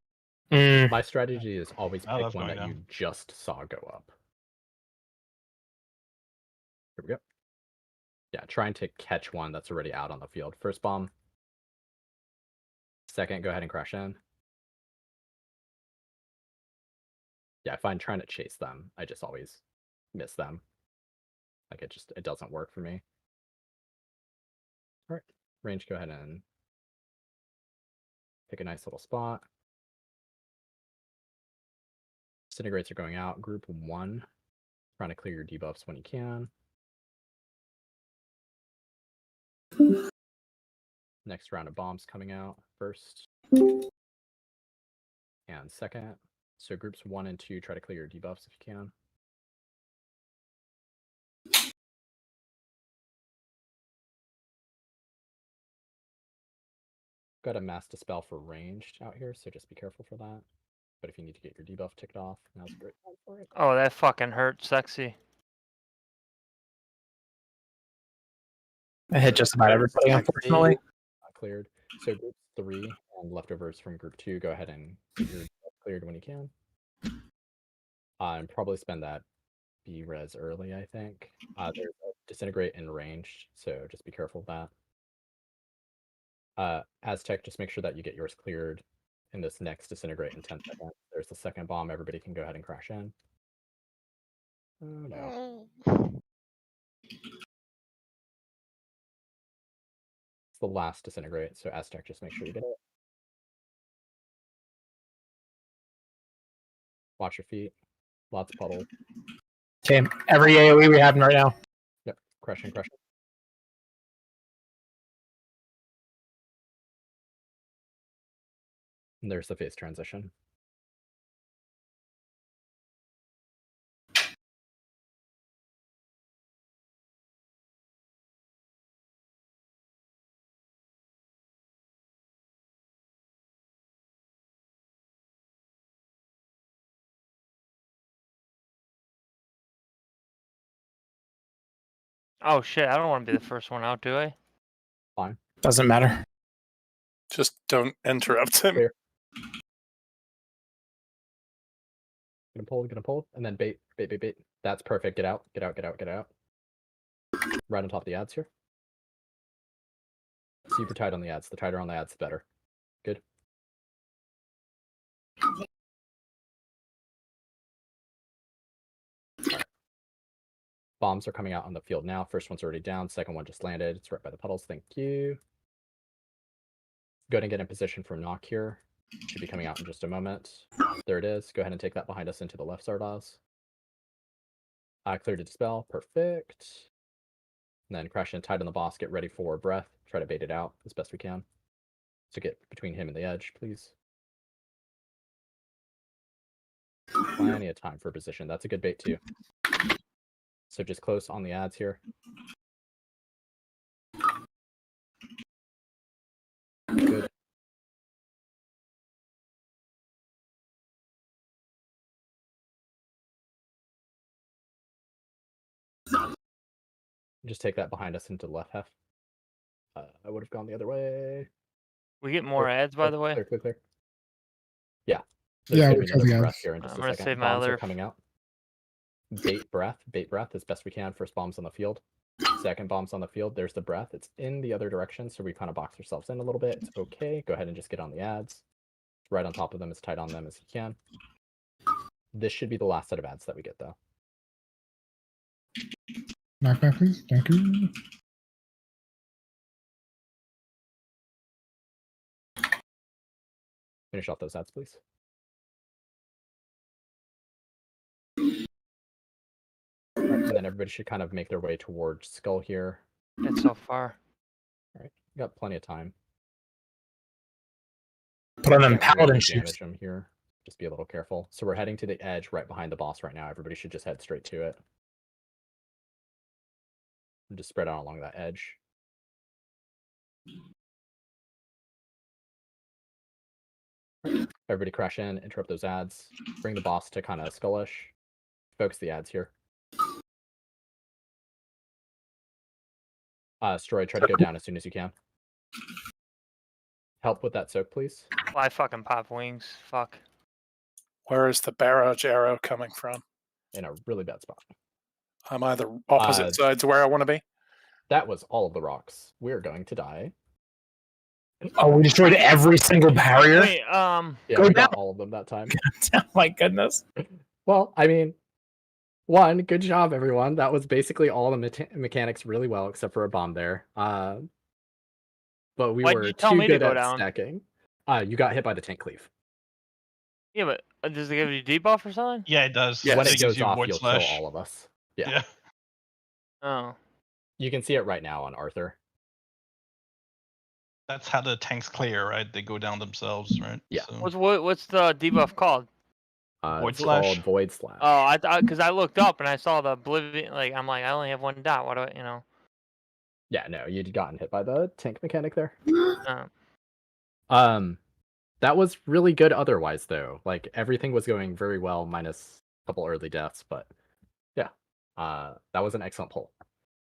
it. My strategy is always I pick love one going that you down. just saw go up. Here we go. Yeah, trying to catch one that's already out on the field. First bomb. Second, go ahead and crash in. Yeah, I find trying to chase them, I just always miss them. Like it doesn't work for me. All right, range, go ahead and pick a nice little spot. Disintegrates are going out. Group 1, trying to clear your debuffs when you can. Next round of bombs coming out first and second. So groups 1 and 2, try to clear your debuffs if you can. Got a mass dispel for ranged out here, so just be careful for that. But if you need to get your debuff ticked off, now's a great time for it. Oh, that fucking hurt, sexy. I hit just about everybody, unfortunately. Cleared. So group 3 and leftovers from group 2, go ahead and get your debuff cleared when you can. And probably spend that B-res early, I think. There's a disintegrate in ranged, so just be careful of that. Aztec, just make sure that you get yours cleared in this next disintegrate in 10 seconds. There's the second bomb. Everybody can go ahead and crash in. Oh no. It's the last disintegrate, so Aztec, just make sure you get it. Watch your feet. Lots of puddles. Okay, every AoE we have right now. Yep, crushing. And there's the phase transition. Oh shit, I don't want to be the first one out, do I? Fine. Doesn't matter. Just don't interrupt him. Clear. Gonna pull, and then bait. That's perfect. Get out. Right on top of the ads here. Super tight on the ads. The tighter on the ads, the better. Good. All right. Bombs are coming out on the field now. First one's already down. Second one just landed. It's right by the puddles. Thank you. Go ahead and get in position for knock here. Should be coming out in just a moment. There it is. Go ahead and take that behind us into the left, Zardoz. Clear to dispel. Perfect. And then crash in tight on the boss. Get ready for breath. Try to bait it out as best we can. So get between him and the edge, please. Plenty of time for position. That's a good bait too. So just close on the ads here. Good. Just take that behind us into the left half. I would have gone the other way. We get more ads, by the way. Clear. Yeah. Yeah, There's gonna be another breath ads. here in just I'm a gonna second. save my Bombs are other. coming out. Bait breath as best we can. First bombs on the field. Second bombs on the field. There's the breath. It's in the other direction, so we kind of box ourselves in a little bit. It's okay. Go ahead and just get on the ads. Right on top of them, as tight on them as you can. This should be the last set of ads that we get, though. Knockback, please. Thank you. Finish off those ads, please. All right, and then everybody should kind of make their way towards Skull here. It's so far. All right. got plenty of time. Put on them Can't paladin really shoes. damage them here. Just be a little careful. So we're heading to the edge right behind the boss right now. Everybody should just head straight to it. And just spread out along that edge. Everybody crash in, interrupt those ads, bring the boss to kind of skullish. Focus the ads here. Stroy, try to go down as soon as you can. Help with that soak, please. Well, I fucking pop wings. Fuck. Where is the barrage arrow coming from? In a really bad spot. I'm either opposite sides of where I want to be. That was all of the rocks. We're going to die. Oh, we destroyed every single barrier? Wait, Yeah, Go we down. got all of them that time. Oh my goodness. Well, I mean, one, good job, everyone. That was basically all the mechanics really well, except for a bomb there. But we Why'd were you tell too me to good go at down? stacking. You got hit by the tank cleave. Yeah, but does it give you debuff or something? Yeah, it does. When It it gives goes you off, Void you'll Slash. kill all of us. Yeah. Yeah. Oh. You can see it right now on Arthur. That's how the tanks clear, right? They go down themselves, right? Yeah. So, What's the debuff called? Void It's Slash. called Void Slash. Oh, I thought because I looked up and I saw the oblivion. Like I'm like I only have one dot. What do I, you know? Yeah, no, you'd gotten hit by the tank mechanic there. Oh. That was really good otherwise, though. Like, everything was going very well, minus a couple early deaths, but yeah. That was an excellent pull.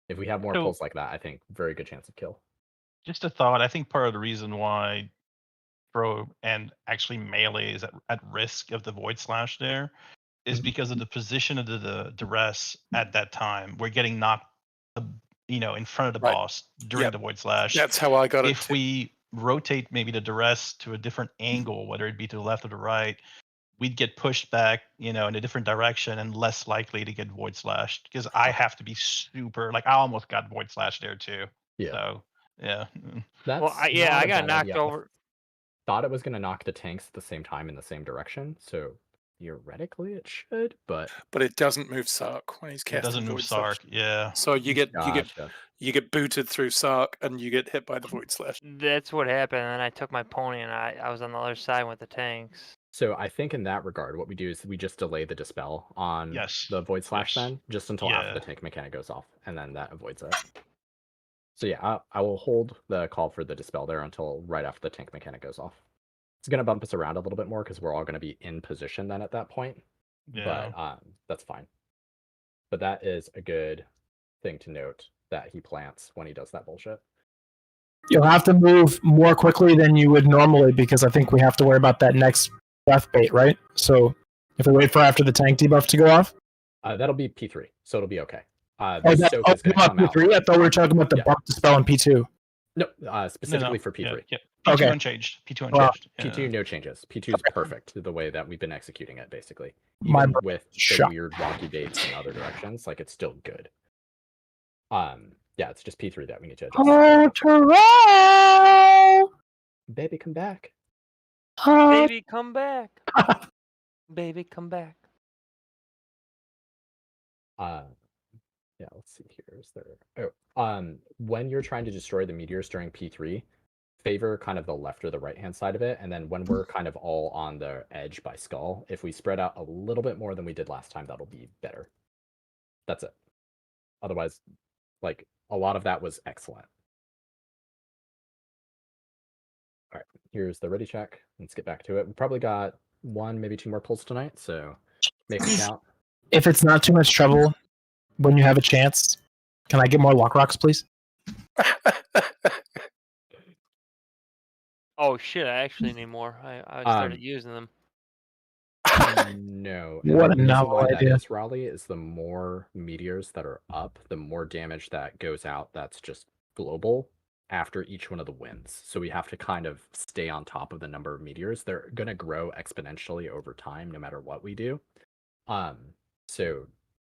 If we have more So- pulls like that, I think very good chance of kill. just a thought. I think part of the reason why Throw and actually Melee is at risk of the Void Slash there is because of the position of the duress at that time. We're getting knocked, in front of the Right. boss during Yep. the Void Slash. That's how I got it. If we rotate maybe the duress to a different angle, whether it be to the left or the right, we'd get pushed back, in a different direction and less likely to get Void Slashed. Because I have to be super, I almost got Void Slash there too. Yeah. So, yeah. That's Well, I not a got bad knocked idea. I over. thought it was going to knock the tanks at the same time in the same direction, so theoretically it should, but it doesn't move Sark when he's It casting doesn't move Void Slash. Sark. Yeah. So you get Gotcha. you get booted through Sark and you get hit by the Void Slash. That's what happened, and I took my pony and I was on the other side with the tanks. So I think in that regard, what we do is we just delay the dispel on Yes. the Void Slash Yes. then, just until after Yeah. the tank mechanic goes off, and then that avoids it. So yeah, I will hold the call for the dispel there until right after the tank mechanic goes off. It's going to bump us around a little bit more because we're all going to be in position then at that point. Yeah. But that's fine. But that is a good thing to note that he plants when he does that bullshit. You'll have to move more quickly than you would normally because I think we have to worry about that next breath bait, right? So if we wait for after the tank debuff to go off? That'll be P3, so it'll be okay. Oh, The soak is gonna come out. P3? I thought we were talking about the Yeah. bump dispel in P2. No, specifically No. for P3. Yeah. P2 Okay. unchanged. P2 Well, unchanged. P2, no changes. P2 is perfect the way that we've been executing it, basically. My Even brain with the shot. weird wonky baits in other directions, it's still good. Yeah, it's just P3 that we need to adjust. Oh, Terrell! Baby, come back. Baby, come back. Baby, come back. Yeah, let's see here. Is there? Oh, when you're trying to destroy the meteors during P3, favor kind of the left or the right hand side of it, and then when we're kind of all on the edge by skull, if we spread out a little bit more than we did last time, that'll be better. That's it. Otherwise, a lot of that was excellent. All right, here's the ready check. Let's get back to it. We probably got 1, maybe 2 more pulls tonight, so make it count. If it's not too much trouble, when you have a chance, can I get more lock rocks, please? Oh shit! I actually need more. I started using them. No. What a the reason novel why that idea. is, Raleigh, is the more meteors that are up, the more damage that goes out that's just global after each one of the wins. So we have to kind of stay on top of the number of meteors. They're going to grow exponentially over time no matter what we do. So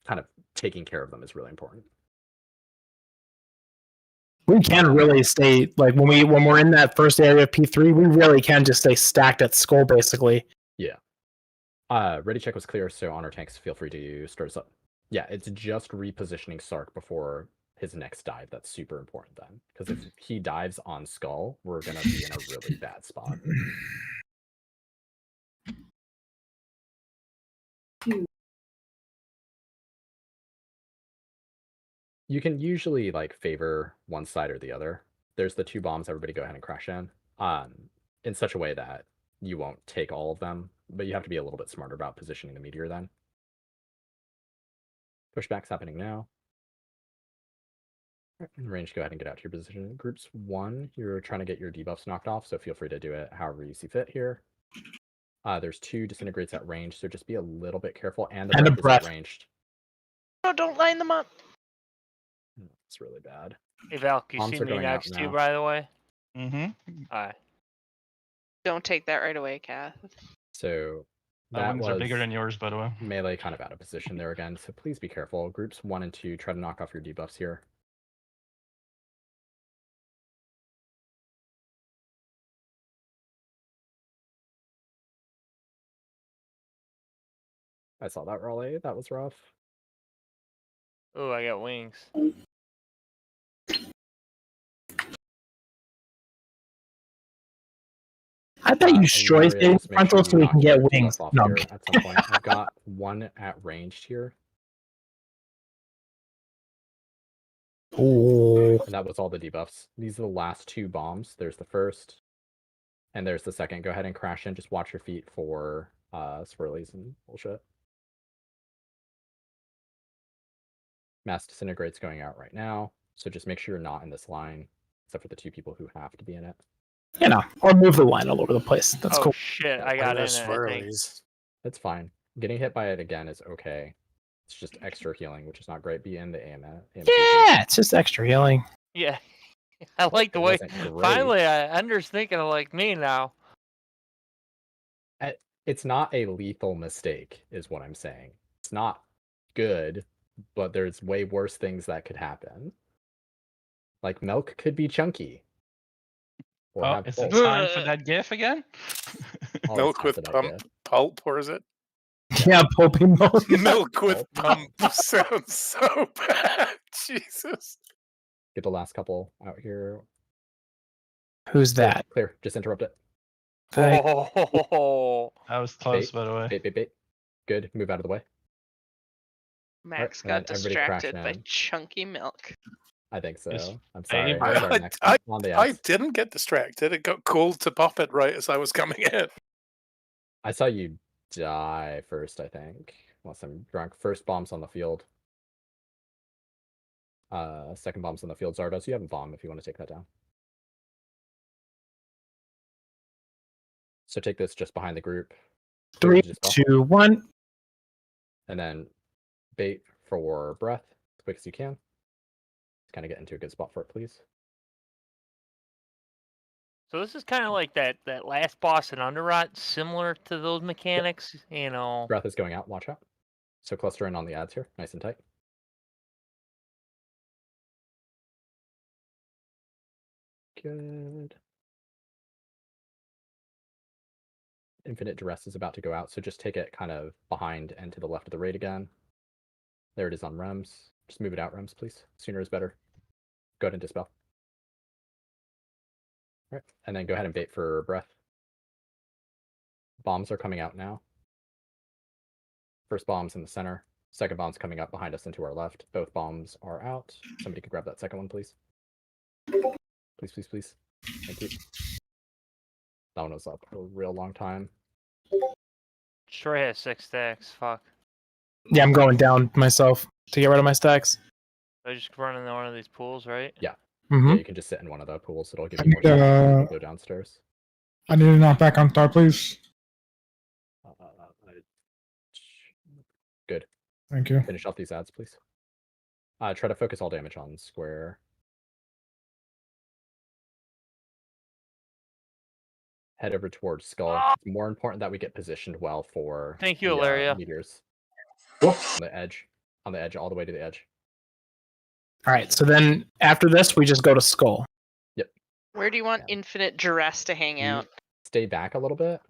kind of taking care of them is really important. We can really stay when we're in that first area of P3, we really can just stay stacked at skull basically. Yeah. Ready check was clear, so on our tanks, feel free to start us up. Yeah, it's just repositioning Sark before his next dive that's super important then. Because if he dives on Skull, we're gonna be in a really bad spot. You can usually like favor one side or the other. There's the 2 bombs, everybody go ahead and crash in such a way that you won't take all of them, but you have to be a little bit smarter about positioning the meteor then. Pushback's happening now. In range, go ahead and get out to your position. Groups 1, you're trying to get your debuffs knocked off, so feel free to do it however you see fit here. There's 2 disintegrates at range, so just be a little bit careful. And the breath is at ranged. No, don't line them up. It's really bad. Hey Valk, you Bombs see are me going out next to you, now. by the way? Mm-hmm. Alright. Don't take that right away, Kath. So My that wings was are bigger than yours, by the way. melee kind of out of position there again, so please be careful. Groups 1 and 2, try to knock off your debuffs here. I saw that, Raleigh. That was rough. Oh, I got wings. I bet you destroy Illyria, just make frontal sure so you we can knock get your wings. debuff off No, I'm here kidding. at some point. I've got 1 at ranged here. Oh. And that was all the debuffs. These are the last 2 bombs. There's the first, and there's the second. Go ahead and crash in. Just watch your feet for swirlies and bullshit. Mass disintegrates going out right now, so just make sure you're not in this line, except for the 2 people who have to be in it. You know, or move the line all over the place. That's cool. Shit, I got in it, I think. That's fine. Getting hit by it again is okay. It's just extra healing, which is not great. Be in the AM. Yeah, it's just extra healing. Yeah. I like the It way wasn't great. finally Under's thinking of like me now. It's not a lethal mistake, is what I'm saying. It's not good, but there's way worse things that could happen. Like milk could be chunky. Or Oh, have is it both. time for that GIF again? Always Milk time with for that GIF. pulp, or is it? Yeah, pulpy milk. Milk with pump sounds so bad. Jesus. Get the last couple out here. Who's Clear, that? Clear. Just interrupt it. Oh, That was close, by the way. Bait. Good. Move out of the way. Max and then got everybody crash distracted by in. chunky milk. I think so. Is I'm sorry. anybody- I'm sorry, Max. I On the I ads. didn't get distracted. It got cold to pop it right as I was coming in. I saw you die first, I think. Unless I'm drunk. First bomb's on the field. Second bomb's on the field. Zardos, you have a bomb if you want to take that down. So take this just behind the group. 3, Just go. 2, 1. And then bait for breath as quick as you can. Just kind of get into a good spot for it, please. So this is kind of like that last boss in Underrot, similar to those mechanics, you know. Breath is going out. Watch out. So cluster in on the ads here, nice and tight. Good. Infinite Duress is about to go out, so just take it kind of behind and to the left of the raid again. There it is on Rems. Just move it out, Rems, please. Sooner is better. Go ahead and dispel. All right, and then go ahead and bait for breath. Bombs are coming out now. First bomb's in the center. Second bomb's coming up behind us and to our left. Both bombs are out. Somebody could grab that second one, please. Please. Thank you. That one was up a real long time. Troy has 6 stacks. Fuck. Yeah, I'm going down myself to get rid of my stacks. I just run into one of these pools, right? Yeah. Mm-hmm. Yeah, you can just sit in one of the pools. It'll give I you more need, time to go downstairs. I need to knock back on star, please. Good. Thank you. Finish off these ads, please. Try to focus all damage on square. Head over towards skull. It's more important that we get positioned well for Thank you, the, Ilaria. meteors. Cool. On the edge, all the way to the edge. All right, so then after this, we just go to skull. Where do you want Infinite Duress to hang out? Stay back a little bit,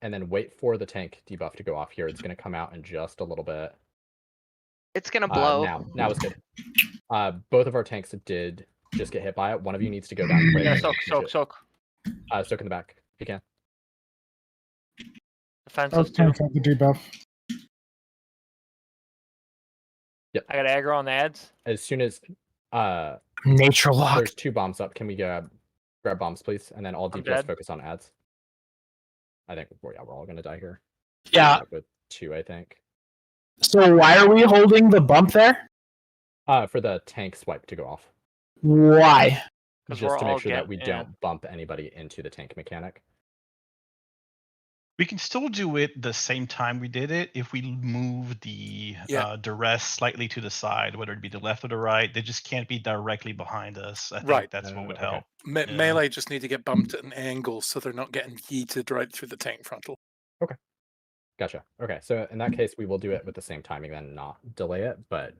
and then wait for the tank debuff to go off here. It's going to come out in just a little bit. It's gonna blow. Now it's good. Both of our tanks did just get hit by it. One of you needs to go down quick. Yeah, and soak. soak in the back if you can. Defensive too. The debuff. Yep. I got aggro on the ads. As soon as nature lock. There's 2 bombs up. Can we grab bombs, please? And then I'll just focus on ads. I think we're all gonna die here. Yeah. With 2, I think. So why are we holding the bump there? For the tank swipe to go off. Why? Just to make sure that we don't bump anybody into the tank mechanic. We can still do it the same time we did it if we move the duress slightly to the side, whether it be the left or the right. They just can't be directly behind us. I think that's what would help. Melee just need to get bumped at an angle so they're not getting yeeted right through the tank frontal. Okay. Gotcha. Okay, so in that case, we will do it with the same timing then, not delay it. But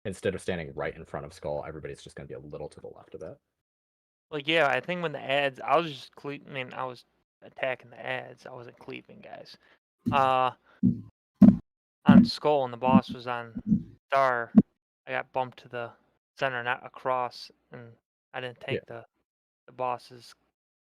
instead of standing right in front of Skull, everybody's just going to be a little to the left of it. Like, yeah, I think when the ads, I was just I was attacking the ads. I wasn't cleaving, guys. On Skull, and the boss was on Star. I got bumped to the center, not across, and I didn't take the boss's,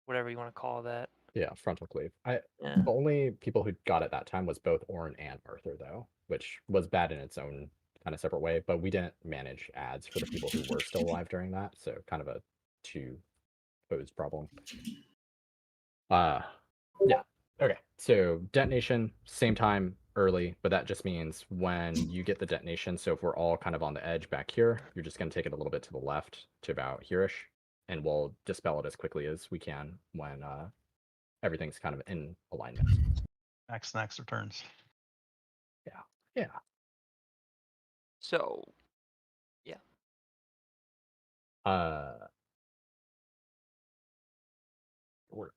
whatever you want to call that. Yeah, frontal cleave. The only people who got it that time was both Orin and Arthur, though, which was bad in its own kind of separate way. But we didn't manage ads for the people who were still alive during that, so kind of a two-posed problem. Yeah. Okay. So detonation, same time, early, but that just means when you get the detonation. So if we're all kind of on the edge back here, you're just going to take it a little bit to the left to about here-ish, and we'll dispel it as quickly as we can when everything's kind of in alignment. Snacks returns. Yeah. So, yeah. We're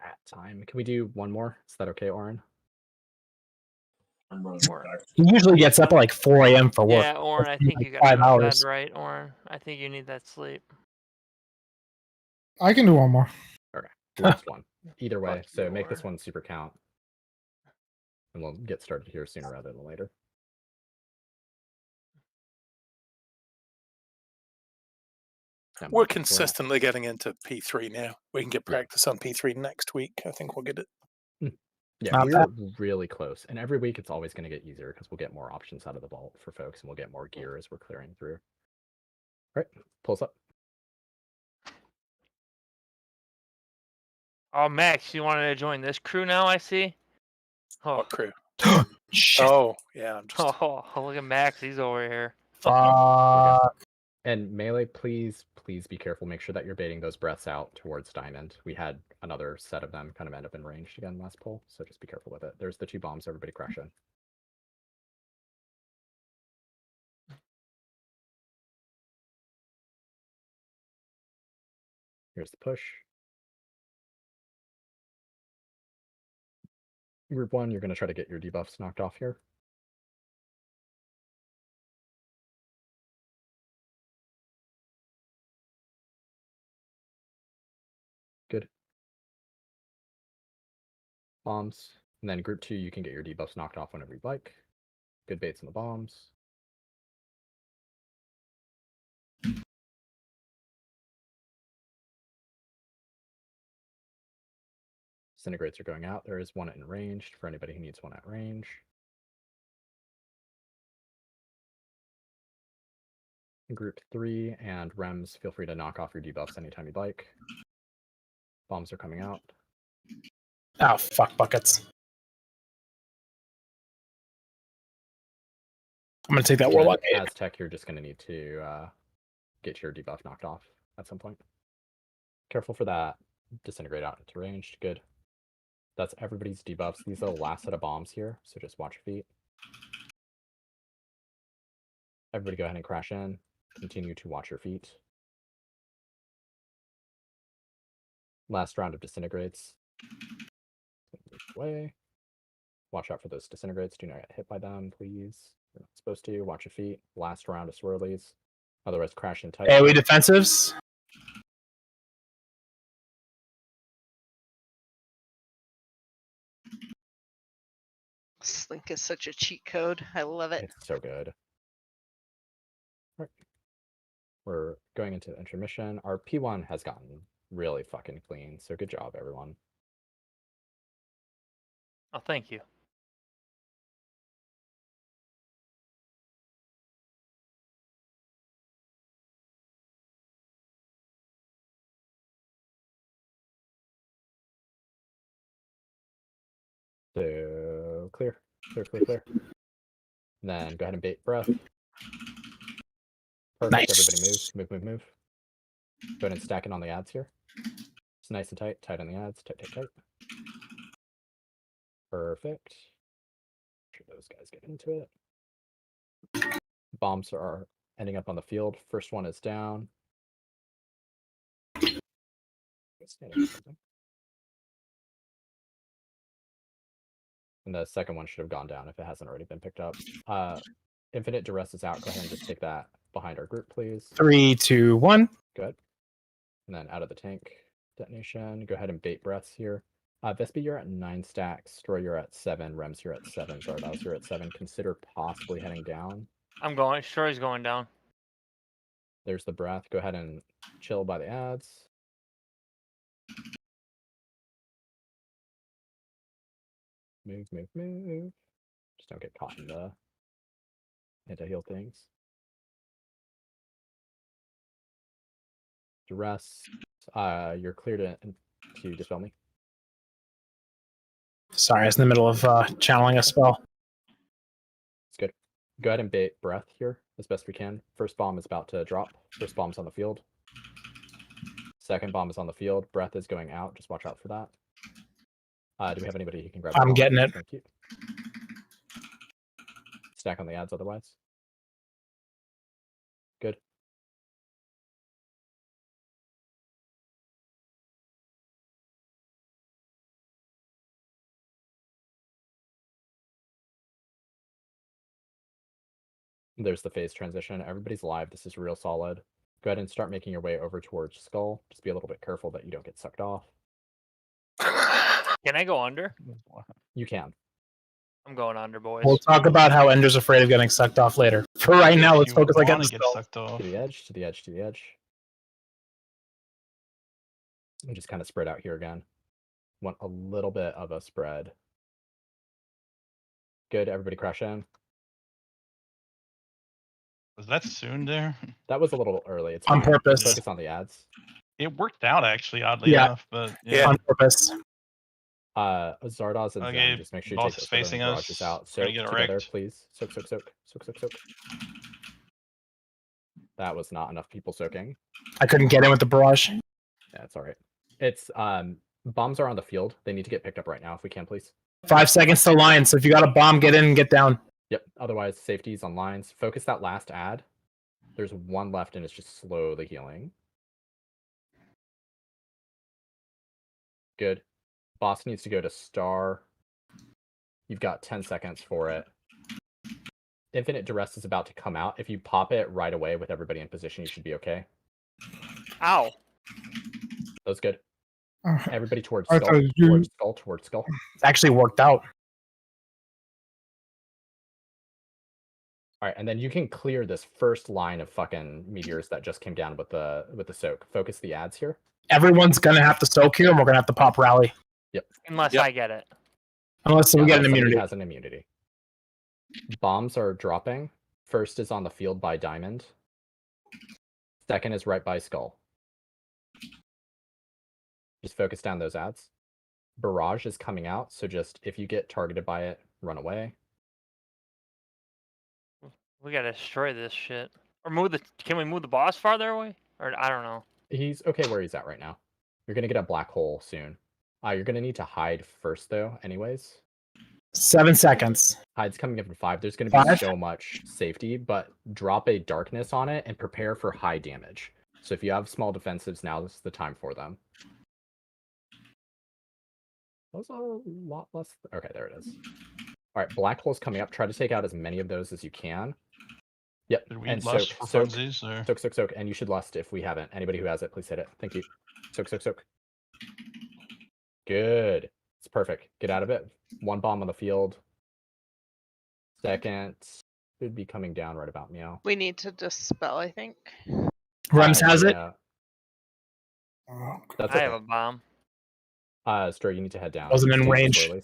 at time. Can we do one more? Is that okay, Orin? I'm running back. He usually gets up at like 4 a.m. for work. Yeah, Orin, I think like you got 5 to go to hours. bed, right, Orin? I think you need that sleep. I can do one more. Okay. Last one. Either way, so make this one super count. And we'll get started here sooner rather than later. We're consistently getting into P3 now. We can get practice on P3 next week. I think we'll get it. Yeah, we're really close. And every week it's always going to get easier because we'll get more options out of the vault for folks and we'll get more gear as we're clearing through. All right, pulse up. Oh, Max, you wanted to join this crew now, I see? Oh. What crew? Shit. Oh, yeah. I'm just... Oh, look at Max. He's over here. And Melee, please be careful. Make sure that you're baiting those breaths out towards Diamond. We had another set of them kind of end up in ranged again last pull, so just be careful with it. There's the 2 bombs. Everybody crash in. Here's the push. Group 1, you're going to try to get your debuffs knocked off here. Good. Bombs. And then group 2, you can get your debuffs knocked off whenever you'd like. Good baits on the bombs. Disintegrates are going out. There is one in ranged for anybody who needs one at range. Group 3 and Rems, feel free to knock off your debuffs anytime you'd like. Bombs are coming out. Oh, fuck buckets. I'm going to take that Warlock. Aztec, you're just going to need to get your debuff knocked off at some point. Careful for that. Disintegrate out into ranged. Good. That's everybody's debuffs. These are the last set of bombs here, so just watch your feet. Everybody go ahead and crash in. Continue to watch your feet. Last round of disintegrates. Away. Watch out for those disintegrates. Do not get hit by them, please. You're not supposed to. Watch your feet. Last round of swirlies. Otherwise, crash in tight. AoE defensives. Slink is such a cheat code. I love it. It's so good. We're going into intermission. Our P1 has gotten really fucking clean, so good job, everyone. Oh, thank you. So clear. And then go ahead and bait breath. Perfect. Nice. Everybody move. Go ahead and stack it on the ads here. It's nice and tight on the ads. Tight. Perfect. Make sure those guys get into it. Bombs are ending up on the field. First one is down. And the second one should have gone down if it hasn't already been picked up. Infinite Duress is out. Go ahead and just take that behind our group, please. 3, 2, 1. Good. And then out of the tank detonation. Go ahead and bait breaths here. Vespi, you're at 9 stacks. Stroy, you're at 7. Rems, you're at 7. Zardoz, you're at 7. Consider possibly heading down. I'm going. Stroy's going down. There's the breath. Go ahead and chill by the ads. Move. Just don't get caught in the anti-heal things. Duress. You're clear to dispel me. Sorry, I was in the middle of channeling a spell. It's good. Go ahead and bait breath here as best we can. First bomb is about to drop. First bomb's on the field. Second bomb is on the field. Breath is going out. Just watch out for that. Do we have anybody who can grab? I'm getting it. Thank you. Stack on the ads otherwise. Good. There's the phase transition. Everybody's live. This is real solid. Go ahead and start making your way over towards Skull. Just be a little bit careful that you don't get sucked off. Can I go under? You can. I'm going under, boys. We'll talk about how Ender's afraid of getting sucked off later. For right now, let's focus on getting the spell. To the edge. And just kind of spread out here again. Want a little bit of a spread. Good. Everybody crash in. Was that soon there? That was a little early. It's On fine. purpose. Focus on the ads. It worked out actually, oddly Yeah. enough, but yeah. On purpose. Zardoz and Okay, Zen, just make sure you boss take is this over and facing barrage us. this out. We're Soak gonna get together, wrecked. please. Soak. That was not enough people soaking. I couldn't get in with the barrage. Yeah, it's all right. It's bombs are on the field. They need to get picked up right now if we can, please. 5 seconds to line, so if you got a bomb, get in and get down. Yep. Otherwise, safety's on lines. Focus that last ad. There's one left and it's just slowly healing. Good. Boss needs to go to star. You've got 10 seconds for it. Infinite Duress is about to come out. If you pop it right away with everybody in position, you should be okay. Ow. That was good. Everybody towards I skull. thought you- Towards skull. It's actually worked out. All right, and then you can clear this first line of fucking meteors that just came down with the soak. Focus the ads here. Everyone's gonna have to soak here, and we're gonna have to pop rally. Yep. Unless I get it. Unless we get an Somebody immunity. has an immunity. Bombs are dropping. First is on the field by Diamond. Second is right by Skull. Just focus down those ads. Barrage is coming out, so just if you get targeted by it, run away. We gotta destroy this shit. Or move the. Can we move the boss farther away? Or I don't know. He's okay where he's at right now. You're gonna get a black hole soon. You're gonna need to hide first though, anyways. 7 seconds. Hide's coming up in 5. There's gonna be 5? so much safety, but drop a darkness on it and prepare for high damage. So if you have small defensives, now is the time for them. That was a lot less. Okay, there it is. All right, black hole's coming up. Try to take out as many of those as you can. Yep. Did we And lust soak, for soak, funsies, or? soak, and you should lust if we haven't. Anybody who has it, please hit it. Thank you. Soak. Good. It's perfect. Get out of it. One bomb on the field. Second. Should be coming down right about meow. We need to dispel, I think. Rems has it. That's I okay. have a bomb. Stro, you need to head down. Wasn't in Stay range. slowly.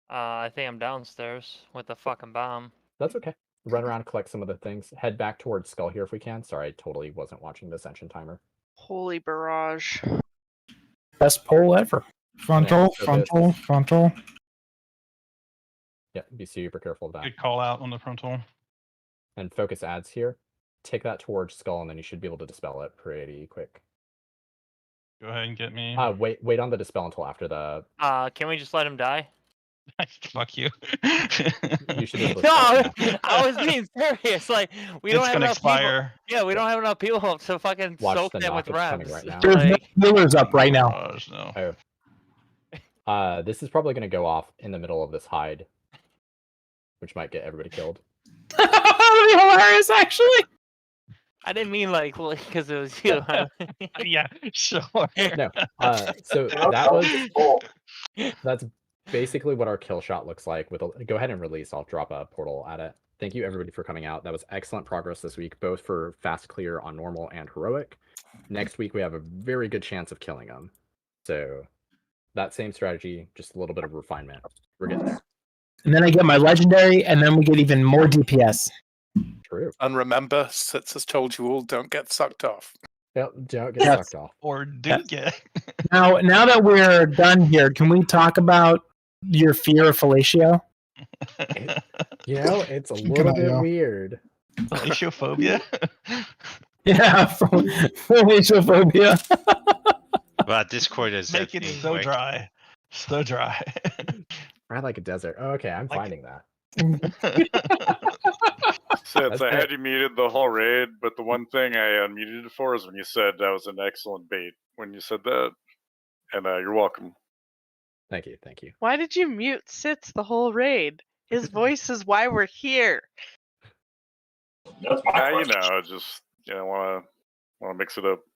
I think I'm downstairs with the fucking bomb. That's okay. Run around, collect some of the things. Head back towards Skull here if we can. Sorry, I totally wasn't watching the Ascension timer. Holy barrage. Best poll ever. Frontal, focus. frontal. Yeah, be super careful of that. Good call out on the frontal. And focus adds here. Take that towards Skull, and then you should be able to dispel it pretty quick. Go ahead and get me. Wait on the dispel until after the. Can we just let him die? Fuck you. You should be able to No, dispel it. I was being serious. Like we don't It's have gonna enough expire. people. Yeah, we don't have enough people to fucking Watch soak the them with knock, it's coming rems. right now. There's Like, no healers up right now. Gosh, no. This is probably going to go off in the middle of this hide, which might get everybody killed. That'd be hilarious, actually. I didn't mean like because it was you. Yeah, sure. No, so that was that's basically what our kill shot looks like. With go ahead and release. I'll drop a portal at it. Thank you everybody for coming out. That was excellent progress this week, both for fast clear on normal and heroic. Next week we have a very good chance of killing them. So that same strategy, just a little bit of refinement. We're getting there. And then I get my legendary, and then we get even more DPS. True. And remember, Sitz has told you all, don't get sucked off. Yep, don't get Yes. sucked off. Or do get. Now that we're done here, can we talk about your fear of fellatio? You know, it's a Good little bit idea. weird. Felatiophobia? Yeah, fellatiophobia. Wow, Discord is Make it so dry. So dry. Right like a desert. Oh, okay, I'm finding that. Since I had you muted the whole raid, but the one thing I unmuted it for is when you said that was an excellent bait. When you said that, and you're welcome. Thank you, thank you. Why did you mute Sitz the whole raid? His voice is why we're here. That's my You question. know, just want to mix it up.